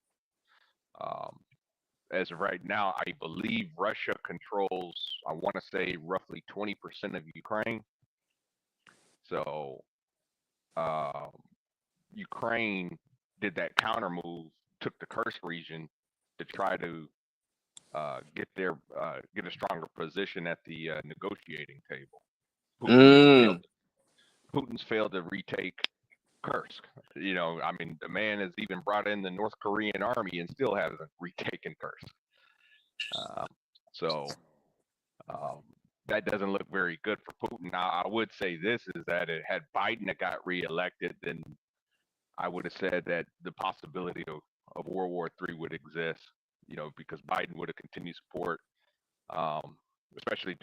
As of right now, I believe Russia controls, I want to say, roughly 20% of Ukraine. So Ukraine did that counter move, took the Kursk region to try to get a stronger position at the negotiating table. Putin's failed to retake Kursk. I mean, the man has even brought in the North Korean army and still hasn't retaken Kursk. So that doesn't look very good for Putin. Now, I would say this is that had Biden got reelected, then I would have said that the possibility of World War III would exist, because Biden would have continued support, especially,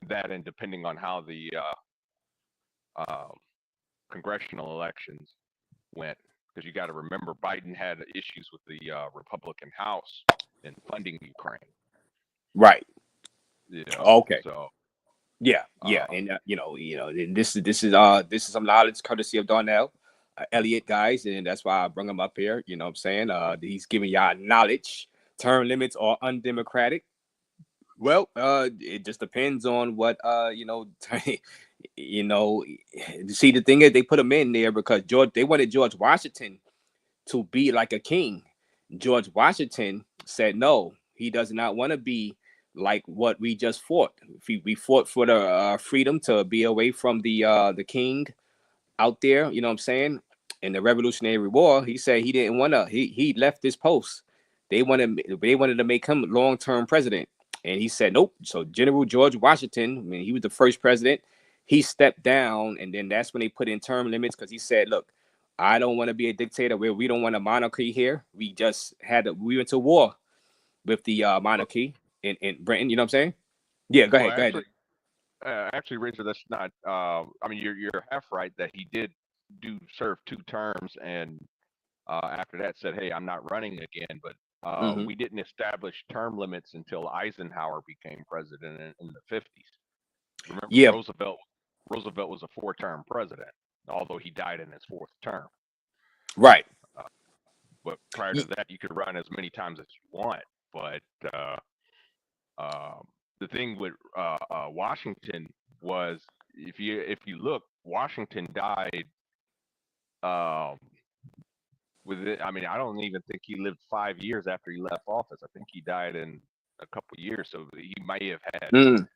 that, and depending on how the congressional elections went, because you got to remember Biden had issues with the Republican House in funding Ukraine. Right. Okay. So and this is some knowledge courtesy of Darnell Elliott, guys, and that's why I bring him up here. You know what I'm saying? He's giving y'all knowledge. Term limits are undemocratic. Well, it just depends on what see, the thing is, they put him in there because they wanted George Washington to be like a king. George Washington said no, he does not want to be like what we just fought. We fought for the freedom to be away from the king out there, you know what I'm saying? In the Revolutionary War, he said he didn't want to. He left this post. They wanted to make him long-term president, and he said nope. So General George Washington, I mean, he was the first president. He stepped down, and then that's when they put in term limits because he said, "Look, I don't want to be a dictator. We don't want a monarchy here. We went to war with the monarchy in Britain. You know what I'm saying? Yeah, go Well, ahead, go ahead. actually, Razor, that's not. I mean, you're half right that he did do serve 2 terms, and after that said, "Hey, I'm not running again." But Hmm. we didn't establish term limits until Eisenhower became president in the 50s. Remember, Yeah, Roosevelt was a 4-term president, although he died in his 4th term. right. But prior to that, you could run as many times as you want. But the thing with Washington was, if you look, Washington died with it. I mean, I don't even think he lived 5 years after he left office. I think he died in a couple years, so he might have had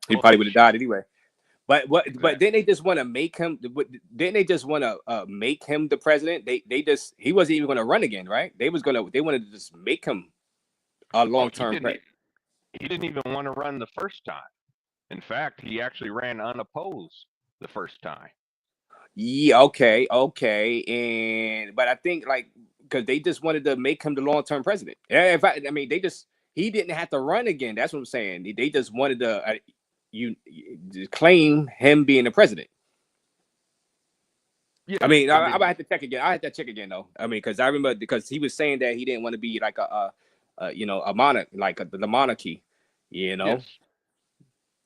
He health probably would have issues. died anyway. But what? But Exactly. didn't they just want to make him? Didn't they just want to make him the president? He wasn't even going to run again, right? They wanted to just make him a Oh, long term president. he didn't even want to run the first time. In fact, he actually ran unopposed the first time. Yeah, okay, and but I think like because they just wanted to make him the long term president. Yeah, in fact, I mean he didn't have to run again. That's what I'm saying. They just wanted to claim him being the president. I Yeah, mean, and I then have to check again. I have to check again though. I mean, because I remember because he was saying that he didn't want to be like a monarch, like the monarchy. You yes, know?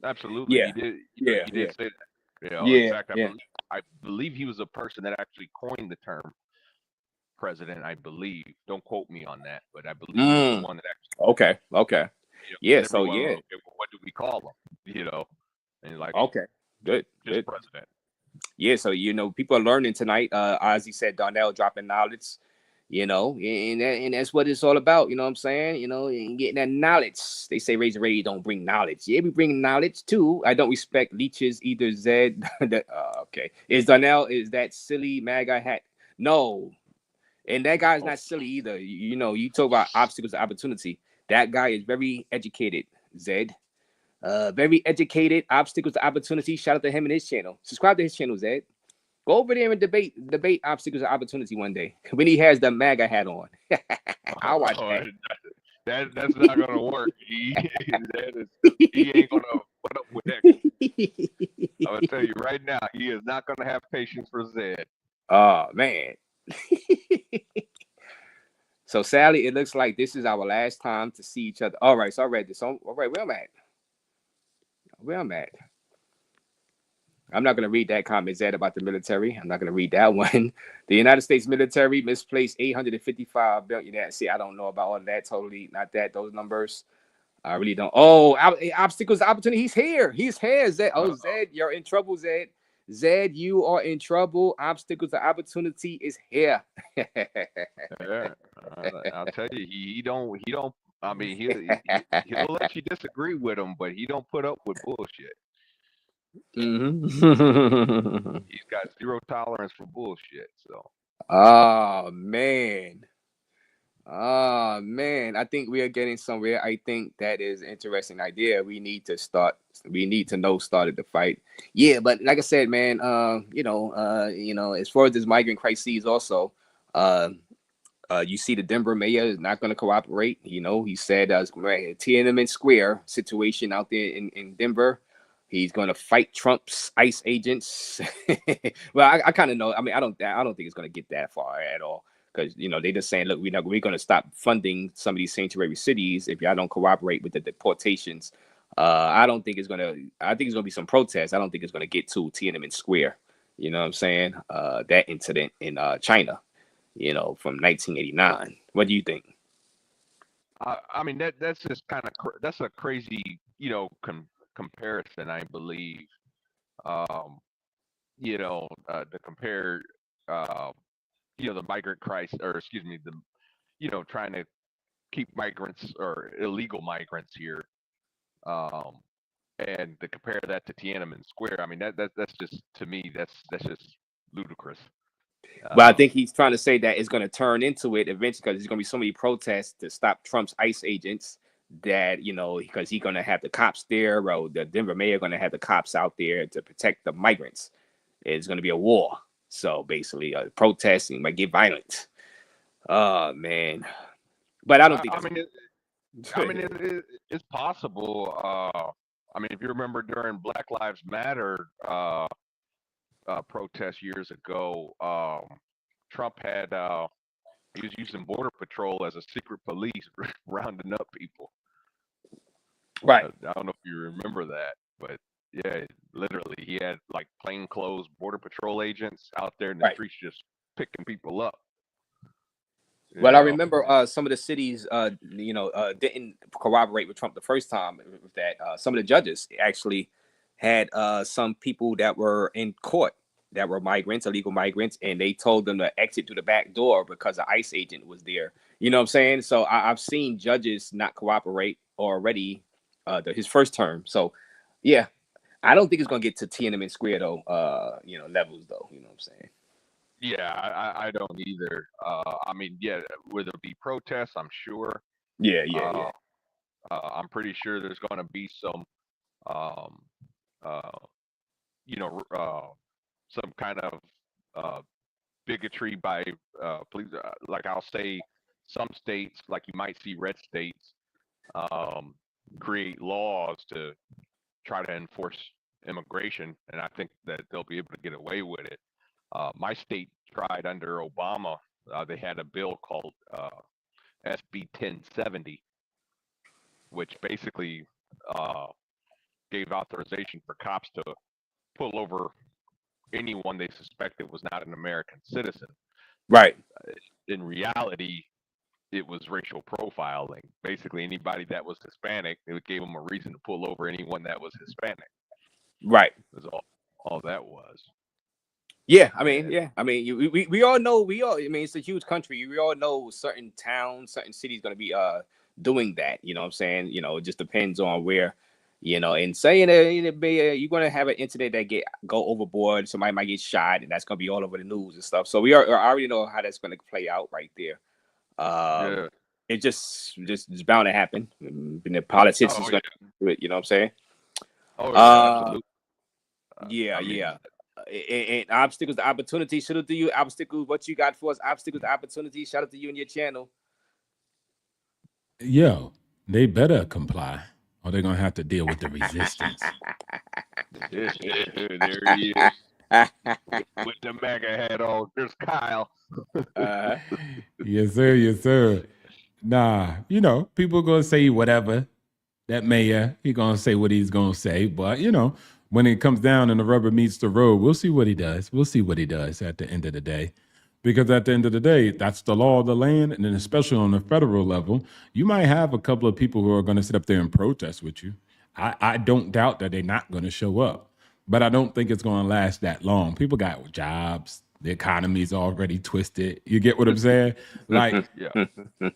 absolutely, Yeah, he did. yeah, He yeah, did say that. In yeah, fact, yeah. I believe he was the person that actually coined the term president. I believe. Don't quote me on that, but I believe he was the one that actually Okay, okay. Yeah. because So everyone, yeah. okay, well, what do we call him? And like Okay. Good. just Good. president. Yeah. So people are learning tonight. Ozzy said Darnell dropping knowledge. And that's what it's all about. You know what I'm saying? And getting that knowledge. They say Razor Ray don't bring knowledge. Yeah, we bring knowledge too. I don't respect leeches either. Zed. Okay. Is that silly MAGA hat? No. And that guy's Oh, not silly either. You talk about obstacles of opportunity. That guy is very educated, Zed. Very educated, obstacles to opportunity. Shout out to him and his channel. Subscribe to his channel, Zed. Go over there and debate obstacles of opportunity one day when he has the MAGA hat on. I'll watch oh, that. that's not gonna work. He ain't gonna put up with that. I'm gonna tell you right now, he is not gonna have patience for Zed. Oh man. So Sally, it looks like this is our last time to see each other. All right, so I read this. All right, where I'm at. Where I'm at. I'm not going to read that comment, Zed, about the military. I'm not going to read that one. The United States military misplaced 855 billion. See, I don't know about all of that. Totally not that. Those numbers. I really don't. Oh, obstacles, opportunity. He's here. He's here, Zed. Oh, Zed, you're in trouble, Zed. Zed, you are in trouble. Obstacles, the opportunity is here. Yeah, I'll tell you, he don't. I mean, he'll let you disagree with him, but he don't put up with bullshit. Mhm. He's got zero tolerance for bullshit. So Oh man. Oh man, I think we are getting somewhere. I think that is an interesting idea. We need to know started the fight. Yeah, but like I said, man, as far as this migrant crisis also, uh you see the Denver mayor is not going to cooperate. He said Tiananmen Square situation out there in Denver. He's going to fight Trump's ICE agents. Well, I kind of know. I mean, I don't think it's going to get that far at all because they just saying, look, we're going to stop funding some of these sanctuary cities if y'all don't cooperate with the deportations. I don't think it's going to. I think it's going to be some protests. I don't think it's going to get to Tiananmen Square. You know what I'm saying? That incident in China from 1989. What do you think? I mean that's just kind of that's a crazy comparison. I believe to compare the migrant crisis, or excuse me, trying to keep migrants or illegal migrants here. Um, and to compare that to Tiananmen Square, I mean that's just, to me, that's just ludicrous. But I Um, think he's trying to say that it's going to turn into it eventually because there's going to be so many protests to stop Trump's ICE agents that, because he's going to have the cops there, or the Denver mayor going to have the cops out there to protect the migrants. It's going to be a war. So basically, protesting might get violent. Oh, man. But I don't think I that's. mean, it's possible. I mean, if you remember during Black Lives Matter protests years ago, Trump had he was using Border Patrol as a secret police, rounding up people. Right. I don't know if you remember that, but yeah, literally, he had like plainclothes Border Patrol agents out there in the Right. streets just picking people up. Well, I remember some of the cities, didn't corroborate with Trump the first time with that. Some of the judges actually had some people that were in court that were migrants, illegal migrants, and they told them to exit through the back door because an ICE agent was there. You know what I'm saying? So I've seen judges not cooperate already his first term. So, yeah, I don't think it's going to get to Tiananmen Square, though, levels, though. You know what I'm saying? Yeah, I don't either. I mean, yeah, will there be protests? I'm sure. Yeah. I'm pretty sure there's going to be some, um, uh, some kind of bigotry by police. Like I'll say, some states, like you might see red states, create laws to try to enforce immigration, and I think that they'll be able to get away with it. My state tried under Obama. They had a bill called SB 1070, which basically gave authorization for cops to pull over anyone they suspected was not an American citizen. Right. In reality, it was racial profiling. Basically, anybody that was Hispanic, it gave them a reason to pull over anyone that was Hispanic. Right. That's all that was. Yeah, I mean, we all know, I mean, it's a huge country. We all know certain towns, certain cities going to be doing that. You know what I'm saying? It just depends on where, and saying that you're going to have an incident that go overboard. Somebody might get shot, and that's going to be all over the news and stuff. So I already know how that's going to play out right there. Yeah. It just it's bound to happen. And the politicians going to do it. You know what I'm saying? Oh, yeah, absolutely. Yeah. And obstacles to opportunity. Shout out to you, obstacles. What you got for us? Obstacles to opportunity. Shout out to you and your channel. Yo, they better comply, or they're gonna have to deal with the resistance. There he is. With the MAGA hat on. There's Kyle. Yes, sir. Yes, sir. Nah, people gonna say whatever. That mayor, he gonna say what he's gonna say. But when it comes down and the rubber meets the road, we'll see what he does. We'll see what he does at the end of the day. Because at the end of the day, that's the law of the land. And then especially on the federal level, you might have a couple of people who are going to sit up there and protest with you. I don't doubt that they're not going to show up. But I don't think it's going to last that long. People got jobs. The economy's already twisted. You get what I'm saying? Like,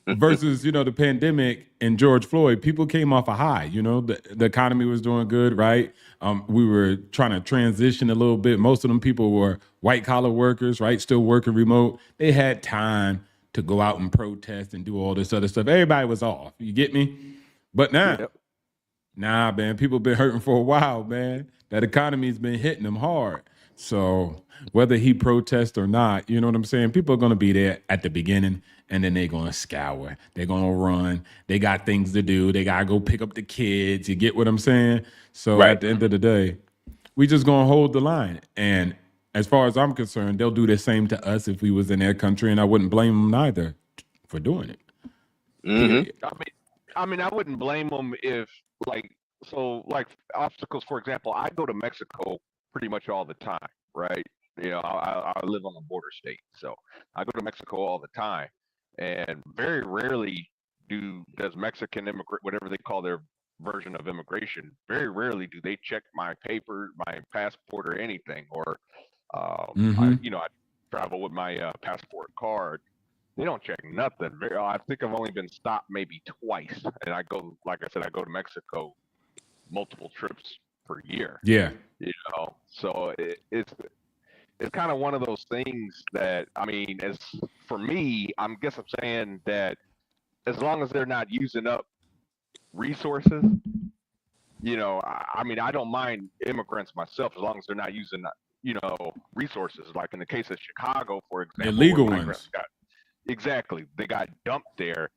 versus, the pandemic and George Floyd, people came off a high. The economy was doing good, right? We were trying to transition a little bit. Most of them people were white collar workers, right? Still working remote. They had time to go out and protest and do all this other stuff. Everybody was off. You get me? But now, nah, man, people been hurting for a while, man. That economy's been hitting them hard. So whether he protests or not, you know what I'm saying? People are going to be there at the beginning, and then they're going to scour. They're going to run. They got things to do. They got to go pick up the kids. You get what I'm saying? So at the end of the day, we just going to hold the line. And as far as I'm concerned, they'll do the same to us if we was in their country, and I wouldn't blame them neither for doing it. I mean, I wouldn't blame them if, like obstacles, for example, I go to Mexico pretty much all the time, right? I live on a border state, so I go to Mexico all the time, and very rarely does Mexican whatever they call their version of immigration, very rarely do they check my paper, my passport, or anything, or travel with my passport card. They don't check nothing. I think I've only been stopped maybe twice, and I go, like I said, I go to Mexico multiple trips per year. Yeah. You know, so it's kind of one of those things that, I mean, as for me, I'm saying that as long as they're not using up resources, you know, I mean, I don't mind immigrants myself as long as they're not using, you know, resources. Like in the case of Chicago, for example, Illegal where ones. exactly, they got dumped there,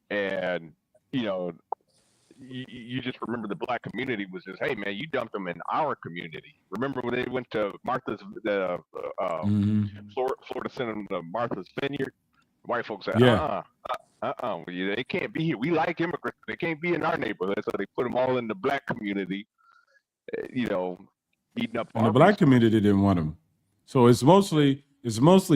and you know, you just remember the black community was just, hey man, you dumped them in our community. Remember when they went to Florida sent them to Martha's Vineyard? White folks said, Yeah. they can't be here. We like immigrants. They can't be in our neighborhood. So they put them all in the black community, you know, eating up And our the black resources. community didn't want them. So it's mostly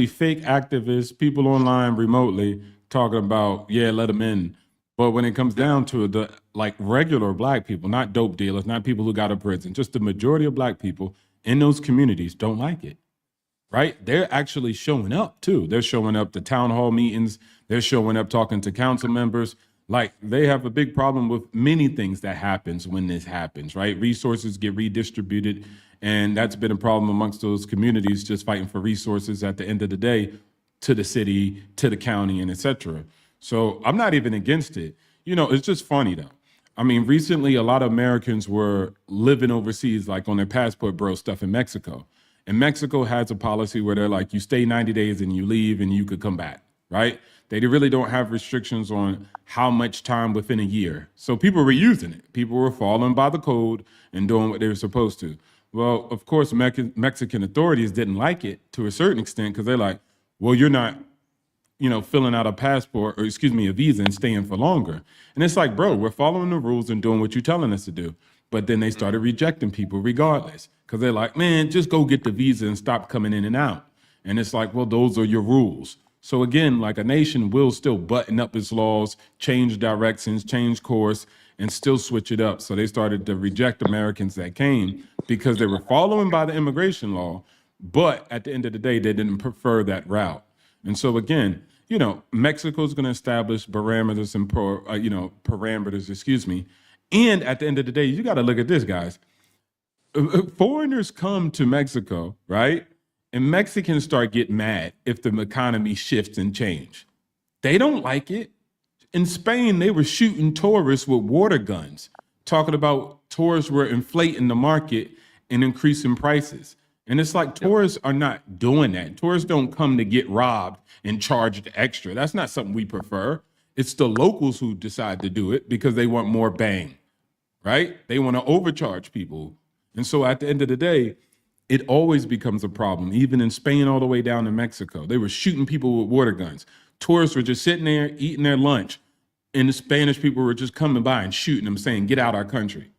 fake activists, people online remotely talking about, yeah, let them in. But when it comes down to the like regular black people, not dope dealers, not people who got out of prison, just the majority of black people in those communities don't like it. Right? They're actually showing up too. They're showing up to town hall meetings. They're showing up talking to council members. Like they have a big problem with many things that happens when this happens, right? Resources get redistributed. And that's been a problem amongst those communities just fighting for resources at the end of the day to the city, to the county, and et cetera. So I'm not even against it. You know, it's just funny though. I mean, recently a lot of Americans were living overseas, like on their passport bro stuff in Mexico. And Mexico has a policy where they're like, you stay 90 days and you leave and you could come back, right? They really don't have restrictions on how much time within a year. So people were using it. People were following by the code and doing what they were supposed to. Well, of course, Mexican authorities didn't like it to a certain extent because they're like, well, you're not, you know, filling out a passport or a visa and staying for longer. And it's like, bro, we're following the rules and doing what you're telling us to do. But then they started rejecting people regardless because they're like, man, just go get the visa and stop coming in and out. And it's like, well, those are your rules. So again, like a nation will still button up its laws, change directions, change course, and still switch it up. So they started to reject Americans that came because they were following by the immigration law. But at the end of the day, they didn't prefer that route. And so again, you know, Mexico's going to establish parameters and parameters. And at the end of the day, you got to look at this, guys. Foreigners come to Mexico, right? And Mexicans start getting mad if the economy shifts and change. They don't like it. In Spain, they were shooting tourists with water guns, talking about tourists were inflating the market and increasing prices. And it's like tourists are not doing that. Tourists don't come to get robbed and charged extra. That's not something we prefer. It's the locals who decide to do it because they want more bang, right? They want to overcharge people. And so at the end of the day, it always becomes a problem, even in Spain all the way down to Mexico. They were shooting people with water guns. Tourists were just sitting there eating their lunch, and the Spanish people were just coming by and shooting them, saying, get out our country.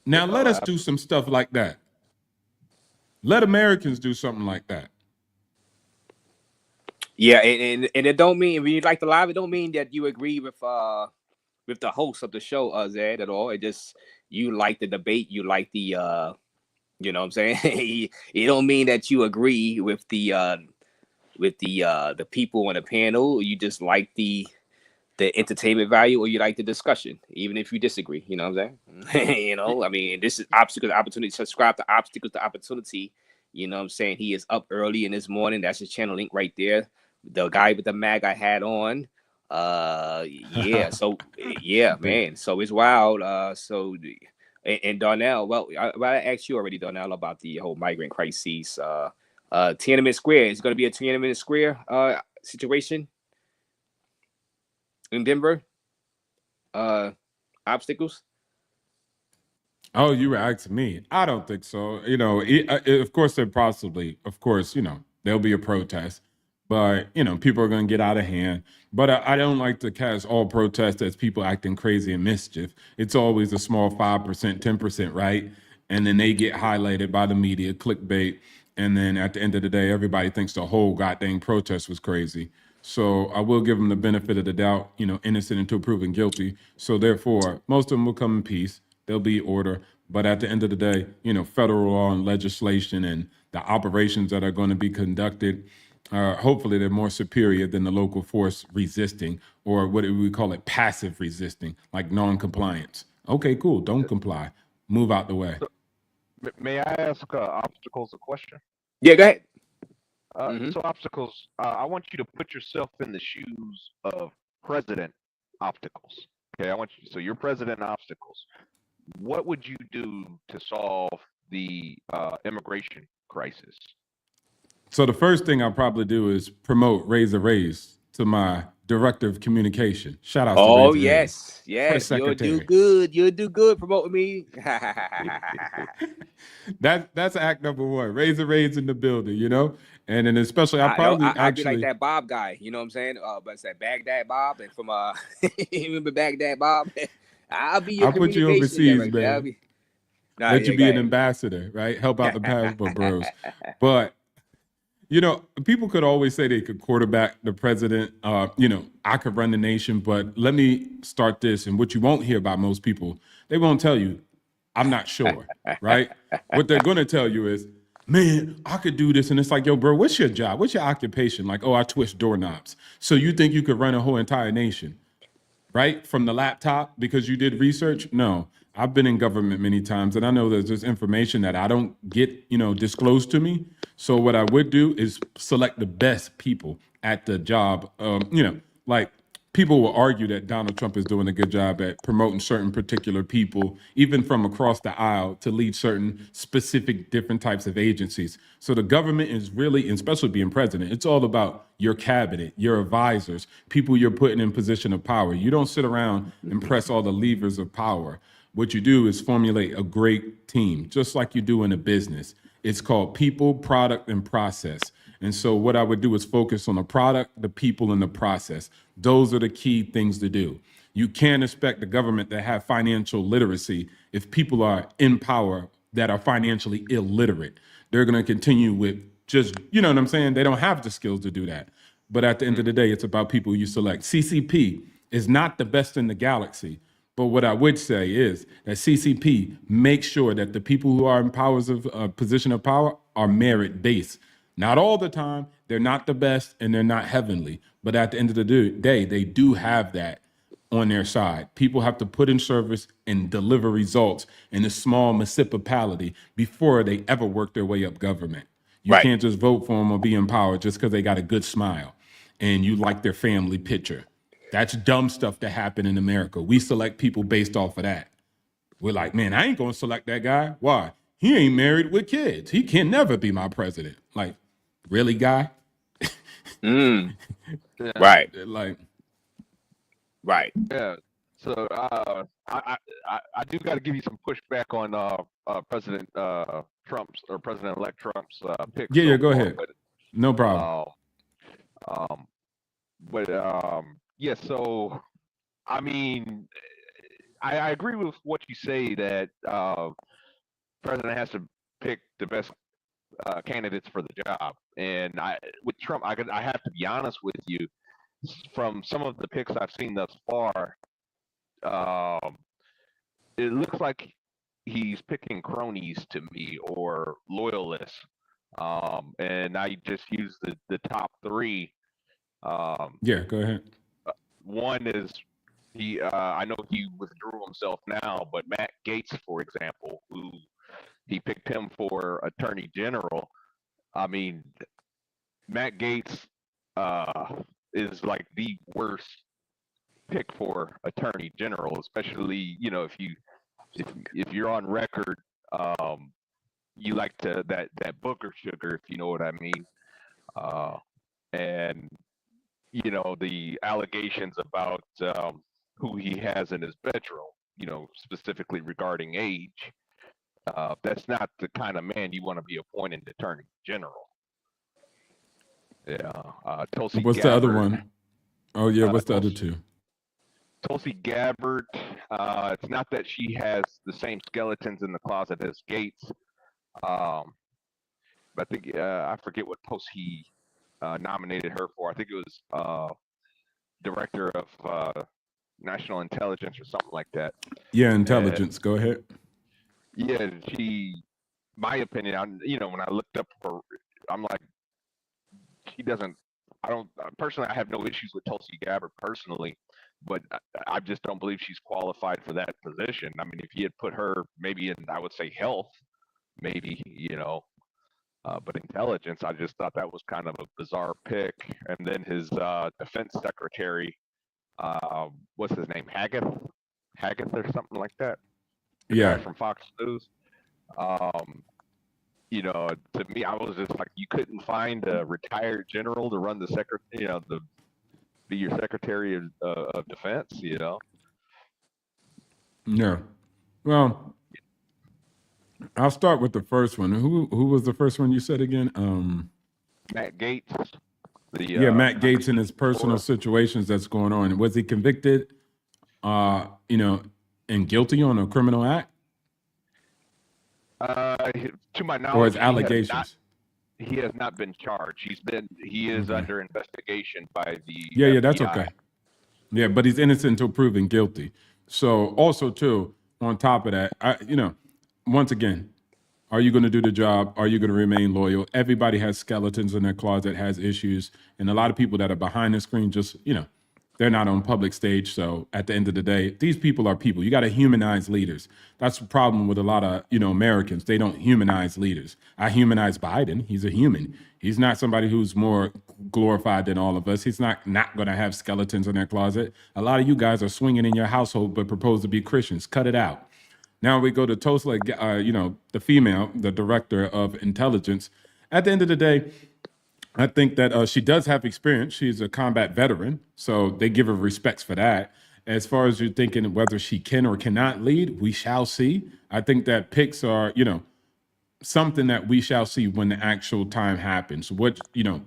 Now, let us do some stuff like that. Let Americans do something like that. Yeah, and it don't mean, when you like the live, it don't mean that you agree with the host of the show, Zed, at all. It just, you like the debate, you like the you know what I'm saying? It don't mean that you agree with the people on the panel. You just like the entertainment value, or you like the discussion, even if you disagree. You know what I'm saying? You know, I mean, this is Obstacles to Opportunity. Subscribe to Obstacles to Opportunity. You know what I'm saying? He is up early in this morning. That's his channel link right there. The guy with the mag I had on. Yeah. So yeah, man. So it's wild. And Darnell, well, I asked you already, Darnell, about the whole migrant crisis. Tiananmen Square is going to be a Tiananmen Square situation in Denver. Obstacles. Oh, you were asking me. I don't think so. You know, of course, there'll be a protest, but, you know, people are going to get out of hand. But I don't like to cast all protests as people acting crazy and mischief. It's always a small 5%, 10%, right? And then they get highlighted by the media, clickbait. And then at the end of the day, everybody thinks the whole goddamn protest was crazy. So I will give them the benefit of the doubt, you know, innocent until proven guilty. So therefore, most of them will come in peace. There'll be order. But at the end of the day, federal law and legislation and the operations that are going to be conducted, hopefully they're more superior than the local force resisting, or what do we call it, passive resisting, like non-compliance. Okay, cool. Don't comply. Move out the way. May I ask Obstacles a question? Yeah, go ahead. So Obstacles, I want you to put yourself in the shoes of President Obstacles. Okay, so you're President Obstacles. What would you do to solve the immigration crisis? So the first thing I'll probably do is promote Raze to my director of communication. Shout out to Oh, Raze. yes. Press You'll do secretary. good. You'll do good promoting me. That's act number one. Raze in the building, and then especially I'll actually be like that Bob guy. You know what I'm saying? But it's that Baghdad Bob, and from remember Baghdad Bob. I'll be your I'll put you communication overseas, director. man. Nah, Let yeah, you be go an ahead. ambassador, right? Help out the passport bros. But people could always say they could quarterback the president. I could run the nation, but let me start this. And what you won't hear about most people, they won't tell you, I'm not sure, right? What they're going to tell you is, man, I could do this. And it's like, yo, bro, what's your job? What's your occupation? Like, oh, I twist doorknobs. So you think you could run a whole entire nation, right? From the laptop because you did research? No. I've been in government many times, and I know there's just information that I don't get, disclosed to me. So what I would do is select the best people at the job. Like people will argue that Donald Trump is doing a good job at promoting certain particular people, even from across the aisle, to lead certain specific different types of agencies. So the government is really, especially being president, it's all about your cabinet, your advisors, people you're putting in position of power. You don't sit around and press all the levers of power. What you do is formulate a great team, just like you do in a business. It's called people, product, and process. And so what I would do is focus on the product, the people, and the process. Those are the key things to do. You can't expect the government to have financial literacy if people are in power that are financially illiterate. They're going to continue with just, you know what I'm saying? They don't have the skills to do that. But at the end of the day, it's about people you select. CCP is not the best in the galaxy. But what I would say is that CCP makes sure that the people who are in position of power are merit-based. Not all the time. They're not the best and they're not heavenly. But at the end of the day, they do have that on their side. People have to put in service and deliver results in a small municipality before they ever work their way up government. You Right. can't just vote for them or be in power just because they got a good smile and you like their family picture. That's dumb stuff that happened in America. We select people based off of that. We're like, man, I ain't going to select that guy. Why? He ain't married with kids. He can never be my president. Like, really, guy? Right. Like, right. Yeah. So I do got to give you some pushback on President President-elect Trump's pick. Yeah, go ahead. But, no problem. Yeah, so I mean, I agree with what you say that president has to pick the best candidates for the job. And with Trump, I have to be honest with you. From some of the picks I've seen thus far, it looks like he's picking cronies to me or loyalists. And I just use the top three. Yeah, go ahead. One is I know he withdrew himself now, but Matt Gaetz, for example, who he picked him for Attorney General. I mean, Matt Gaetz is like the worst pick for Attorney General, especially if you're on record, you like that booger sugar, if you know what I mean, and the allegations about who he has in his bedroom, specifically regarding age. That's not the kind of man you want to be appointing Attorney General. Yeah. Tulsi what's Gabbard, the other one? Oh, yeah. What's the other two? Tulsi Gabbard. It's not that she has the same skeletons in the closet as Gates. But I think I forget what post he nominated her for. I think it was director of national intelligence or something like that. Yeah, intelligence. Go ahead. Yeah, my opinion, when I looked up her, I'm like, she doesn't. I don't personally. I have no issues with Tulsi Gabbard personally, but I just don't believe she's qualified for that position. I mean, if he had put her maybe in, I would say health, maybe but intelligence, I just thought that was kind of a bizarre pick. And then his defense secretary, what's his name, Haggith or something like that. The guy from Fox News. To me, I was just like, you couldn't find a retired general to run the be your secretary of defense, Yeah. Well, I'll start with the first one. Who was the first one you said again? Matt Gaetz. Matt Gaetz and his personal situations that's going on. Was he convicted, and guilty on a criminal act? To my knowledge, or his allegations? He has not been charged. He is under investigation by the Yeah, that's FBI. okay. Yeah, but he's innocent until proven guilty. So also too, on top of that, once again, are you going to do the job? Are you going to remain loyal? Everybody has skeletons in their closet, has issues, and a lot of people that are behind the screen just, they're not on public stage. So at the end of the day, these people are people. You got to humanize leaders. That's the problem with a lot of, Americans. They don't humanize leaders. I humanize Biden. He's a human. He's not somebody who's more glorified than all of us. He's not going to have skeletons in their closet. A lot of you guys are swinging in your household, but propose to be Christians. Cut it out. Now we go to Tulsa, the female, the director of intelligence. At the end of the day, I think that she does have experience. She's a combat veteran, so they give her respects for that. As far as you're thinking whether she can or cannot lead, we shall see. I think that picks are, something that we shall see when the actual time happens. What,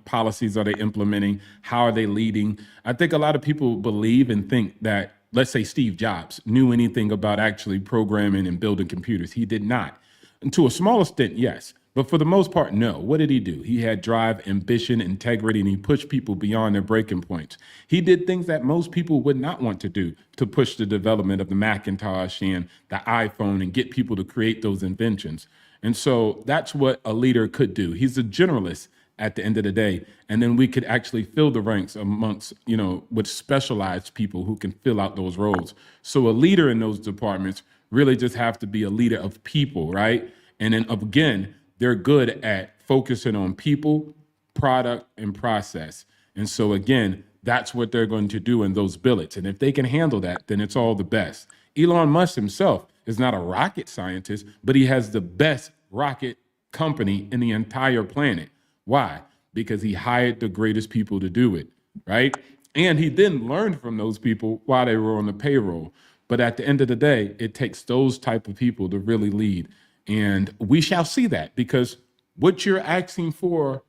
policies are they implementing? How are they leading? I think a lot of people believe and think that, let's say Steve Jobs knew anything about actually programming and building computers. He did not. And to a small extent, yes. But for the most part, no. What did he do? He had drive, ambition, integrity, and he pushed people beyond their breaking points. He did things that most people would not want to do to push the development of the Macintosh and the iPhone and get people to create those inventions. And so that's what a leader could do. He's a generalist at the end of the day. And then we could actually fill the ranks amongst, with specialized people who can fill out those roles. So a leader in those departments really just have to be a leader of people, right? And then again, they're good at focusing on people, product, and process. And so again, that's what they're going to do in those billets. And if they can handle that, then it's all the best. Elon Musk himself is not a rocket scientist, but he has the best rocket company in the entire planet. Why? Because he hired the greatest people to do it, right? And he then learned from those people while they were on the payroll. But at the end of the day, it takes those type of people to really lead. And we shall see that because what you're asking for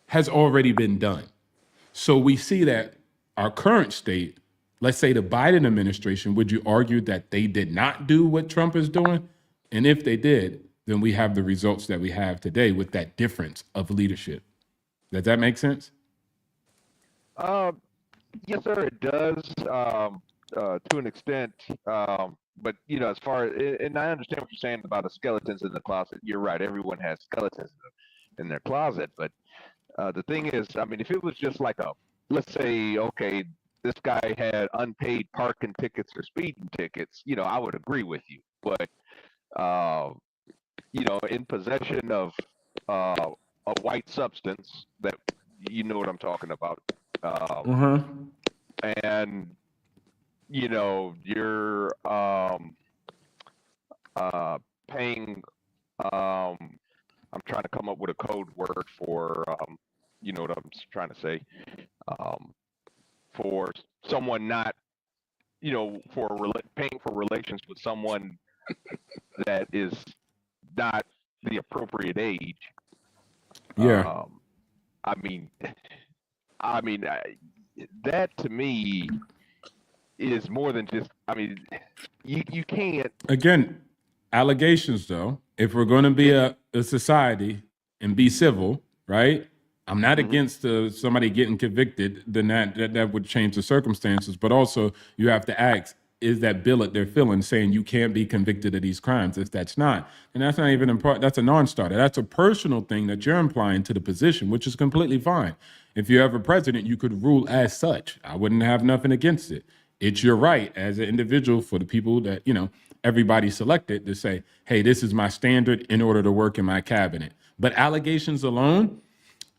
has already been done. So we see that our current state, let's say the Biden administration, would you argue that they did not do what Trump is doing? And if they did, then we have the results that we have today with that difference of leadership. Does that make sense? Yes, sir, it does, to an extent. But, as far as, and I understand what you're saying about the skeletons in the closet. You're right. Everyone has skeletons in their closet. But the thing is, I mean, if it was just like let's say, okay, this guy had unpaid parking tickets or speeding tickets, I would agree with you. But, in possession of a white substance that, you know what I'm talking about. And, you're paying, I'm trying to come up with a code word for, you know what I'm trying to say, for someone not, paying for relations with someone that is not the appropriate age. Yeah. I mean, that to me is more than just, I mean, you can't. Again, allegations though, if we're going to be a society and be civil, right? I'm not against somebody getting convicted, then that would change the circumstances. But also you have to ask, is that billet they're filling saying you can't be convicted of these crimes. If that's not, and that's not even important, that's a non-starter. That's a personal thing that you're implying to the position, which is completely fine. If you're ever president, you could rule as such. I wouldn't have nothing against it. It's your right as an individual for the people that, everybody selected to say, hey, this is my standard in order to work in my cabinet. But allegations alone,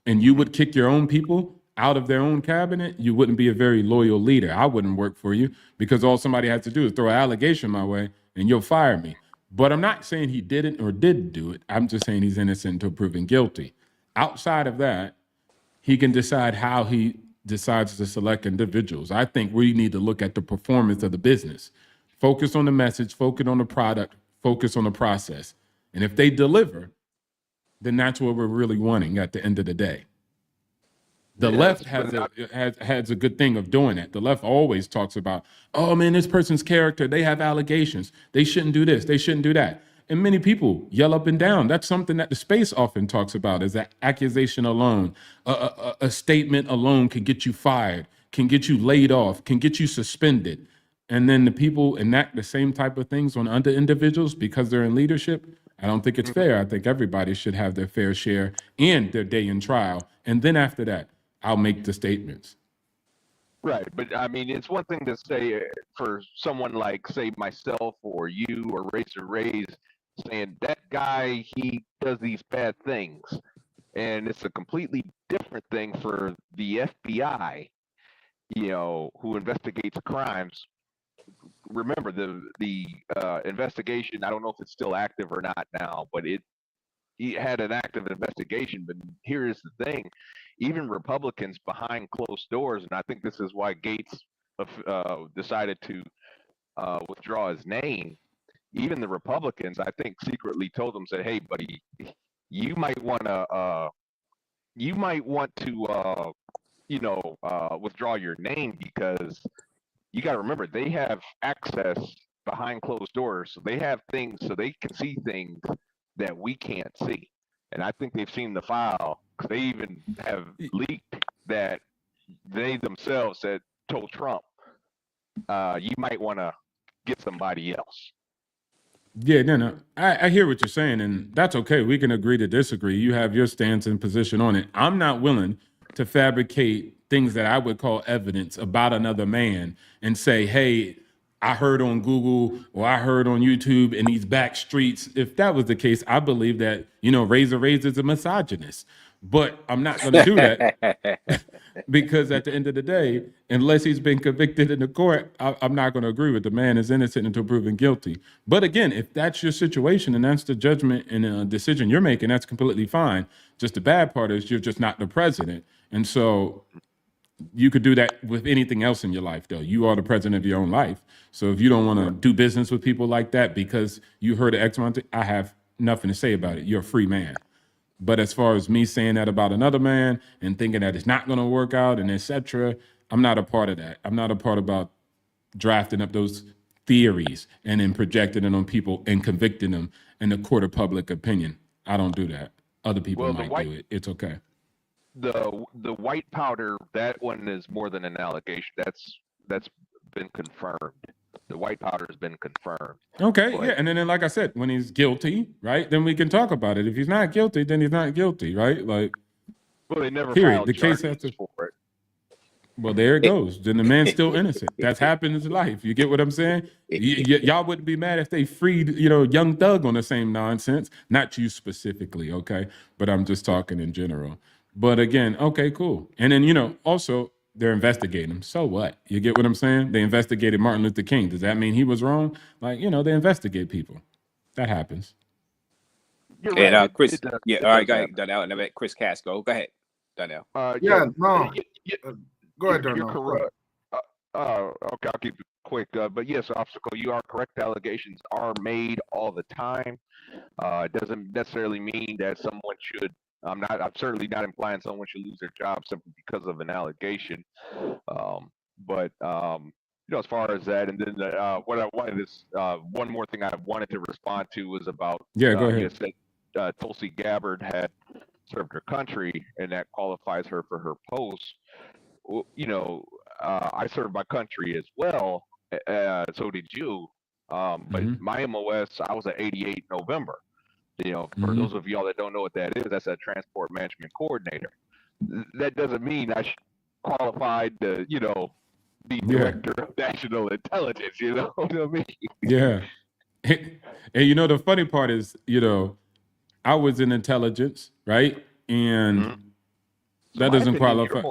and you would kick your own people out of their own cabinet, you wouldn't be a very loyal leader. I wouldn't work for you because all somebody has to do is throw an allegation my way and you'll fire me. But I'm not saying he didn't or didn't do it. I'm just saying he's innocent until proven guilty. Outside of that, he can decide how he decides to select individuals. I think we need to look at the performance of the business. Focus on the message, focus on the product, focus on the process. And if they deliver, then that's what we're really wanting at the end of the day. The left has a good thing of doing it. The left always talks about, oh man, this person's character, they have allegations. They shouldn't do this, they shouldn't do that. And many people yell up and down. That's something that the space often talks about, is that accusation alone. A statement alone can get you fired, can get you laid off, can get you suspended. And then the people enact the same type of things on other individuals because they're in leadership. I don't think it's fair. I think everybody should have their fair share and their day in trial. And then after that, I'll make the statements. Right, but I mean, it's one thing to say for someone like, say, myself or you or Raze, saying that guy, he does these bad things. And it's a completely different thing for the FBI, who investigates crimes. Remember, the investigation, I don't know if it's still active or not now, but he had an active investigation. But here is the thing. Even Republicans behind closed doors, and I think this is why Gates decided to withdraw his name. Even the Republicans, I think, secretly told him, said, "Hey, buddy, you might want to withdraw your name, because you got to remember they have access behind closed doors, so they have things, so they can see things that we can't see." And I think they've seen the file. They even have leaked that they themselves told Trump, you might want to get somebody else. Yeah, no. I hear what you're saying, and that's okay. We can agree to disagree. You have your stance and position on it. I'm not willing to fabricate things that I would call evidence about another man and say, hey, I heard on Google or I heard on YouTube in these back streets. If that was the case, I believe that, Raze is a misogynist. But I'm not going to do that because at the end of the day, unless he's been convicted in the court, I'm not going to agree with the man is innocent until proven guilty. But again, if that's your situation and that's the judgment and decision you're making, that's completely fine. Just the bad part is you're just not the president. And so you could do that with anything else in your life, though. You are the president of your own life. So if you don't want to do business with people like that because you heard of X amount, I have nothing to say about it. You're a free man. But as far as me saying that about another man and thinking that it's not going to work out and etc., I'm not a part of that. I'm not a part about drafting up those theories and then projecting it on people and convicting them in the court of public opinion. I don't do that. Other people might do it. It's okay. The white powder, that one is more than an allegation. That's been confirmed. The white powder has been confirmed. Okay, yeah, and then like I said, when he's guilty, right, then we can talk about it. If he's not guilty, then he's not guilty, right? Like, well, they never period. filed The case has to. For it. Well, there it goes. Then the man's still innocent. That's happened in his life. You get what I'm saying? Y'all wouldn't be mad if they freed, Young Thug on the same nonsense. Not you specifically, okay? But I'm just talking in general. But again, okay, cool. And then, also, they're investigating him. So what? You get what I'm saying? They investigated Martin Luther King. Does that mean he was wrong? Like, they investigate people. That happens. You're And right. Chris, all right, go ahead, Donnell, and then Chris Casco. Go ahead, Donnell. No. Go ahead, Donnell. You're correct. Okay, I'll keep it quick. But yes, Obstacle, you are correct. Allegations are made all the time. It doesn't necessarily mean that someone should. I'm certainly not implying someone should lose their job simply because of an allegation. But as far as that, and then what I wanted is one more thing I wanted to respond to was about. Yeah, go ahead. You said Tulsi Gabbard had served her country, and that qualifies her for her post. Well, I served my country as well, So did you. But my MOS, I was at 88 November. For those of y'all that don't know what that is, that's a transport management coordinator. That doesn't mean I qualified to, be director of national intelligence. You know what I mean? Yeah. And the funny part is, I was in intelligence, right? And that doesn't qualify.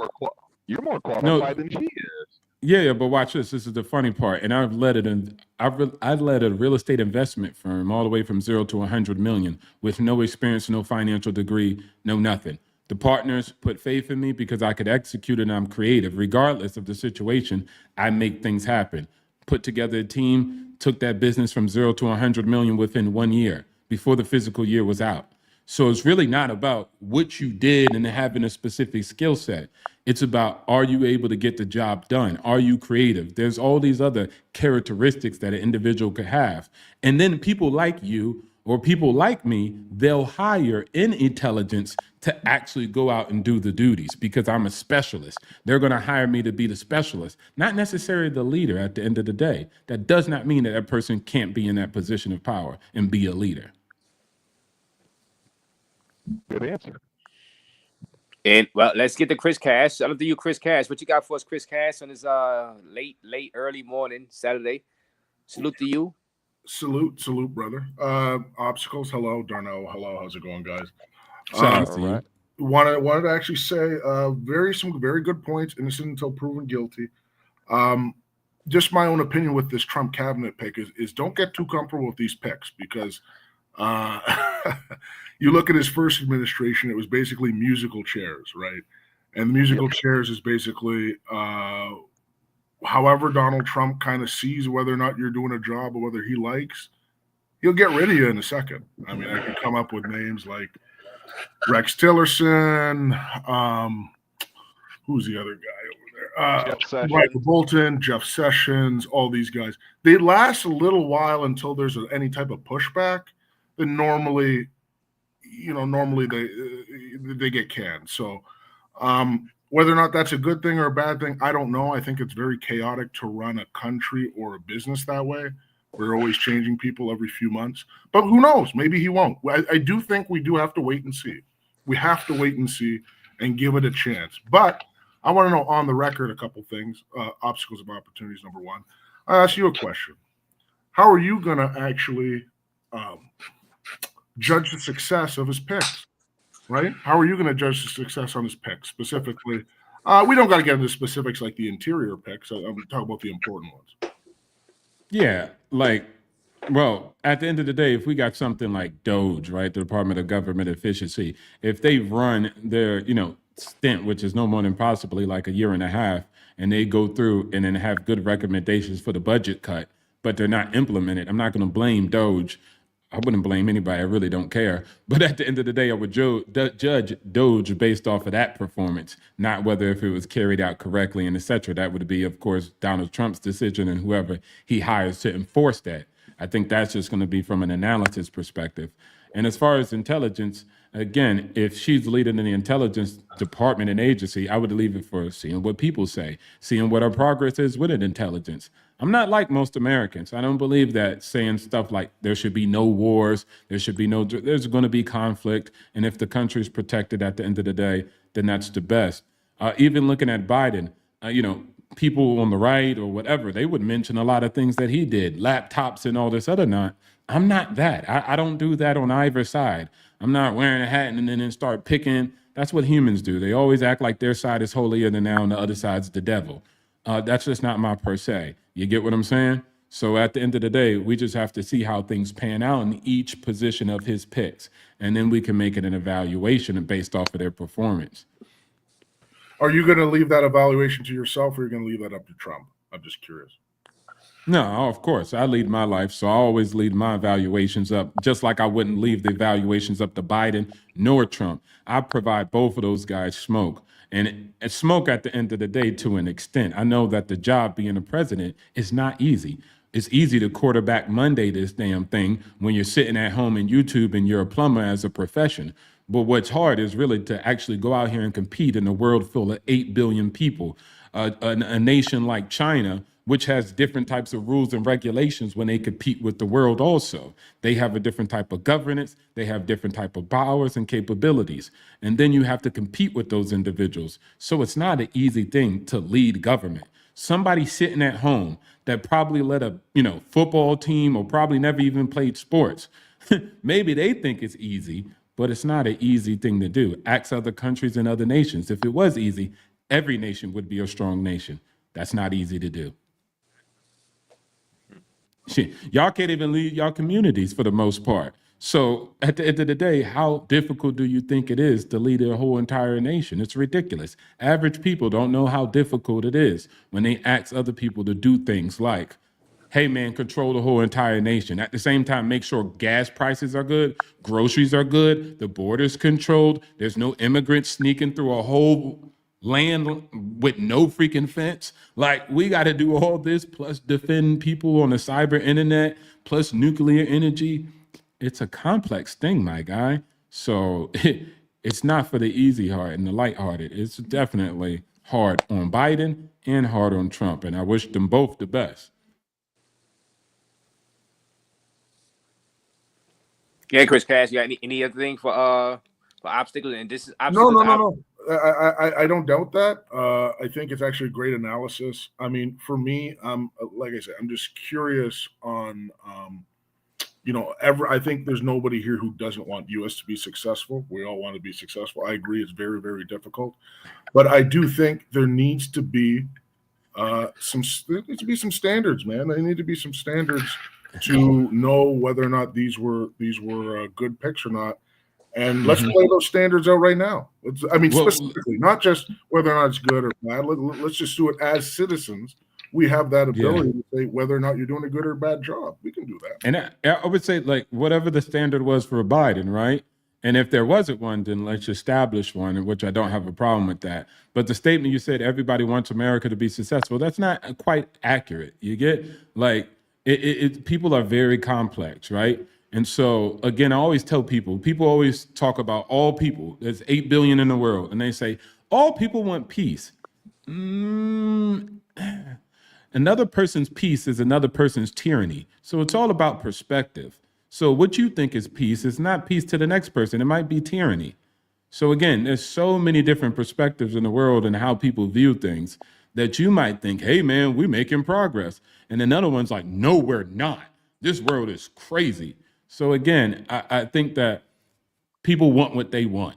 You're more qualified than she is. Yeah, but watch this. This is the funny part. And I've led a real estate investment firm all the way from 0 to 100 million with no experience, no financial degree, no nothing. The partners put faith in me because I could execute and I'm creative. Regardless of the situation, I make things happen. Put together a team, took that business from 0 to 100 million within 1 year before the physical year was out. So it's really not about what you did and having a specific skill set. It's about, are you able to get the job done? Are you creative? There's all these other characteristics that an individual could have. And then people like you or people like me, they'll hire in intelligence to actually go out and do the duties because I'm a specialist. They're going to hire me to be the specialist, not necessarily the leader at the end of the day. That does not mean that that person can't be in that position of power and be a leader. Good answer. And well, let's get to Chris Cash. Shout out to you, Chris Cash. What you got for us, Chris Cash, on this late, early morning, Saturday? Salute to you. Salute, brother. Obstacles, hello. Darnell, hello. How's it going, guys? Shout out to you. Wanted to actually say some very good points, innocent until proven guilty. Just my own opinion with this Trump cabinet pick is don't get too comfortable with these picks because you look at his first administration, it was basically musical chairs, right? And the musical chairs is basically however Donald Trump kind of sees whether or not you're doing a job or whether he likes, he'll get rid of you in a second. I mean, I can come up with names like Rex Tillerson, who's the other guy over there? Michael Bolton, Jeff Sessions, all these guys. They last a little while until there's any type of pushback. Then normally they get canned. So whether or not that's a good thing or a bad thing, I don't know. I think it's very chaotic to run a country or a business that way. We're always changing people every few months. But who knows? Maybe he won't. I do think we do have to wait and see. We have to wait and see and give it a chance. But I want to know on the record a couple things. Obstacles of opportunities, number one. I ask you a question. How are you going to actually judge the success of his picks, right? How are you going to judge the success on his picks specifically? We don't got to get into specifics like the interior picks. I'm talking about the important ones. Yeah, at the end of the day, if we got something like DOGE, right, the Department of Government Efficiency, if they run their, stint, which is no more than possibly like a year and a half, and they go through and then have good recommendations for the budget cut, but they're not implemented, I'm not going to blame DOGE. I wouldn't blame anybody. I really don't care. But at the end of the day, I would judge DOGE based off of that performance, not whether if it was carried out correctly and et cetera. That would be, of course, Donald Trump's decision and whoever he hires to enforce that. I think that's just going to be from an analysis perspective. And as far as intelligence, again, if she's leading in the intelligence department and agency, I would leave it for seeing what people say, seeing what our progress is with intelligence. I'm not like most Americans. I don't believe that saying stuff like there should be no wars, there's going to be conflict. And if the country's protected at the end of the day, then that's the best. Even looking at Biden, people on the right or whatever, they would mention a lot of things that he did, laptops and all this other not. I'm not that. I don't do that on either side. I'm not wearing a hat and then start picking. That's what humans do. They always act like their side is holier than thou and the other side's the devil. That's just not my per se. You get what I'm saying? So at the end of the day, we just have to see how things pan out in each position of his picks. And then we can make it an evaluation based off of their performance. Are you going to leave that evaluation to yourself or are you going to leave that up to Trump? I'm just curious. No, of course. I lead my life, so I always lead my evaluations up, just like I wouldn't leave the evaluations up to Biden nor Trump. I provide both of those guys smoke. And smoke at the end of the day to an extent. I know that the job being a president is not easy. It's easy to quarterback Monday this damn thing when you're sitting at home in YouTube and you're a plumber as a profession. But what's hard is really to actually go out here and compete in a world full of 8 billion people. A nation like China which has different types of rules and regulations when they compete with the world also. They have a different type of governance, they have different type of powers and capabilities. And then you have to compete with those individuals. So it's not an easy thing to lead government. Somebody sitting at home that probably led a football team or probably never even played sports, maybe they think it's easy, but it's not an easy thing to do. Ask other countries and other nations. If it was easy, every nation would be a strong nation. That's not easy to do. Shit, y'all can't even lead y'all communities for the most part. So at the end of the day, how difficult do you think it is to lead a whole entire nation? It's ridiculous. Average people don't know how difficult it is when they ask other people to do things like, hey man, control the whole entire nation. At the same time, make sure gas prices are good, groceries are good, the border's controlled, there's no immigrants sneaking through a whole land with no freaking fence. Like, we got to do all this, plus defend people on the cyber internet, plus nuclear energy. It's a complex thing, my guy. So it's not for the easy heart and the lighthearted. It's definitely hard on Biden and hard on Trump, and I wish them both the best. Yeah, Chris Cash, you got any other thing for obstacles? And this is No. I don't doubt that. I think it's actually a great analysis. I mean, for me, like I said, I'm just curious on, I think there's nobody here who doesn't want U.S. to be successful. We all want to be successful. I agree, it's very, very difficult, but I do think there needs to be some standards, man. There need to be some standards to know whether or not these were good picks or not. And let's play those standards out right now. Specifically, not just whether or not it's good or bad. Let's just do it as citizens. We have that ability to say whether or not you're doing a good or bad job. We can do that. And I would say, like, whatever the standard was for Biden, right? And if there wasn't one, then let's establish one, which I don't have a problem with that. But the statement you said, everybody wants America to be successful, that's not quite accurate. You get, like, people are very complex, right? And so, again, I always tell people always talk about all people. There's 8 billion in the world. And they say, all people want peace. Another person's peace is another person's tyranny. So it's all about perspective. So what you think is peace is not peace to the next person. It might be tyranny. So again, there's so many different perspectives in the world and how people view things that you might think, hey, man, we're making progress. And another one's like, no, we're not. This world is crazy. So again, I think that people want what they want.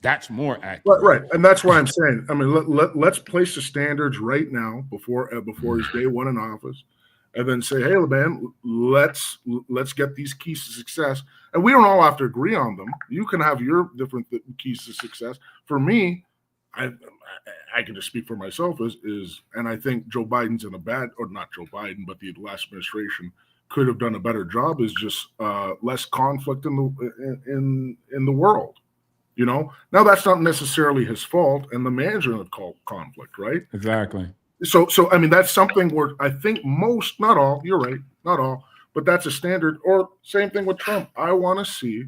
That's more accurate. Right. And that's why I'm saying, I mean, let's place the standards right now before his day one in office, and then say, hey, man, let's get these keys to success. And we don't all have to agree on them. You can have your different keys to success. For me, I can just speak for myself, and I think Joe Biden's in a bad, or not Joe Biden, but the last administration could have done a better job, is just less conflict in the world. Now that's not necessarily his fault, and the management of conflict, right? Exactly. So I mean, that's something where I think most, not all, you're right, not all, but that's a standard. Or same thing with Trump. I want to see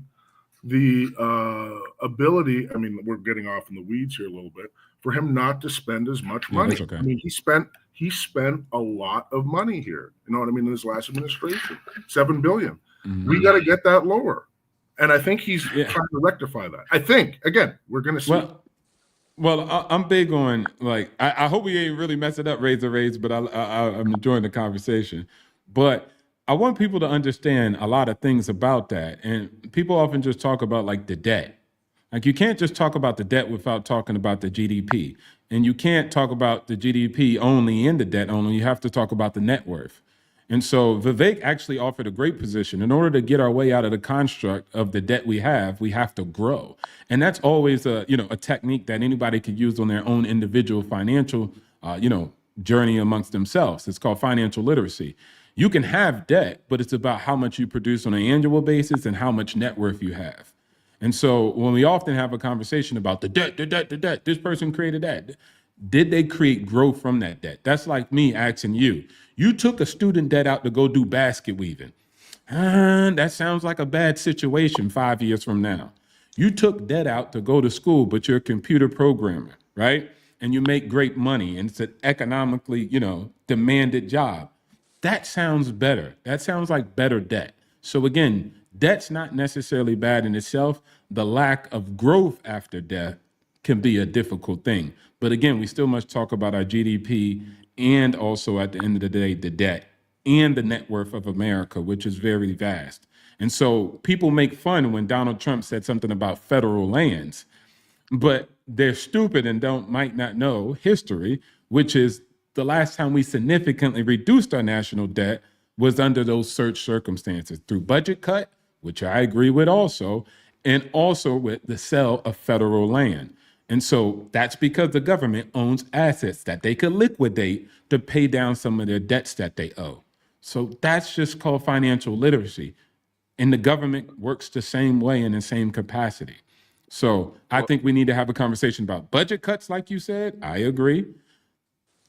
the ability. I mean, we're getting off in the weeds here a little bit, for him not to spend as much money. Okay. I mean, he spent a lot of money here. You know what I mean? In his last administration, $7 billion. Mm-hmm. We got to get that lower. And I think he's trying to rectify that. I think, again, we're going to see. Well, I'm big on, like, I hope we ain't really messing up Raze, but I'm enjoying the conversation. But I want people to understand a lot of things about that. And people often just talk about, like, the debt. Like, you can't just talk about the debt without talking about the GDP. And you can't talk about the GDP only and the debt only. You have to talk about the net worth. And so Vivek actually offered a great position. In order to get our way out of the construct of the debt we have to grow. And that's always a technique that anybody could use on their own individual financial, journey amongst themselves. It's called financial literacy. You can have debt, but it's about how much you produce on an annual basis and how much net worth you have. And so when we often have a conversation about the debt, this person created that. Did they create growth from that debt? That's like me asking you. You took a student debt out to go do basket weaving. That sounds like a bad situation 5 years from now. You took debt out to go to school, but you're a computer programmer, right? and you make great money and it's an economically, demanded job. That sounds better. That sounds like better debt. So again, debt's not necessarily bad in itself. The lack of growth after debt can be a difficult thing. But again, we still must talk about our GDP and also at the end of the day, the debt and the net worth of America, which is very vast. And so people make fun when Donald Trump said something about federal lands, but they're stupid and might not know history, which is the last time we significantly reduced our national debt was under those search circumstances through budget cut, which I agree with also, and also with the sale of federal land. And so that's because the government owns assets that they could liquidate to pay down some of their debts that they owe. So that's just called financial literacy. And the government works the same way in the same capacity. So I think we need to have a conversation about budget cuts, like you said. I agree.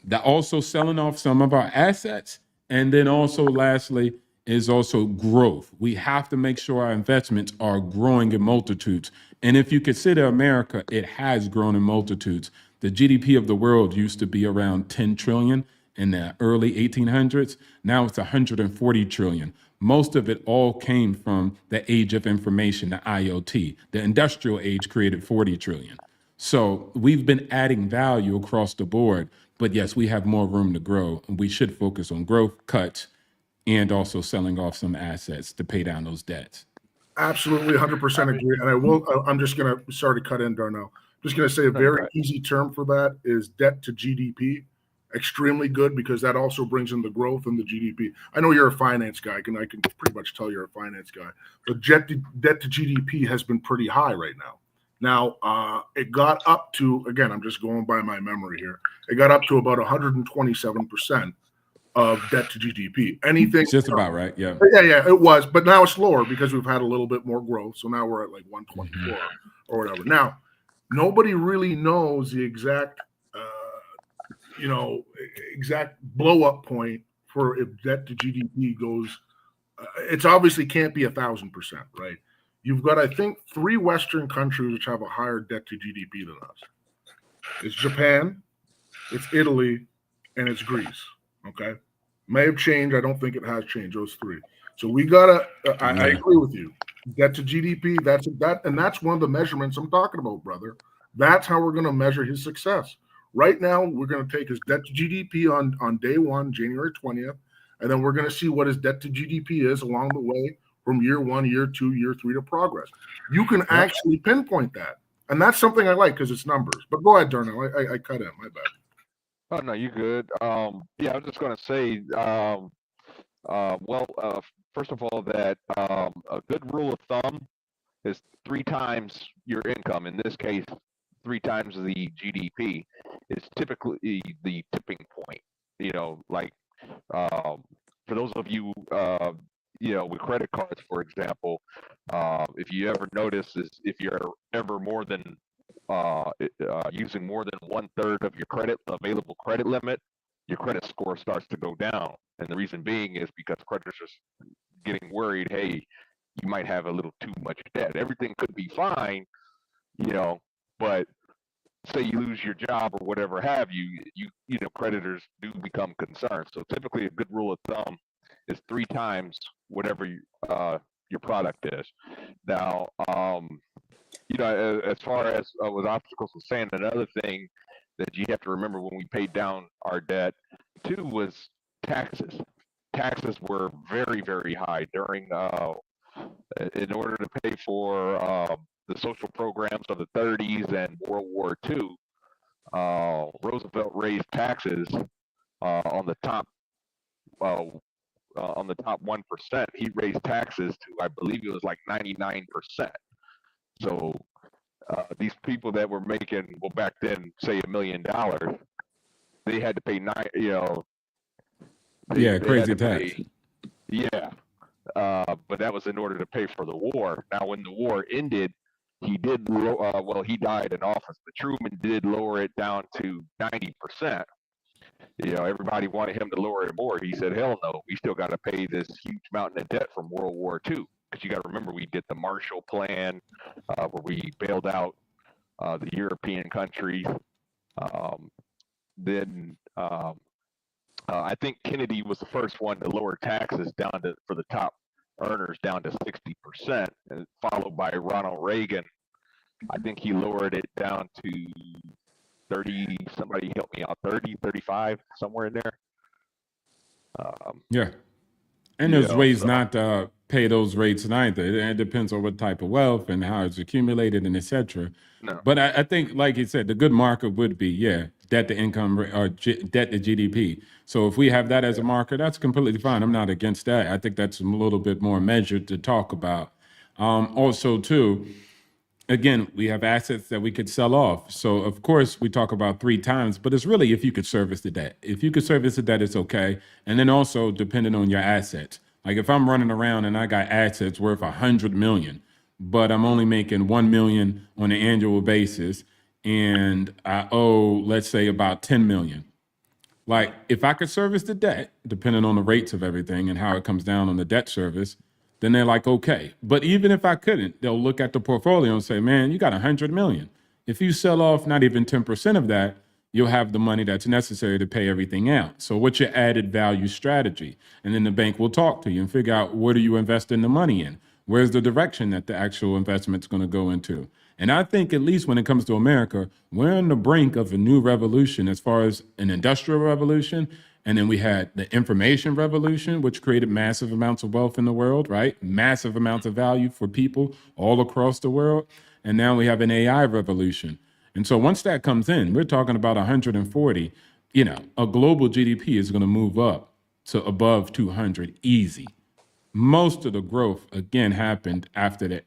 That also selling off some of our assets. And then also, lastly, is also growth. We have to make sure our investments are growing in multitudes. And if you consider America, it has grown in multitudes. The GDP of the world used to be around 10 trillion in the early 1800s. Now it's 140 trillion. Most of it all came from the age of information, the IoT. The industrial age created 40 trillion. So we've been adding value across the board, but yes, we have more room to grow. And we should focus on growth, cuts, and also selling off some assets to pay down those debts. Absolutely 100% agree. And I'm just going to, sorry to cut in, Darnell. Just going to say a very easy term for that is debt to GDP. Extremely good because that also brings in the growth and the GDP. I know you're a finance guy, and I can pretty much tell you're a finance guy, but debt to GDP has been pretty high right now. Now, it got up to, again, I'm just going by my memory here, it got up to about 127% of debt to GDP. Anything it's just about right, yeah. Yeah, it was, but now it's lower because we've had a little bit more growth. So now we're at like 124 or whatever. Now, nobody really knows the exact exact blow up point for if debt to GDP goes. It's obviously can't be 1,000%, right? You've got, I think, 3 Western countries which have a higher debt to GDP than us. It's Japan, it's Italy, and it's Greece. Okay, may have changed. I don't think it has changed. Those 3. So we gotta. I agree with you. Debt to GDP. That's one of the measurements I'm talking about, brother. That's how we're going to measure his success. Right now, we're going to take his debt to GDP on day 1, January 20th, and then we're going to see what his debt to GDP is along the way from year 1, year 2, year 3 to progress. You can actually pinpoint that, and that's something I like because it's numbers. But go ahead, Darnell. I cut in. My bad. Oh no, you good. Yeah, I was just going to say, first of all, that a good rule of thumb is 3 times your income. In this case, 3 times the GDP is typically the tipping point. For those of you, with credit cards, for example, if you ever notice is if you're ever more than using more than 1/3 of your available credit limit, your credit score starts to go down. And the reason being is because creditors are getting worried, hey, you might have a little too much debt. Everything could be fine, but say you lose your job or whatever have you, creditors do become concerned. So typically a good rule of thumb is 3 times whatever your product is. Now, as far as with obstacles was saying, another thing that you have to remember when we paid down our debt too was taxes. Taxes were very, very high during in order to pay for the social programs of the 30s and World War II. Roosevelt raised taxes on the top 1%. He raised taxes to, I believe it was like 99%. So these people that were making, well, back then, say $1 million, they had to pay crazy tax. But that was in order to pay for the war. Now, when the war ended, he did. He died in office, but Truman did lower it down to 90%. Everybody wanted him to lower it more. He said, "Hell no, we still got to pay this huge mountain of debt from World War II." Because you got to remember, we did the Marshall Plan, where we bailed out the European countries, Um, then I think Kennedy was the first one to lower taxes down to for the top earners down to 60%, and followed by Ronald Reagan. I think he lowered it down to 30. Somebody help me out. 30, 35, somewhere in there. Yeah. And You there's know, ways so not to pay those rates neither. It depends on what type of wealth and how it's accumulated and etc. no. But I think, like you said, the good marker would be, yeah, debt to income or debt to GDP. So if we have that as a marker, that's completely fine. I'm not against that. I think that's a little bit more measured to talk about. Also, too, again, we have assets that we could sell off. So, of course, we talk about 3 times, but it's really if you could service the debt. If you could service the debt, it's okay. And then also depending on your assets. Like if I'm running around and I got assets worth 100 million, but I'm only making 1 million on an annual basis, and I owe, let's say, about 10 million. Like if I could service the debt, depending on the rates of everything and how it comes down on the debt service, then they're like, okay. But even if I couldn't, they'll look at the portfolio and say, man, you got 100 million. If you sell off not even 10% of that, you'll have the money that's necessary to pay everything out. So what's your added value strategy? And then the bank will talk to you and figure out, what are you investing the money in? Where's the direction that the actual investment's going to go into? And I think, at least when it comes to America, we're on the brink of a new revolution as far as an industrial revolution. And then we had the information revolution, which created massive amounts of wealth in the world, right? Massive amounts of value for people all across the world. And now we have an AI revolution. And so once that comes in, we're talking about 140, a global GDP is going to move up to above 200 easy. Most of the growth, again, happened after the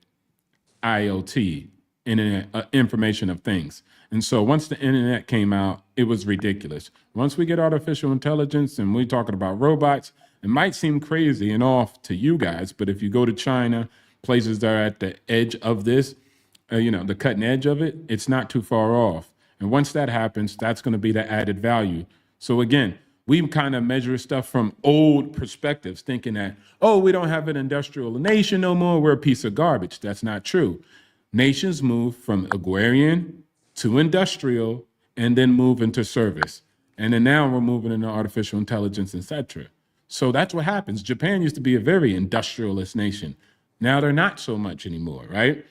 IoT, Internet, Information of Things. And so once the internet came out, it was ridiculous. Once we get artificial intelligence and we're talking about robots, it might seem crazy and off to you guys, but if you go to China, places that are at the edge of this, the cutting edge of it, it's not too far off. And once that happens, that's going to be the added value. So again, we kind of measure stuff from old perspectives, thinking that, oh, we don't have an industrial nation no more. We're a piece of garbage. That's not true. Nations move from agrarian to industrial and then move into service. And then now we're moving into artificial intelligence, etc. So that's what happens. Japan used to be a very industrialist nation. Now they're not so much anymore, right?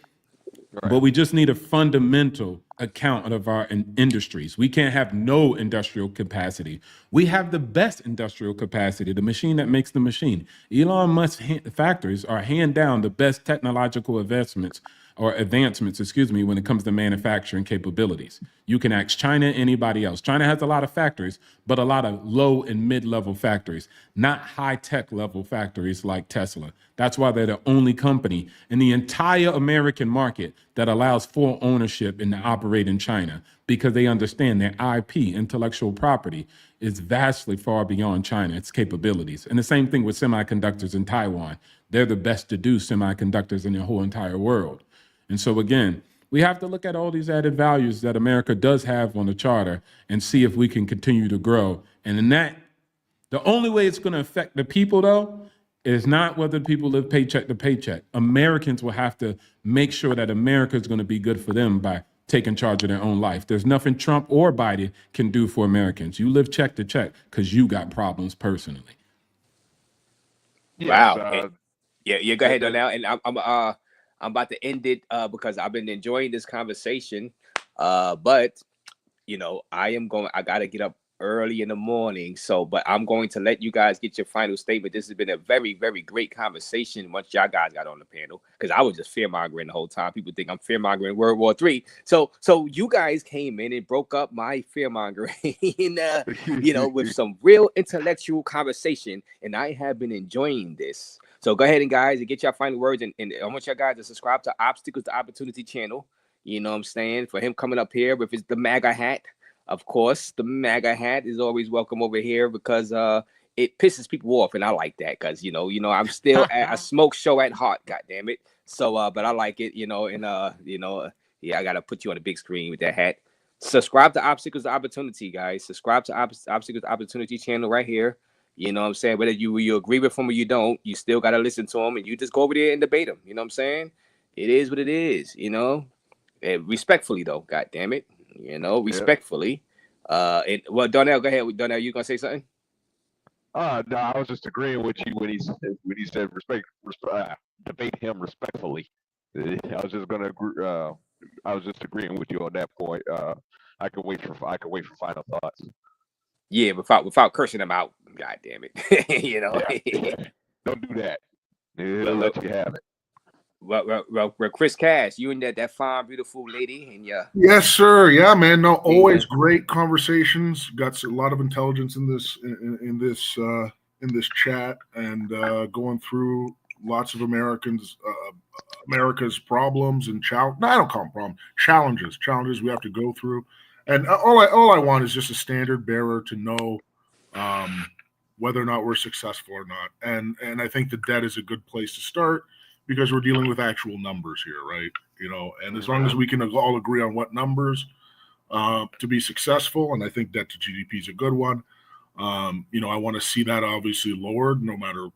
But we just need a fundamental account of our industries. We can't have no industrial capacity. We have the best industrial capacity, the machine that makes the machine. Elon Musk's factories are hand down the best technological advancements, when it comes to manufacturing capabilities. You can ask China, anybody else. China has a lot of factories, but a lot of low and mid-level factories, not high-tech level factories like Tesla. That's why they're the only company in the entire American market that allows full ownership and to operate in China, because they understand their IP, intellectual property, is vastly far beyond China, its capabilities. And the same thing with semiconductors in Taiwan. They're the best to do semiconductors in the whole entire world. And so again, we have to look at all these added values that America does have on the charter and see if we can continue to grow. And in that, the only way it's going to affect the people, though, is not whether people live paycheck to paycheck. Americans will have to make sure that America is going to be good for them by taking charge of their own life. There's nothing Trump or Biden can do for Americans. You live check to check because you got problems personally. Yes, Wow. Yeah. Go ahead though now, and I'm about to end it because I've been enjoying this conversation. But I gotta get up early in the morning. But I'm going to let you guys get your final statement. This has been a very, very great conversation once y'all guys got on the panel, because I was just fear-mongering the whole time. People think I'm fear-mongering World War III. So you guys came in and broke up my fear-mongering, with some real intellectual conversation, and I have been enjoying this. So go ahead and guys, and get your final words, and I want you guys to subscribe to Obstacles to Opportunity channel. You know what I'm saying? For him coming up here with the MAGA hat. Of course, the MAGA hat is always welcome over here because it pisses people off, and I like that because I'm still a smoke show at heart. God damn it! So, but I like it, I gotta put you on the big screen with that hat. Subscribe to Obstacles to Opportunity, guys. Subscribe to Obstacles to Opportunity channel right here. You know what I'm saying? Whether you agree with him or you don't, you still gotta listen to him, and you just go over there and debate him. You know what I'm saying? It is what it is. Respectfully though. God damn it. respectfully. Well, Darnell, go ahead. Darnell, you gonna say something? No, I was just agreeing with you when he said debate him respectfully. I was just gonna I was just agreeing with you on that point. I could wait for final thoughts. Yeah, without cursing him out. God damn it, Don't do that. He'll let you have it. Well, Chris Cash, you and that fine, beautiful lady, and Yes, sir. Yeah, man. No, always great conversations. Got a lot of intelligence in this chat, and going through lots of America's problems and I don't call them problems, challenges we have to go through. And all I want is just a standard bearer to know whether or not we're successful or not. And I think the debt is a good place to start, because we're dealing with actual numbers here, right? And as long as we can all agree on what numbers to be successful, and I think debt to GDP is a good one. I want to see that obviously lowered, no matter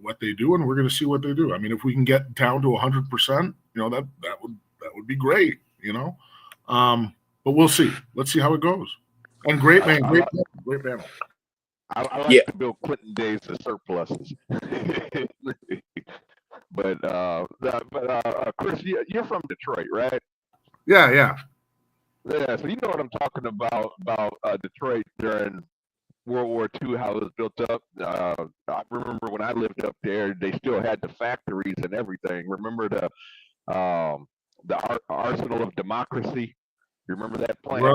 what they do, and we're going to see what they do. I mean, if we can get down to 100%, that would be great. But we'll see. Let's see how it goes. And great panel. I like the Bill Clinton days of surpluses. But Chris, you're from Detroit, right? Yeah. Yeah, so you know what I'm talking about Detroit during World War II, how it was built up. I remember when I lived up there, they still had the factories and everything. Remember the Arsenal of Democracy? You remember that plant?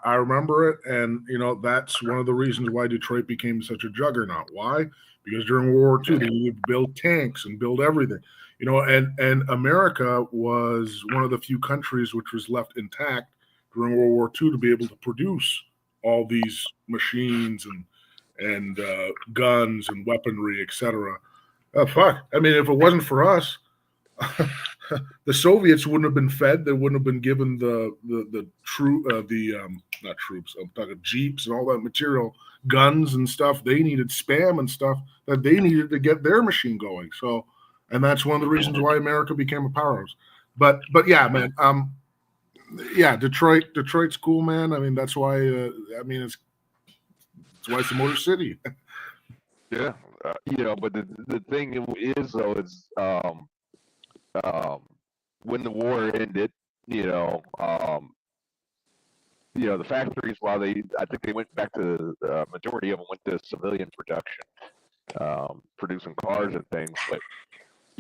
I remember it, and that's one of the reasons why Detroit became such a juggernaut. Why? Because during World War II, they needed to build tanks and build everything. And America was one of the few countries which was left intact during World War II to be able to produce all these machines and guns and weaponry, etc. Fuck. I mean, if it wasn't for us, the Soviets wouldn't have been fed. They wouldn't have been given not troops. I'm talking jeeps and all that material, guns and stuff. They needed spam and stuff that they needed to get their machine going. So, and that's one of the reasons why America became a powerhouse. But yeah, man. Yeah, Detroit's cool, man. I mean, that's why. It's why it's the Motor City. Yeah, but the thing is, though, is when the war ended, the factories, I think they went back to the majority of them went to civilian production, producing cars and things. But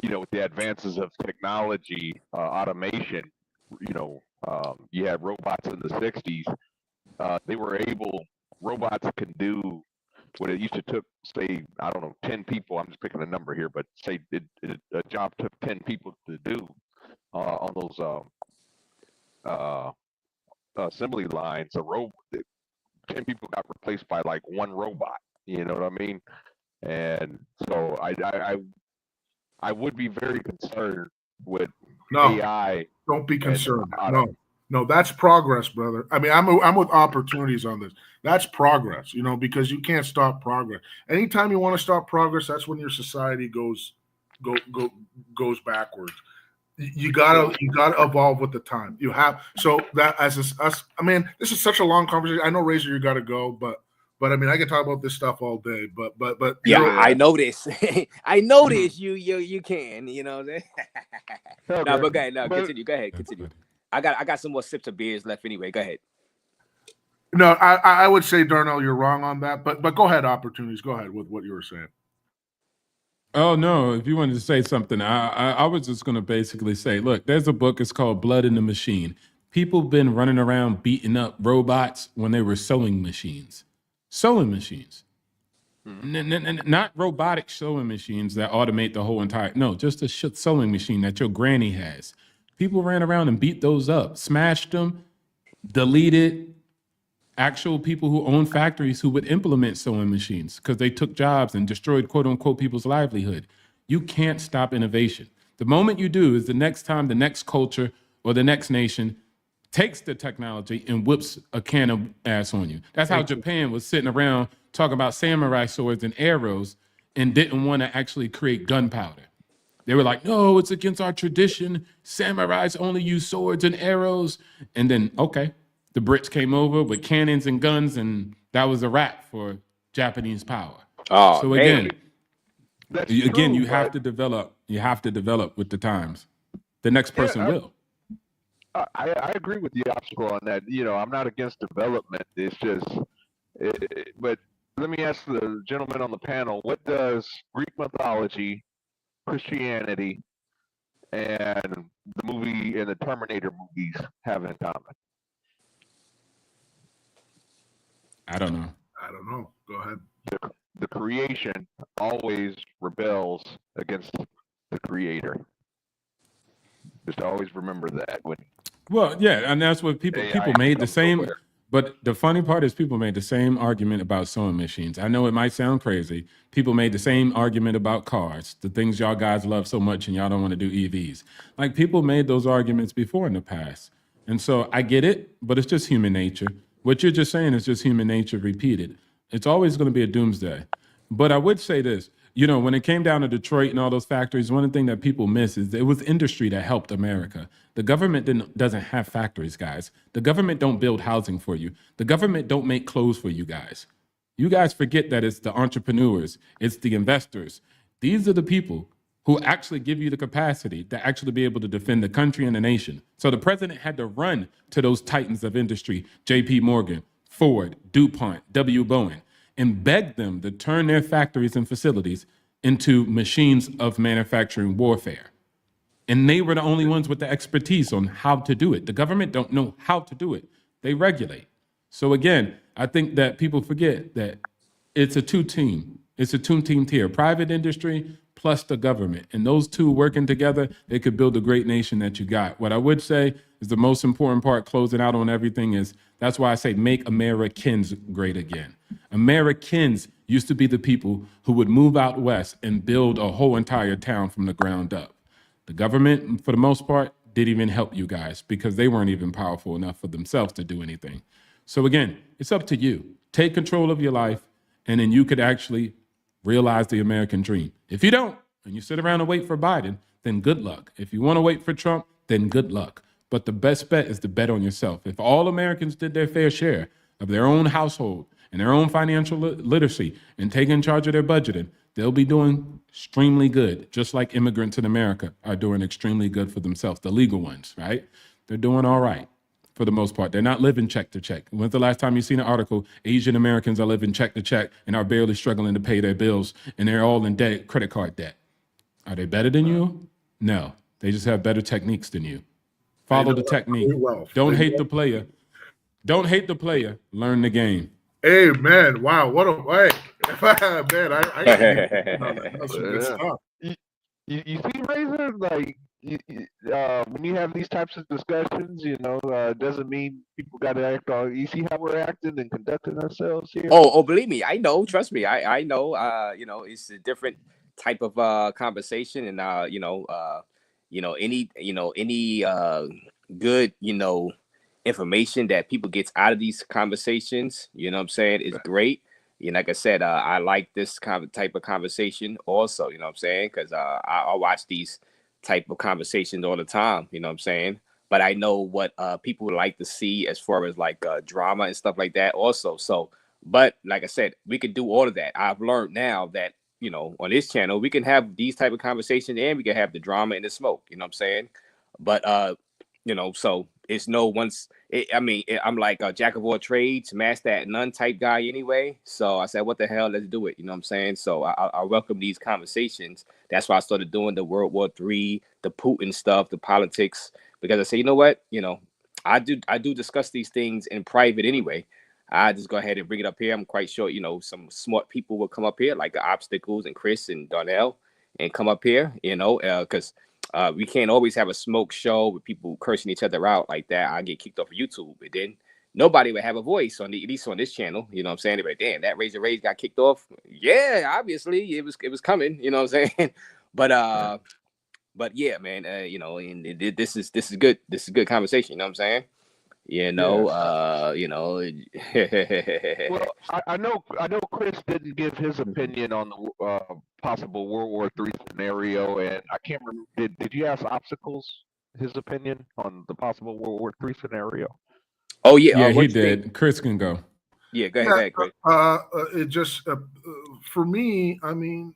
with the advances of technology, automation, you had robots in the 60s. Robots can do what it used to took, say, I don't know, 10 people. I'm just picking a number here, but say a job took 10 people to do on those assembly lines. 10 people got replaced by like one robot. You know what I mean? And so I would be very concerned with AI. Don't be concerned. No, that's progress, brother. I mean, I'm with opportunities on this. That's progress, because you can't stop progress. Anytime you want to stop progress, that's when your society goes backwards. You gotta evolve with the time. You have that as us. I mean, this is such a long conversation. I know, Razor, you got to go, but I mean, I can talk about this stuff all day. But yeah, I know this. I know this. You can. You know what I'm saying? No, but go ahead. No, continue. Go ahead. Continue. I got some more sips of beers left anyway. Go ahead. No, I would say, Darnell, you're wrong on that. But go ahead, opportunities. Go ahead with what you were saying. Oh, no. If you wanted to say something, I was just going to basically say, look, there's a book. It's called Blood in the Machine. People been running around beating up robots when they were sewing machines. Sewing machines. Not robotic sewing machines that automate the whole entire. No, just a sewing machine that your granny has. People ran around and beat those up, smashed them, deleted actual people who own factories who would implement sewing machines because they took jobs and destroyed, quote unquote, people's livelihood. You can't stop innovation. The moment you do is the next time the next culture or the next nation takes the technology and whips a can of ass on you. That's how Japan was sitting around talking about samurai swords and arrows and didn't want to actually create gunpowder. They were like, no, it's against our tradition. Samurais only use swords and arrows. And then, okay, The Brits came over with cannons and guns, and that was a wrap for Japanese power. Oh, So man. again, you have to develop. You have to develop with the times. The next person will. I agree with the obstacle on that. I'm not against development. It's just, but let me ask the gentleman on the panel: what does Greek mythology, Christianity, and the Terminator movies have in common? I don't know. Go ahead. The creation always rebels against the creator. Just always remember that. Well, yeah, and that's what people made the same. But the funny part is people made the same argument about sewing machines. I know it might sound crazy. People made the same argument about cars, the things y'all guys love so much and y'all don't want to do EVs. Like, people made those arguments before in the past. And so I get it, but it's just human nature. What you're just saying is just human nature repeated. It's always going to be a doomsday. But I would say this, when it came down to Detroit and all those factories, one thing that people miss is it was industry that helped America. The government doesn't have factories, guys. The government don't build housing for you. The government don't make clothes for you guys. You guys forget that it's the entrepreneurs, it's the investors. These are the people who actually give you the capacity to actually be able to defend the country and the nation. So the president had to run to those titans of industry, J.P. Morgan, Ford, DuPont, W. Bowen, and beg them to turn their factories and facilities into machines of manufacturing warfare. And they were the only ones with the expertise on how to do it. The government don't know how to do it. They regulate. So again, I think that people forget that it's a two-team. It's a two-team tier, private industry plus the government. And those two working together, they could build a great nation that you got. What I would say is the most important part, closing out on everything, is that's why I say make Americans great again. Americans used to be the people who would move out west and build a whole entire town from the ground up. The government, for the most part, didn't even help you guys because they weren't even powerful enough for themselves to do anything. So again, it's up to you. Take control of your life, and then you could actually realize the American dream. If you don't, and you sit around and wait for Biden, then good luck. If you want to wait for Trump, then good luck. But the best bet is to bet on yourself. If all Americans did their fair share of their own household and their own financial literacy and taking charge of their budgeting, they'll be doing extremely good, just like immigrants in America are doing extremely good for themselves, the legal ones, right? They're doing all right for the most part. They're not living check to check. When's the last time you seen an article, Asian Americans are living check to check and are barely struggling to pay their bills and they're all in debt, credit card debt? Are they better than you? No, they just have better techniques than you. Follow the technique. Don't hate the player. Don't hate the player. Learn the game. Amen. Wow, what a way. Man, I that's some good stuff. You see, Razor, like when you have these types of discussions, doesn't mean people got to act all. You see how we're acting and conducting ourselves here. Oh, believe me, I know. Trust me, I know. It's a different type of conversation, and any good information that people gets out of these conversations, is great. Like I said, I like this type of conversation also, because I watch these type of conversations all the time, but I know what people would like to see as far as like drama and stuff like that also. So, but like I said, we can do all of that. I've learned now that, on this channel, we can have these type of conversations and we can have the drama and the smoke, but so it's no once. I'm like a jack of all trades, master at none type guy anyway. So I said, what the hell, let's do it. So I welcome these conversations. That's why I started doing the World War III, the Putin stuff, the politics, because I say, you know what, I do discuss these things in private anyway. I just go ahead and bring it up here. I'm quite sure, some smart people will come up here, like the Obstacles and Chris and Darnell, and come up here, because we can't always have a smoke show with people cursing each other out like that. I get kicked off of YouTube, and then nobody would have a voice at least on this channel. You know what I'm saying? But damn, that Raze got kicked off. Yeah, obviously it was coming. You know what I'm saying? But yeah, man. And this is good. This is good conversation. You know what I'm saying? Well, I know Chris didn't give his opinion on the possible World War III scenario, and I can't remember. Did you ask Obstacles his opinion on the possible World War III scenario? Oh yeah, Yeah, he what you think? did. Chris can go. Yeah, go Yeah, ahead, Chris. it just for me. I mean,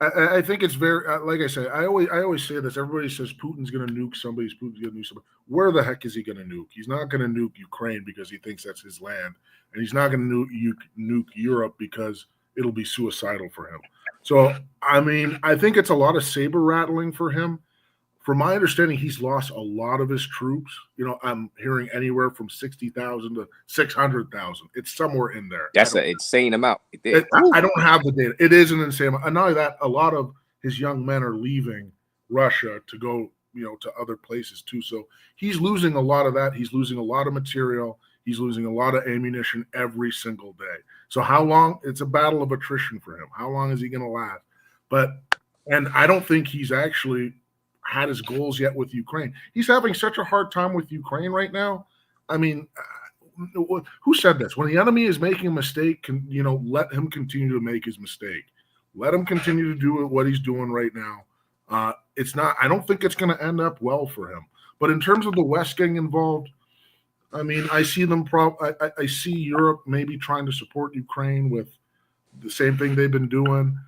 I think it's very like I say. I always say this. Everybody says Putin's going to nuke somebody. Putin's going to nuke somebody. Where the heck is he going to nuke? He's not going to nuke Ukraine because he thinks that's his land, and he's not going to nuke Europe because it'll be suicidal for him. So I mean, I think it's a lot of saber rattling for him. From my understanding, he's lost a lot of his troops. You know, I'm hearing anywhere from 60,000 to 600,000. It's somewhere in there. That's an insane amount. I don't have the data. It is an insane amount. And not only that, a lot of his young men are leaving Russia to go, you know, to other places too. So he's losing a lot of that. He's losing a lot of material. He's losing a lot of ammunition every single day. So how long? It's a battle of attrition for him. How long is he going to last? And I don't think he's actually had his goals yet with Ukraine. He's having such a hard time with Ukraine right now. I mean, who said this? When the enemy is making a mistake, let him continue to make his mistake. Let him continue to do what he's doing right now. It's not. I don't think it's going to end up well for him. But in terms of the West getting involved, I mean, I see them. I see Europe maybe trying to support Ukraine with the same thing they've been doing.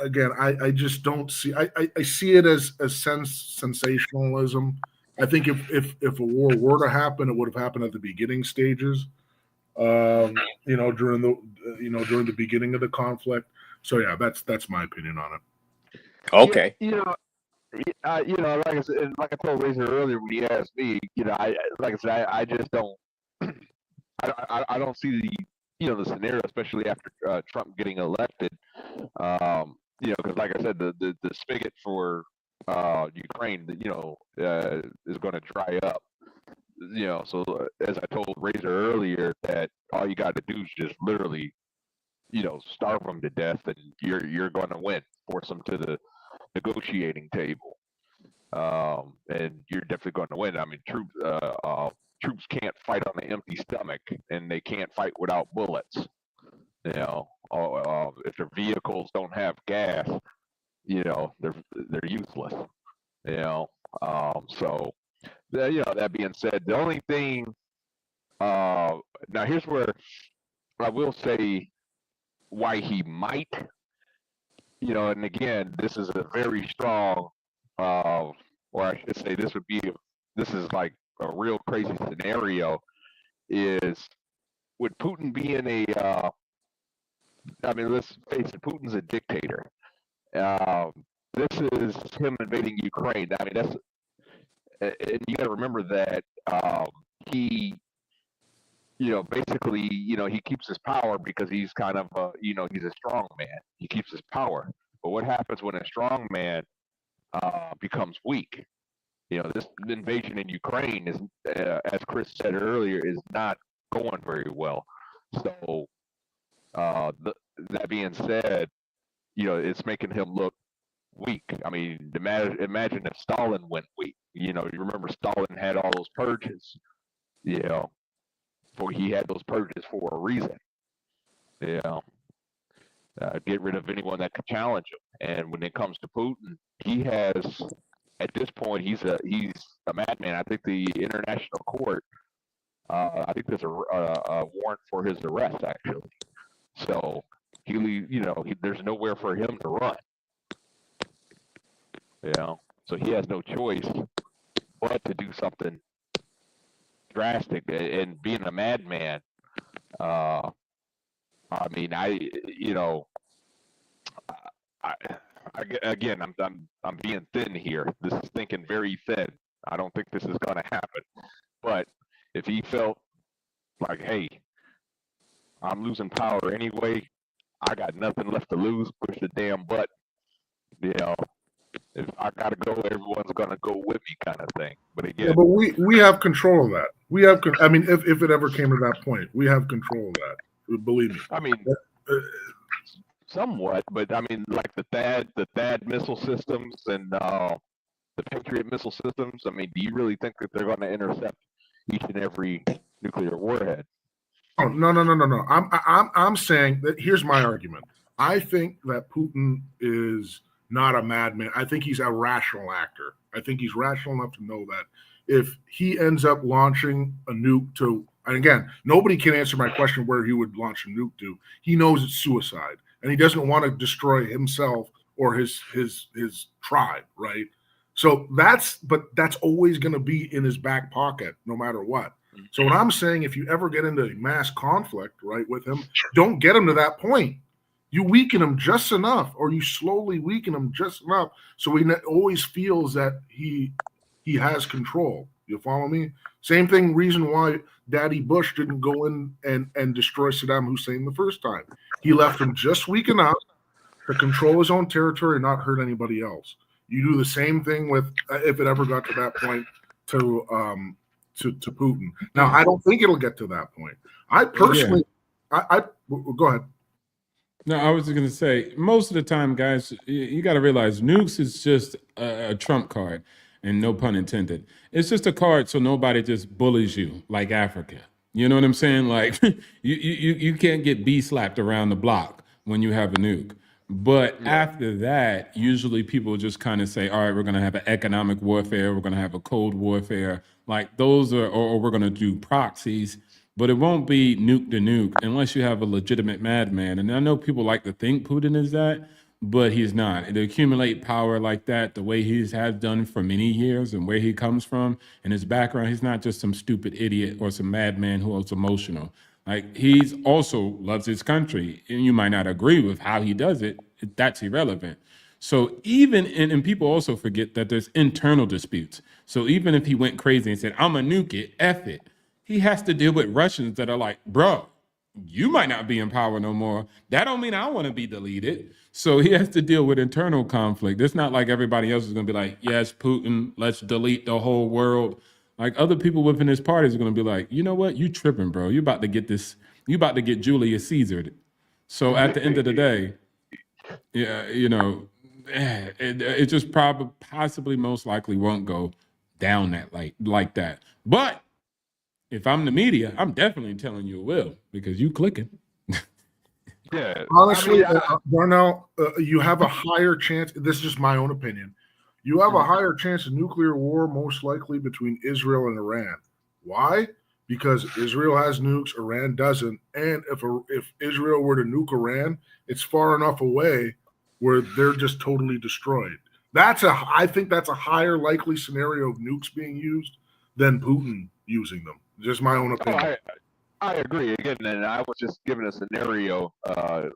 Again, I just don't see. I see it as sensationalism. I think if a war were to happen, it would have happened at the beginning stages. During the beginning of the conflict. So yeah, that's my opinion on it. Okay. Like I said, and like I told Razor earlier when he asked me, I just don't. I don't see the scenario, especially after Trump getting elected. Because like I said, the spigot for Ukraine, is going to dry up. So as I told Razor earlier, that all you got to do is just literally, starve them to death, and you're going to win. Force them to the negotiating table, and you're definitely going to win. I mean, troops can't fight on an empty stomach, and they can't fight without bullets. If their vehicles don't have gas, they're useless. So that being said, the only thing now here's where I will say why he might, and again, this is a very strong, or I should say, this is like a real crazy scenario. Is with Putin being let's face it, Putin's a dictator. This is him invading Ukraine. I mean, and you got to remember that he, basically, he keeps his power because he's kind of, he's a strong man. He keeps his power. But what happens when a strong man becomes weak? This invasion in Ukraine is, as Chris said earlier, is not going very well. So that being said, it's making him look weak. I mean, imagine if Stalin went weak. You remember Stalin had all those purges. For he had those purges for a reason. Get rid of anyone that could challenge him. And when it comes to Putin, he has, at this point, he's a madman. I think the international court, I think there's a warrant for his arrest, actually. So there's nowhere for him to run. So he has no choice but to do something drastic. And being a madman, again, I'm being thin here. This is thinking very thin. I don't think this is going to happen. But if he felt like, hey, I'm losing power anyway, I got nothing left to lose, push the damn button. If I gotta go, everyone's gonna go with me, kind of thing. But again, yeah, but we have control of that. We have. I mean, if it ever came to that point, we have control of that. Believe me. I mean, somewhat, but I mean, like the THAAD missile systems and the Patriot missile systems. I mean, do you really think that they're going to intercept each and every nuclear warhead? Oh, no. I'm saying that here's my argument. I think that Putin is not a madman. I think he's a rational actor. I think he's rational enough to know that if he ends up launching a nuke to, and again, nobody can answer my question where he would launch a nuke to. He knows it's suicide, and he doesn't want to destroy himself or his tribe, right? So that's always going to be in his back pocket, no matter what. So what I'm saying, if you ever get into mass conflict, right, with him, don't get him to that point. You weaken him just enough, or you slowly weaken him just enough, so he always feels that he has control. You follow me? Same thing. Reason why Daddy Bush didn't go in and destroy Saddam Hussein the first time. He left him just weak enough to control his own territory and not hurt anybody else. You do the same thing with if it ever got to that point to Putin. Now, I don't think it'll get to that point. I personally, I go ahead. No, I was going to say, most of the time, guys, you got to realize nukes is just a trump card, and no pun intended. It's just a card so nobody just bullies you like Africa. You know what I'm saying? Like you can't get slapped around the block when you have a nuke. But after that, usually people just kind of say, all right, we're going to have an economic warfare. We're going to have a cold warfare. Like those are, or we're going to do proxies. But it won't be nuke to nuke unless you have a legitimate madman. And I know people like to think Putin is that, but he's not. To accumulate power like that, the way he has done for many years and where he comes from and his background, he's not just some stupid idiot or some madman who is emotional. Like he's also loves his country, and you might not agree with how he does it. That's irrelevant. So even, and people also forget that there's internal disputes. So even if he went crazy and said, I'm gonna nuke it, F it, he has to deal with Russians that are like, bro, you might not be in power no more. That don't mean I want to be deleted. So he has to deal with internal conflict. It's not like everybody else is going to be like, yes, Putin, let's delete the whole world. Like other people within his party is going to be like, you know what? You tripping, bro. You about to get this. You about to get Julius Caesared. So at the end of the day, yeah, you know, it just possibly most likely won't go down that like that. But if I'm the media, I'm definitely telling you it will because you clicking. Yeah. Honestly, Darnell, you have a higher chance. This is just my own opinion. You have a higher chance of nuclear war, most likely between Israel and Iran. Why? Because Israel has nukes, Iran doesn't. And if Israel were to nuke Iran, it's far enough away where they're just totally destroyed. I think that's a higher likely scenario of nukes being used than Putin using them. Just my own opinion. I agree. Again, and I was just giving a scenario on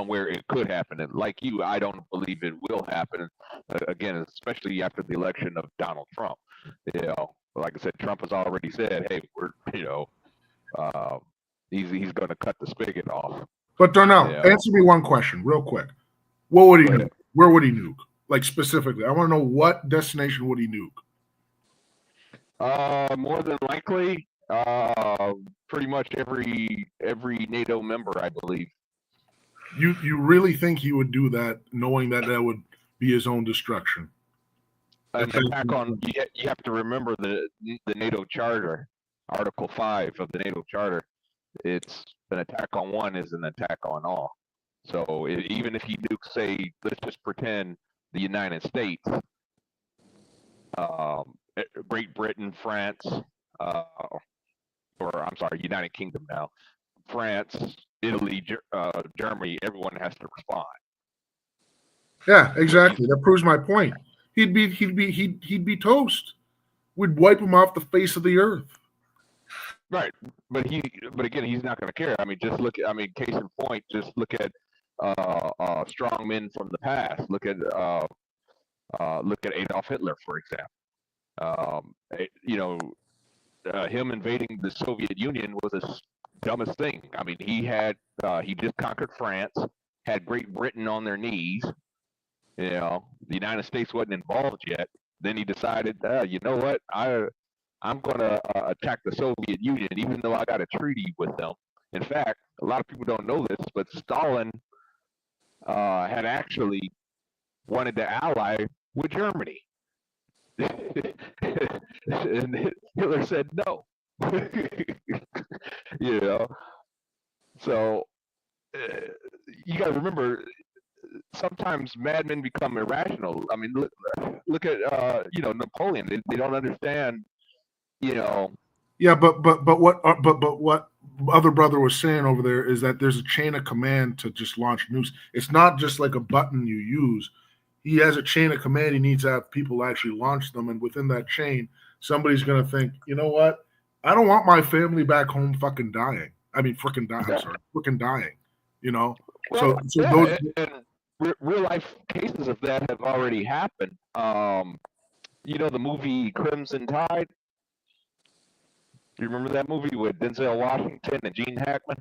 where it could happen. And like you, I don't believe it will happen. Again, especially after the election of Donald Trump. You know, like I said, Trump has already said, "Hey, he's going to cut the spigot off." But Darnell, answer me one question real quick. What would he nuke? Where would he nuke? Like specifically, I want to know what destination would he nuke? More than likely, pretty much every NATO member, I believe. You really think he would do that, knowing that would be his own destruction? An attack on you have to remember the NATO Charter, Article 5 of the NATO Charter. It's an attack on one is an attack on all. So even if he nukes, say, let's just pretend the United States, Great Britain, France, United Kingdom now, France, Italy, Germany, everyone has to respond. Yeah, exactly. That proves my point. He'd be toast. We'd wipe him off the face of the earth. Right, but again, he's not going to care. I mean, just look at. I mean, case in point, just look at strong men from the past. Look at Adolf Hitler, for example. Him invading the Soviet Union was the dumbest thing. I mean, he just conquered France, had Great Britain on their knees. You know, the United States wasn't involved yet. Then he decided, you know what, I'm going to attack the Soviet Union, even though I got a treaty with them. In fact, a lot of people don't know this, but Stalin had actually wanted to ally with Germany. And Hitler said no. You know, so you got to remember, sometimes madmen become irrational. I mean, look at Napoleon. They don't understand. Yeah, but what other brother was saying over there is that there's a chain of command to just launch nukes. It's not just like a button you use. He has a chain of command. He needs to have people actually launch them, and within that chain, somebody's gonna think, you know what? I don't want my family back home fucking dying. I mean, freaking dying. I'm sorry, freaking dying. You know. Well, So yeah, those. and real life cases of that have already happened. The movie Crimson Tide. Do you remember that movie with Denzel Washington and Gene Hackman?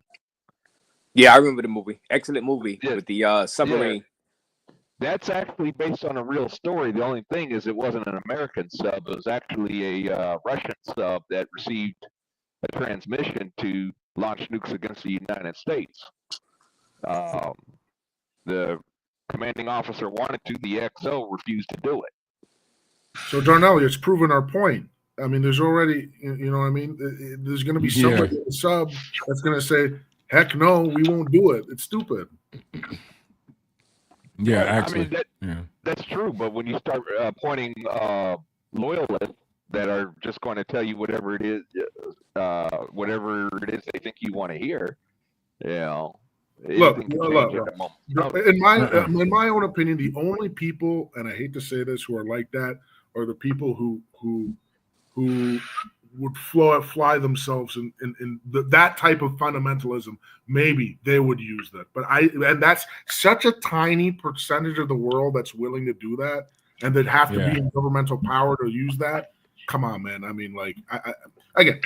Yeah, I remember the movie. Excellent movie Yeah. with the submarine. Yeah. That's actually based on a real story. The only thing is it wasn't an American sub. It was actually a Russian sub that received a transmission to launch nukes against the United States. The commanding officer wanted to. The XO refused to do it. So Darnell, it's proven our point. I mean, there's already, you know what I mean? There's going to be somebody in the sub that's going to say, heck no, we won't do it. It's stupid. Yeah, actually. I mean, that's true. But when you start pointing loyalists that are just going to tell you whatever it is they think you want to hear, Look. In my own opinion, the only people, and I hate to say this, who are like that are the people who would fly themselves in that type of fundamentalism. Maybe they would use that, and that's such a tiny percentage of the world that's willing to do that, and that have to be in governmental power to use that. Come on, man. I mean, like, I get.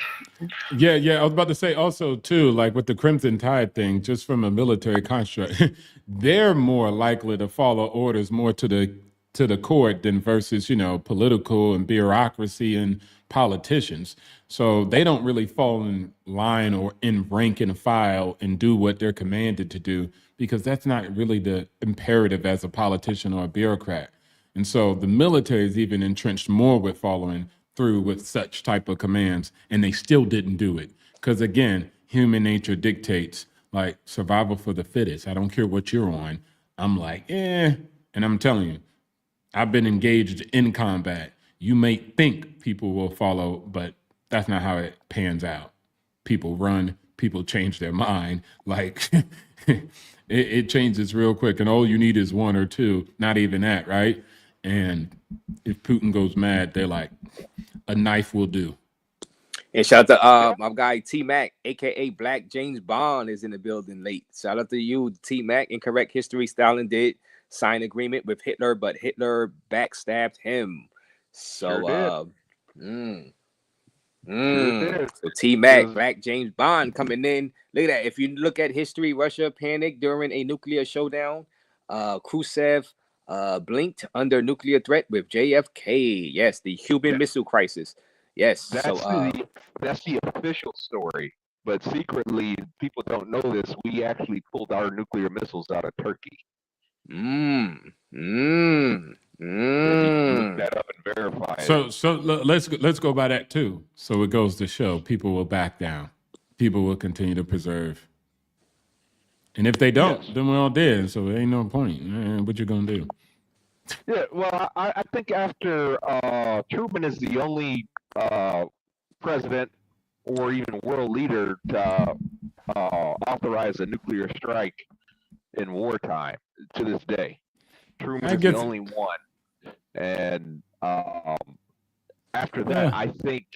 Yeah. I was about to say also too, like with the Crimson Tide thing, just from a military construct, they're more likely to follow orders more to the court than versus political and bureaucracy and politicians. So they don't really fall in line or in rank and file and do what they're commanded to do, because that's not really the imperative as a politician or a bureaucrat. And so the military is even entrenched more with following through with such type of commands, and they still didn't do it. Because again, human nature dictates like survival for the fittest. I don't care what you're on. I'm like, and I'm telling you, I've been engaged in combat. You may think people will follow, but that's not how it pans out. People run, people change their mind. Like it changes real quick, and all you need is one or two, not even that, right? And if Putin goes mad, they're like, a knife will do. And shout out to my guy T-Mac, aka Black James Bond, is in the building late. Shout out to you, T-Mac. Incorrect history. Stalin did sign agreement with Hitler, but Hitler backstabbed him. So so T-Mac, Black James Bond coming in. Look at that. If you look at history, Russia panicked during a nuclear showdown. Khrushchev blinked under nuclear threat with JFK. Yes, the Cuban Missile Crisis. Yes, that's the official story, but secretly people don't know this. We actually pulled our nuclear missiles out of Turkey. Look that up and verify it. So let's go by that too. So it goes to show people will back down. People will continue to preserve. And if they don't, then we're all dead. So there ain't no point. What you gonna do? Yeah, well, I think after Truman is the only president or even world leader to authorize a nuclear strike in wartime to this day. Truman is the only one. And after that, I think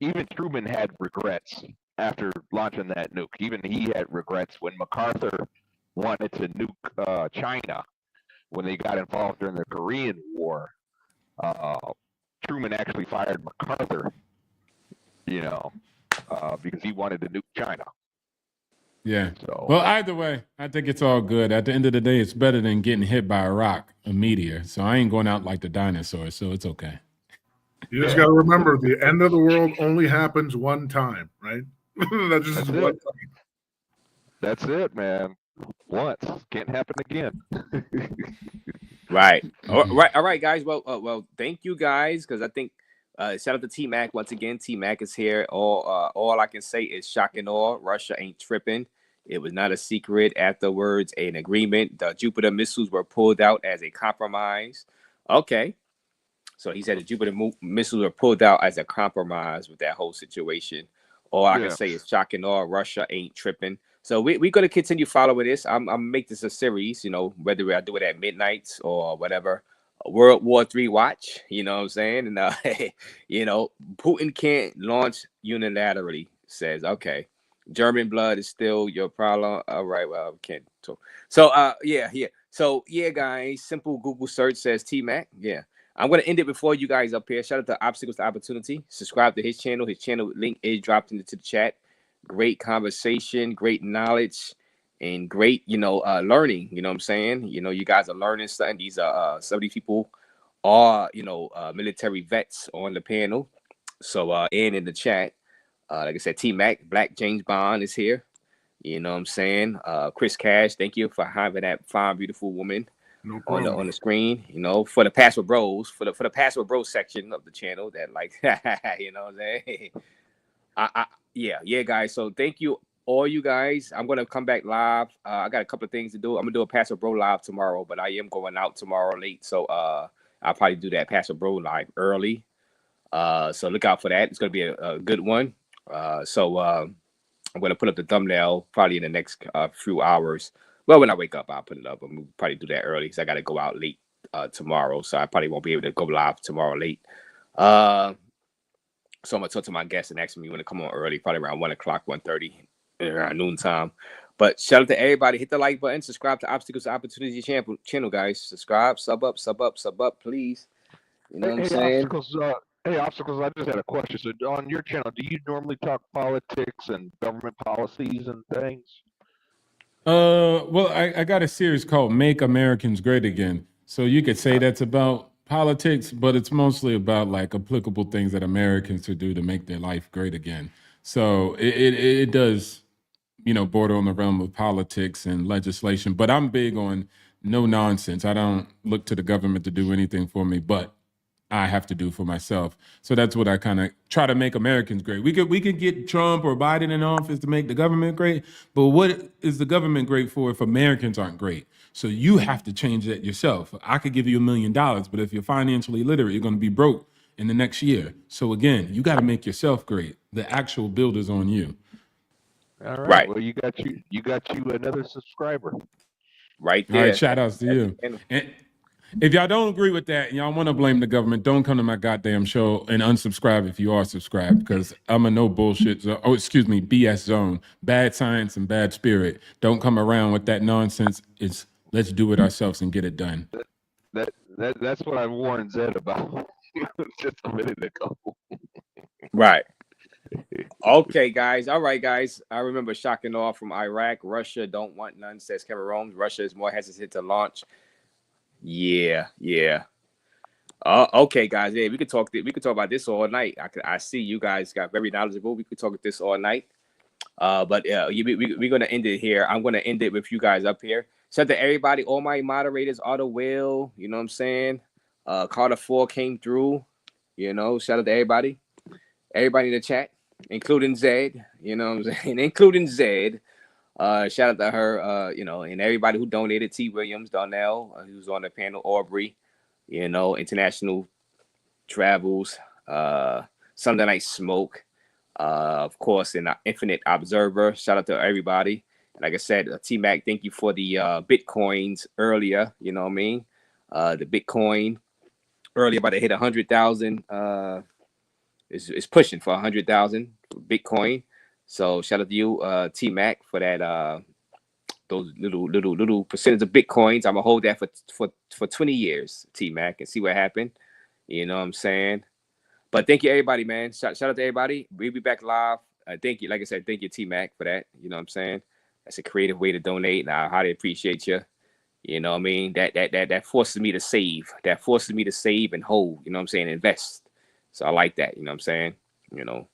even Truman had regrets after launching that nuke. Even he had regrets when MacArthur wanted to nuke China. When they got involved during the Korean War, Truman actually fired MacArthur, because he wanted to nuke China. Yeah. So, well, either way, I think it's all good. At the end of the day, it's better than getting hit by a rock, a meteor. So I ain't going out like the dinosaurs, so it's okay. You just got to remember, the end of the world only happens one time, right? That's one time. That's it, man. Once. Can't happen again. Right. All right, guys. Well, thank you guys, because I think shout out to T-Mac once again. T-Mac is here. All I can say is shock and awe. Russia ain't tripping. It was not a secret. Afterwards, an agreement. The Jupiter missiles were pulled out as a compromise. Okay. So he said the Jupiter missiles were pulled out as a compromise with that whole situation. All I can say is shock and awe. Russia ain't tripping. So we're going to continue following this. I'm make this a series, you know, whether I do it at midnights or whatever. World War 3 watch, you know what I'm saying? And, you know, Putin can't launch unilaterally, says, okay. German blood is still your problem. All right, well, we can't talk. So, yeah. So, yeah, guys, simple Google search says T-Mac. Yeah. I'm going to end it before you guys up here. Shout out to Obstacles to Opportunity. Subscribe to his channel. His channel link is dropped into the chat. Great conversation, great knowledge, and great, you know, learning. You know what I'm saying? You know, you guys are learning something. These are some of these people are, you know, military vets on the panel. So, and in the chat, like I said, T-Mac, Black James Bond is here. You know what I'm saying? Chris Cash, thank you for having that fine, beautiful woman on the screen. You know, for the Password Bros, for the Password Bros section of the channel that, like, you know what I'm saying? Yeah, guys. So thank you, all you guys. I'm gonna come back live. I got a couple of things to do. I'm gonna do a Password Bro live tomorrow, but I am going out tomorrow late. So I'll probably do that Password Bro live early. So look out for that. It's gonna be a good one. So I'm gonna put up the thumbnail probably in the next few hours. Well, when I wake up, I'll put it up. I'm gonna probably do that early because I gotta go out late tomorrow. So I probably won't be able to go live tomorrow late. So I'm gonna talk to my guests and ask me when to come on early, probably around 1 o'clock, 1:30, around noontime. But shout out to everybody. Hit the like button, subscribe to Obstacles to Opportunity channel, guys. Subscribe, sub up, please. You know what I'm saying? Obstacles, I just had a question. So on your channel, do you normally talk politics and government policies and things? Well, I got a series called Make Americans Great Again. So you could say that's about politics, but it's mostly about like applicable things that Americans should do to make their life great again. So it does, you know, border on the realm of politics and legislation, but I'm big on no nonsense. I don't look to the government to do anything for me, but I have to do for myself. So that's what I kind of try to make Americans great. We could get Trump or Biden in office to make the government great, but what is the government great for if Americans aren't great? So you have to change that yourself. I could give you $1 million, but if you're financially literate, you're going to be broke in the next year. So again, you got to make yourself great. The actual build is on you. All right. Well, you got you another subscriber. Right there. All right, shout outs to you. And if y'all don't agree with that and y'all want to blame the government, don't come to my goddamn show and unsubscribe if you are subscribed, because I'm a no bullshit zone. Oh, excuse me, BS zone. Bad science and bad spirit. Don't come around with that nonsense. It's let's do it ourselves and get it done. That's what I warned Zed about just a minute ago. Right. Okay, guys. All right, guys. I remember shocking off from Iraq. Russia don't want none, says Kevin Rome. Russia is more hesitant to launch. Yeah. Okay, guys. Yeah, we could talk about this all night. I see you guys got very knowledgeable. We could talk about this all night. But we're gonna end it here. I'm gonna end it with you guys up here. Shout out to everybody, all my moderators, Auto Will, you know what I'm saying? Carter 4 came through, you know. Shout out to everybody in the chat, including Zed, you know what I'm saying? Including Zed. Shout out to her, you know, and everybody who donated. T. Williams, Donnell, who's on the panel, Aubrey, you know, International Travels, Sunday Night Smoke, of course, and Infinite Observer. Shout out to everybody. Like I said, T-Mac, thank you for the Bitcoins earlier. You know what I mean? The Bitcoin earlier about to hit 100,000. It's pushing for 100,000 Bitcoin. So shout out to you, T-Mac, for that. Those little percentage of Bitcoins. I'm gonna hold that for 20 years, T-Mac, and see what happened. You know what I'm saying? But thank you, everybody, man. Shout out to everybody. We'll be back live. Thank you. Like I said, thank you, T-Mac, for that. You know what I'm saying? That's a creative way to donate, and I highly appreciate you. You know what I mean? That forces me to save. That forces me to save and hold. You know what I'm saying? Invest. So I like that. You know what I'm saying? You know.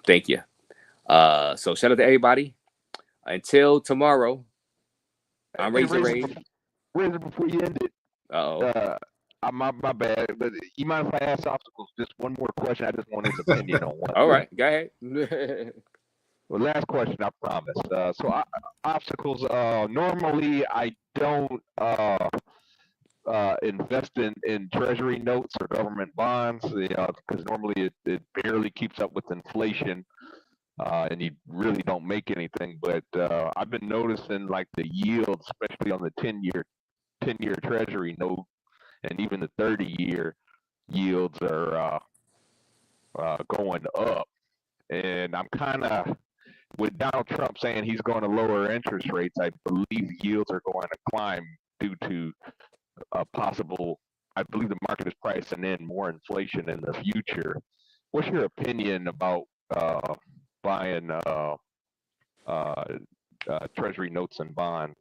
Thank you. So shout out to everybody. Until tomorrow, I'm Razor Raze. Razor, before you end it. My bad, but you mind if I ask Obstacles just one more question? I just want his opinion on one. All right, go ahead. Well, last question, I promise. So Obstacles, normally I don't invest in treasury notes or government bonds, because normally it barely keeps up with inflation, and you really don't make anything. But I've been noticing like the yield, especially on the 10-year treasury note, and even the 30-year yields are going up. And I'm kind of, with Donald Trump saying he's going to lower interest rates, I believe yields are going to climb due to possible. I believe the market is pricing in more inflation in the future. What's your opinion about buying treasury notes and bonds?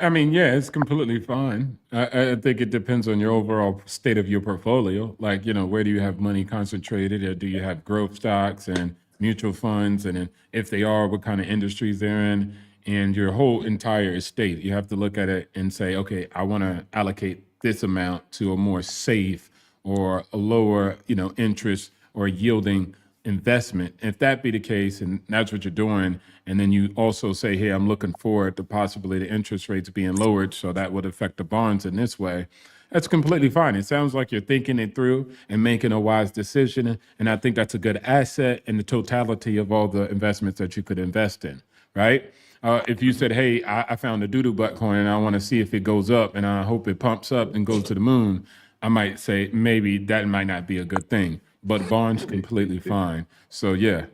I mean, yeah, it's completely fine. I think it depends on your overall state of your portfolio. Like, where do you have money concentrated, or do you have growth stocks and mutual funds? And then if they are, what kind of industries they're in, and your whole entire estate. You have to look at it and say, okay, I want to allocate this amount to a more safe or a lower, interest or yielding investment. If that be the case, and that's what you're doing, and then you also say, hey, I'm looking forward to possibly the interest rates being lowered, so that would affect the bonds in this way, that's completely fine. It sounds like you're thinking it through and making a wise decision. And I think that's a good asset in the totality of all the investments that you could invest in, right? If you said, hey, I found a doodle butt coin and I want to see if it goes up and I hope it pumps up and goes to the moon, I might say maybe that might not be a good thing. But bonds completely fine. So yeah.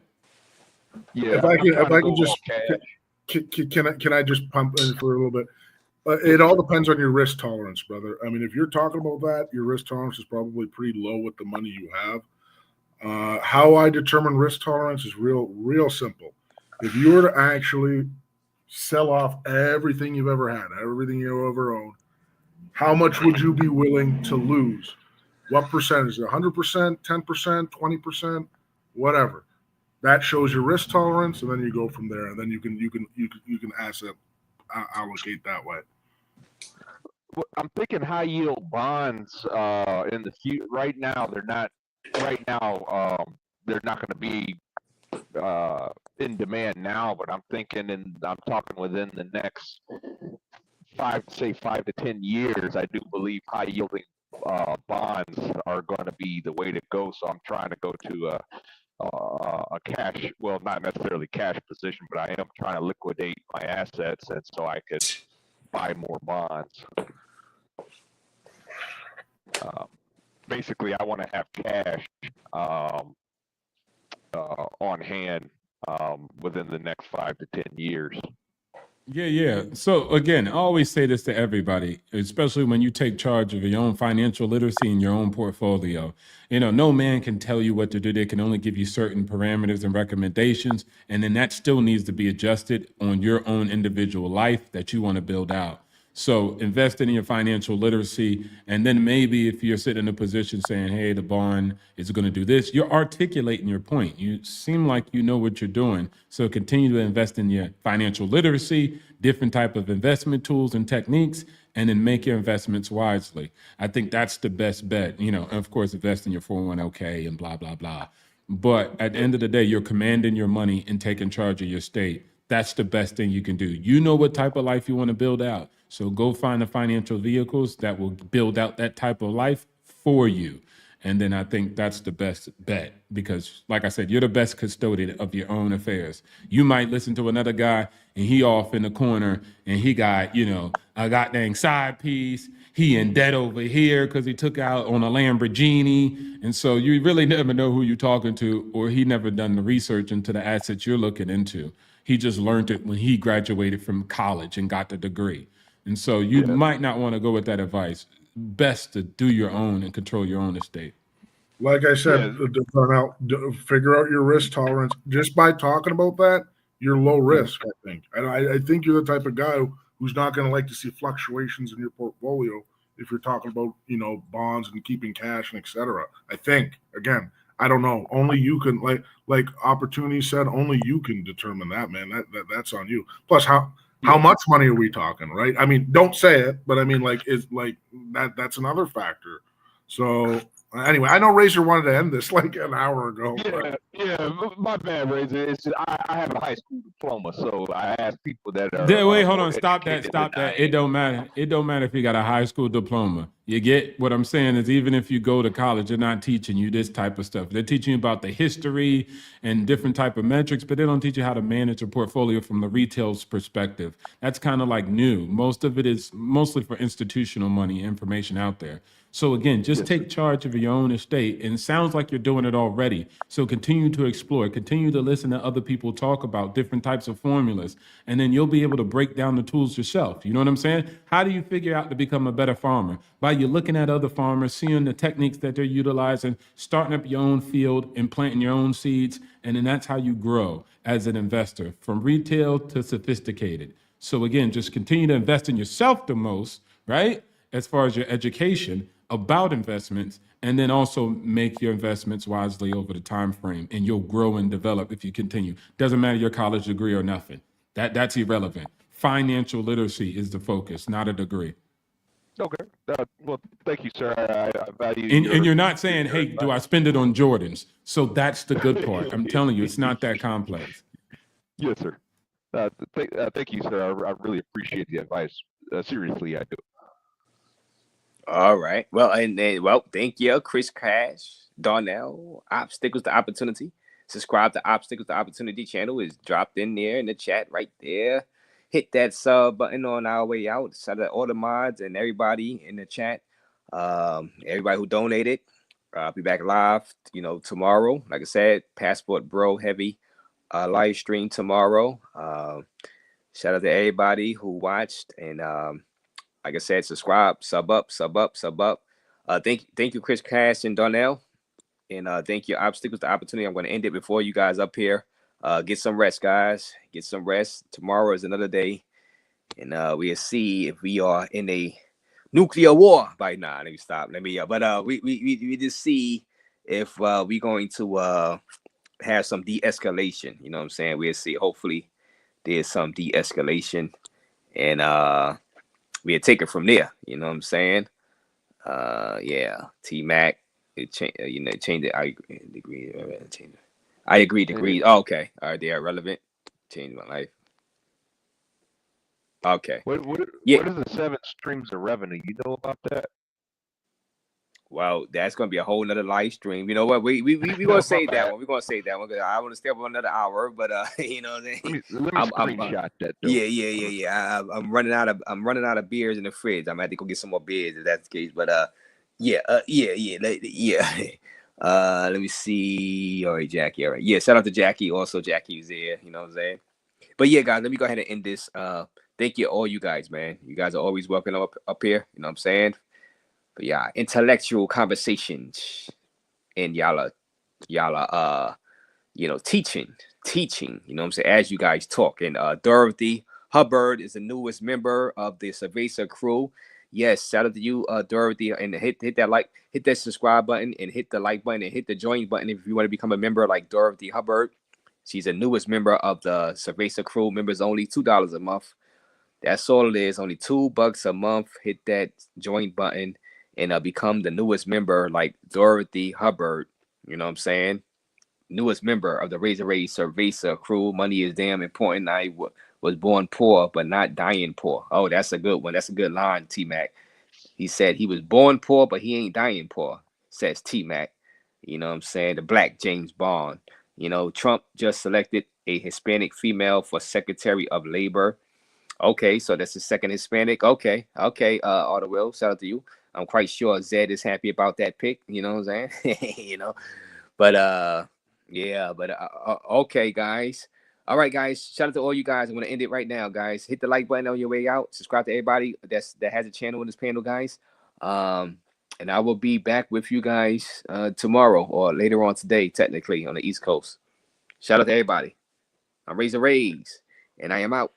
Yeah, If I can just cash. can I just pump in for a little bit? It all depends on your risk tolerance, brother. I mean, if you're talking about that, your risk tolerance is probably pretty low with the money you have. How I determine risk tolerance is real simple. If you were to actually sell off everything you've ever had, everything you ever owned, how much would you be willing to lose? What percentage? 100%, 10%, 20%, whatever. That shows your risk tolerance, and then you go from there, and then you can asset allocate that way. I'm thinking high yield bonds in the future. Right now, they're not. Right now, they're not going to be in demand now. But I'm thinking, and I'm talking within the next 5 to 10 years. I do believe high yielding bonds are going to be the way to go. So I'm trying to go to a cash, well, not necessarily cash position, but I am trying to liquidate my assets, and so I could buy more bonds. Basically, I want to have cash on hand within the next 5 to 10 years. Yeah. So again, I always say this to everybody, especially when you take charge of your own financial literacy and your own portfolio. No man can tell you what to do. They can only give you certain parameters and recommendations, and then that still needs to be adjusted on your own individual life that you want to build out. So invest in your financial literacy, and then maybe if you're sitting in a position saying, hey, the bond is going to do this, you're articulating your point. You seem like you know what you're doing. So continue to invest in your financial literacy, different type of investment tools and techniques, and then make your investments wisely. I think that's the best bet. And of course, invest in your 401k and blah, blah, blah. But at the end of the day, you're commanding your money and taking charge of your state. That's the best thing you can do. You know what type of life you want to build out. So go find the financial vehicles that will build out that type of life for you. And then I think that's the best bet because, like I said, you're the best custodian of your own affairs. You might listen to another guy and he off in the corner and he got, a goddamn side piece. He in debt over here because he took out on a Lamborghini. And so you really never know who you're talking to, or he never done the research into the assets you're looking into. He just learned it when he graduated from college and got the degree. And so you might not want to go with that advice. Best to do your own and control your own estate. Like I said, figure out your risk tolerance. Just by talking about that, you're low risk, I think. And I think you're the type of guy who's not going to like to see fluctuations in your portfolio if you're talking about, bonds and keeping cash and et cetera. I think, again, I don't know. Only you can, like Opportunity said, only you can determine that, man. That's on you. Plus, how much money are we talking, right? I mean, don't say it, but I mean, is like that. That's another factor. So Anyway, I know Razor wanted to end this like an hour ago. Yeah, my bad, Razor. It's just, I have a high school diploma, so I ask people that are Wait, hold more on. Stop that. educated than Stop I that. It don't matter. It don't matter if you got a high school diploma. You get what I'm saying is even if you go to college, they're not teaching you this type of stuff. They're teaching you about the history and different type of metrics, but they don't teach you how to manage a portfolio from the retail's perspective. That's kind of like new. Most of it is mostly for institutional money, information out there. So again, just take charge of your own estate. And it sounds like you're doing it already. So continue to explore, continue to listen to other people talk about different types of formulas. And then you'll be able to break down the tools yourself. You know what I'm saying? How do you figure out to become a better farmer? By you looking at other farmers, seeing the techniques that they're utilizing, starting up your own field and planting your own seeds. And then that's how you grow as an investor from retail to sophisticated. So again, just continue to invest in yourself the most, right? As far as your education about investments, and then also make your investments wisely over the time frame, and you'll grow and develop if you continue. Doesn't matter your college degree or nothing. That's irrelevant. Financial literacy is the focus, not a degree. Okay. Well, thank you, sir. I value And you're not saying, hey, do I spend it on Jordans? So that's the good part. I'm telling you, it's not that complex. Yes, sir. Thank you, sir. I really appreciate the advice. Seriously, I do. All right. Well, thank you, Chris Cash, Darnell. Obstacles to Opportunity. Subscribe to Obstacles to Opportunity channel is dropped in there in the chat right there. Hit that sub button on our way out. Shout out all the mods and everybody in the chat. Everybody who donated. I'll be back live, tomorrow. Like I said, Passport Bro Heavy live stream tomorrow. Shout out to everybody who watched and like I said, subscribe, sub up. Thank you, Chris Cash and Darnell. And thank you, Obstacles to Opportunity. I'm going to end it before you guys up here. Get some rest, guys. Get some rest. Tomorrow is another day. And we'll see if we are in a nuclear war by now. Let me stop. But we just see if we're going to have some de-escalation. You know what I'm saying? We'll see. Hopefully there's some de-escalation. And we'll take it from there. You know what I'm saying? Yeah. T-Mac. Change it. I agree. Change it. I agree. Degrees. Oh, okay. All right. They are relevant. Change my life. Okay. What is the 7 streams of revenue? You know about that? Well, that's gonna be a whole nother live stream. You know what? We gonna save that one. We're gonna save that one because I want to stay up another hour. But you know, let me screenshot that. Though. Yeah. I'm running out of beers in the fridge. I'm gonna have to go get some more beers if that's the case. But yeah. Let me see. All right, Jackie. All right. Yeah. Shout out to Jackie. Also, Jackie's there. You know what I'm saying? But yeah, guys, let me go ahead and end this. Thank you, all you guys, man. You guys are always welcome up here. You know what I'm saying? But yeah, intellectual conversations, and y'all are teaching, you know what I'm saying, as you guys talk. And Dorothy Hubbard is the newest member of the Cerveza crew. Yes, shout out to you, Dorothy, and hit that subscribe button, and hit the like button, and hit the join button if you want to become a member like Dorothy Hubbard. She's the newest member of the Cerveza crew. Members only $2 a month. That's all it is. Only $2 a month. Hit that join button and become the newest member like Dorothy Hubbard. You know what I'm saying? Newest member of the Raze Cerveza crew. Money is damn important. I was born poor, but not dying poor. Oh, that's a good one. That's a good line, T-Mac. He said he was born poor, but he ain't dying poor, says T-Mac. You know what I'm saying? The Black James Bond. You know, Trump just selected a Hispanic female for Secretary of Labor. Okay, so that's the second Hispanic. Okay, Autowill, shout out to you. I'm quite sure Zed is happy about that pick. You know what I'm saying? But okay, guys. All right, guys. Shout out to all you guys. I'm gonna end it right now, guys. Hit the like button on your way out. Subscribe to everybody that has a channel in this panel, guys. And I will be back with you guys tomorrow or later on today, technically on the East Coast. Shout out to everybody. I'm Raze, and I am out.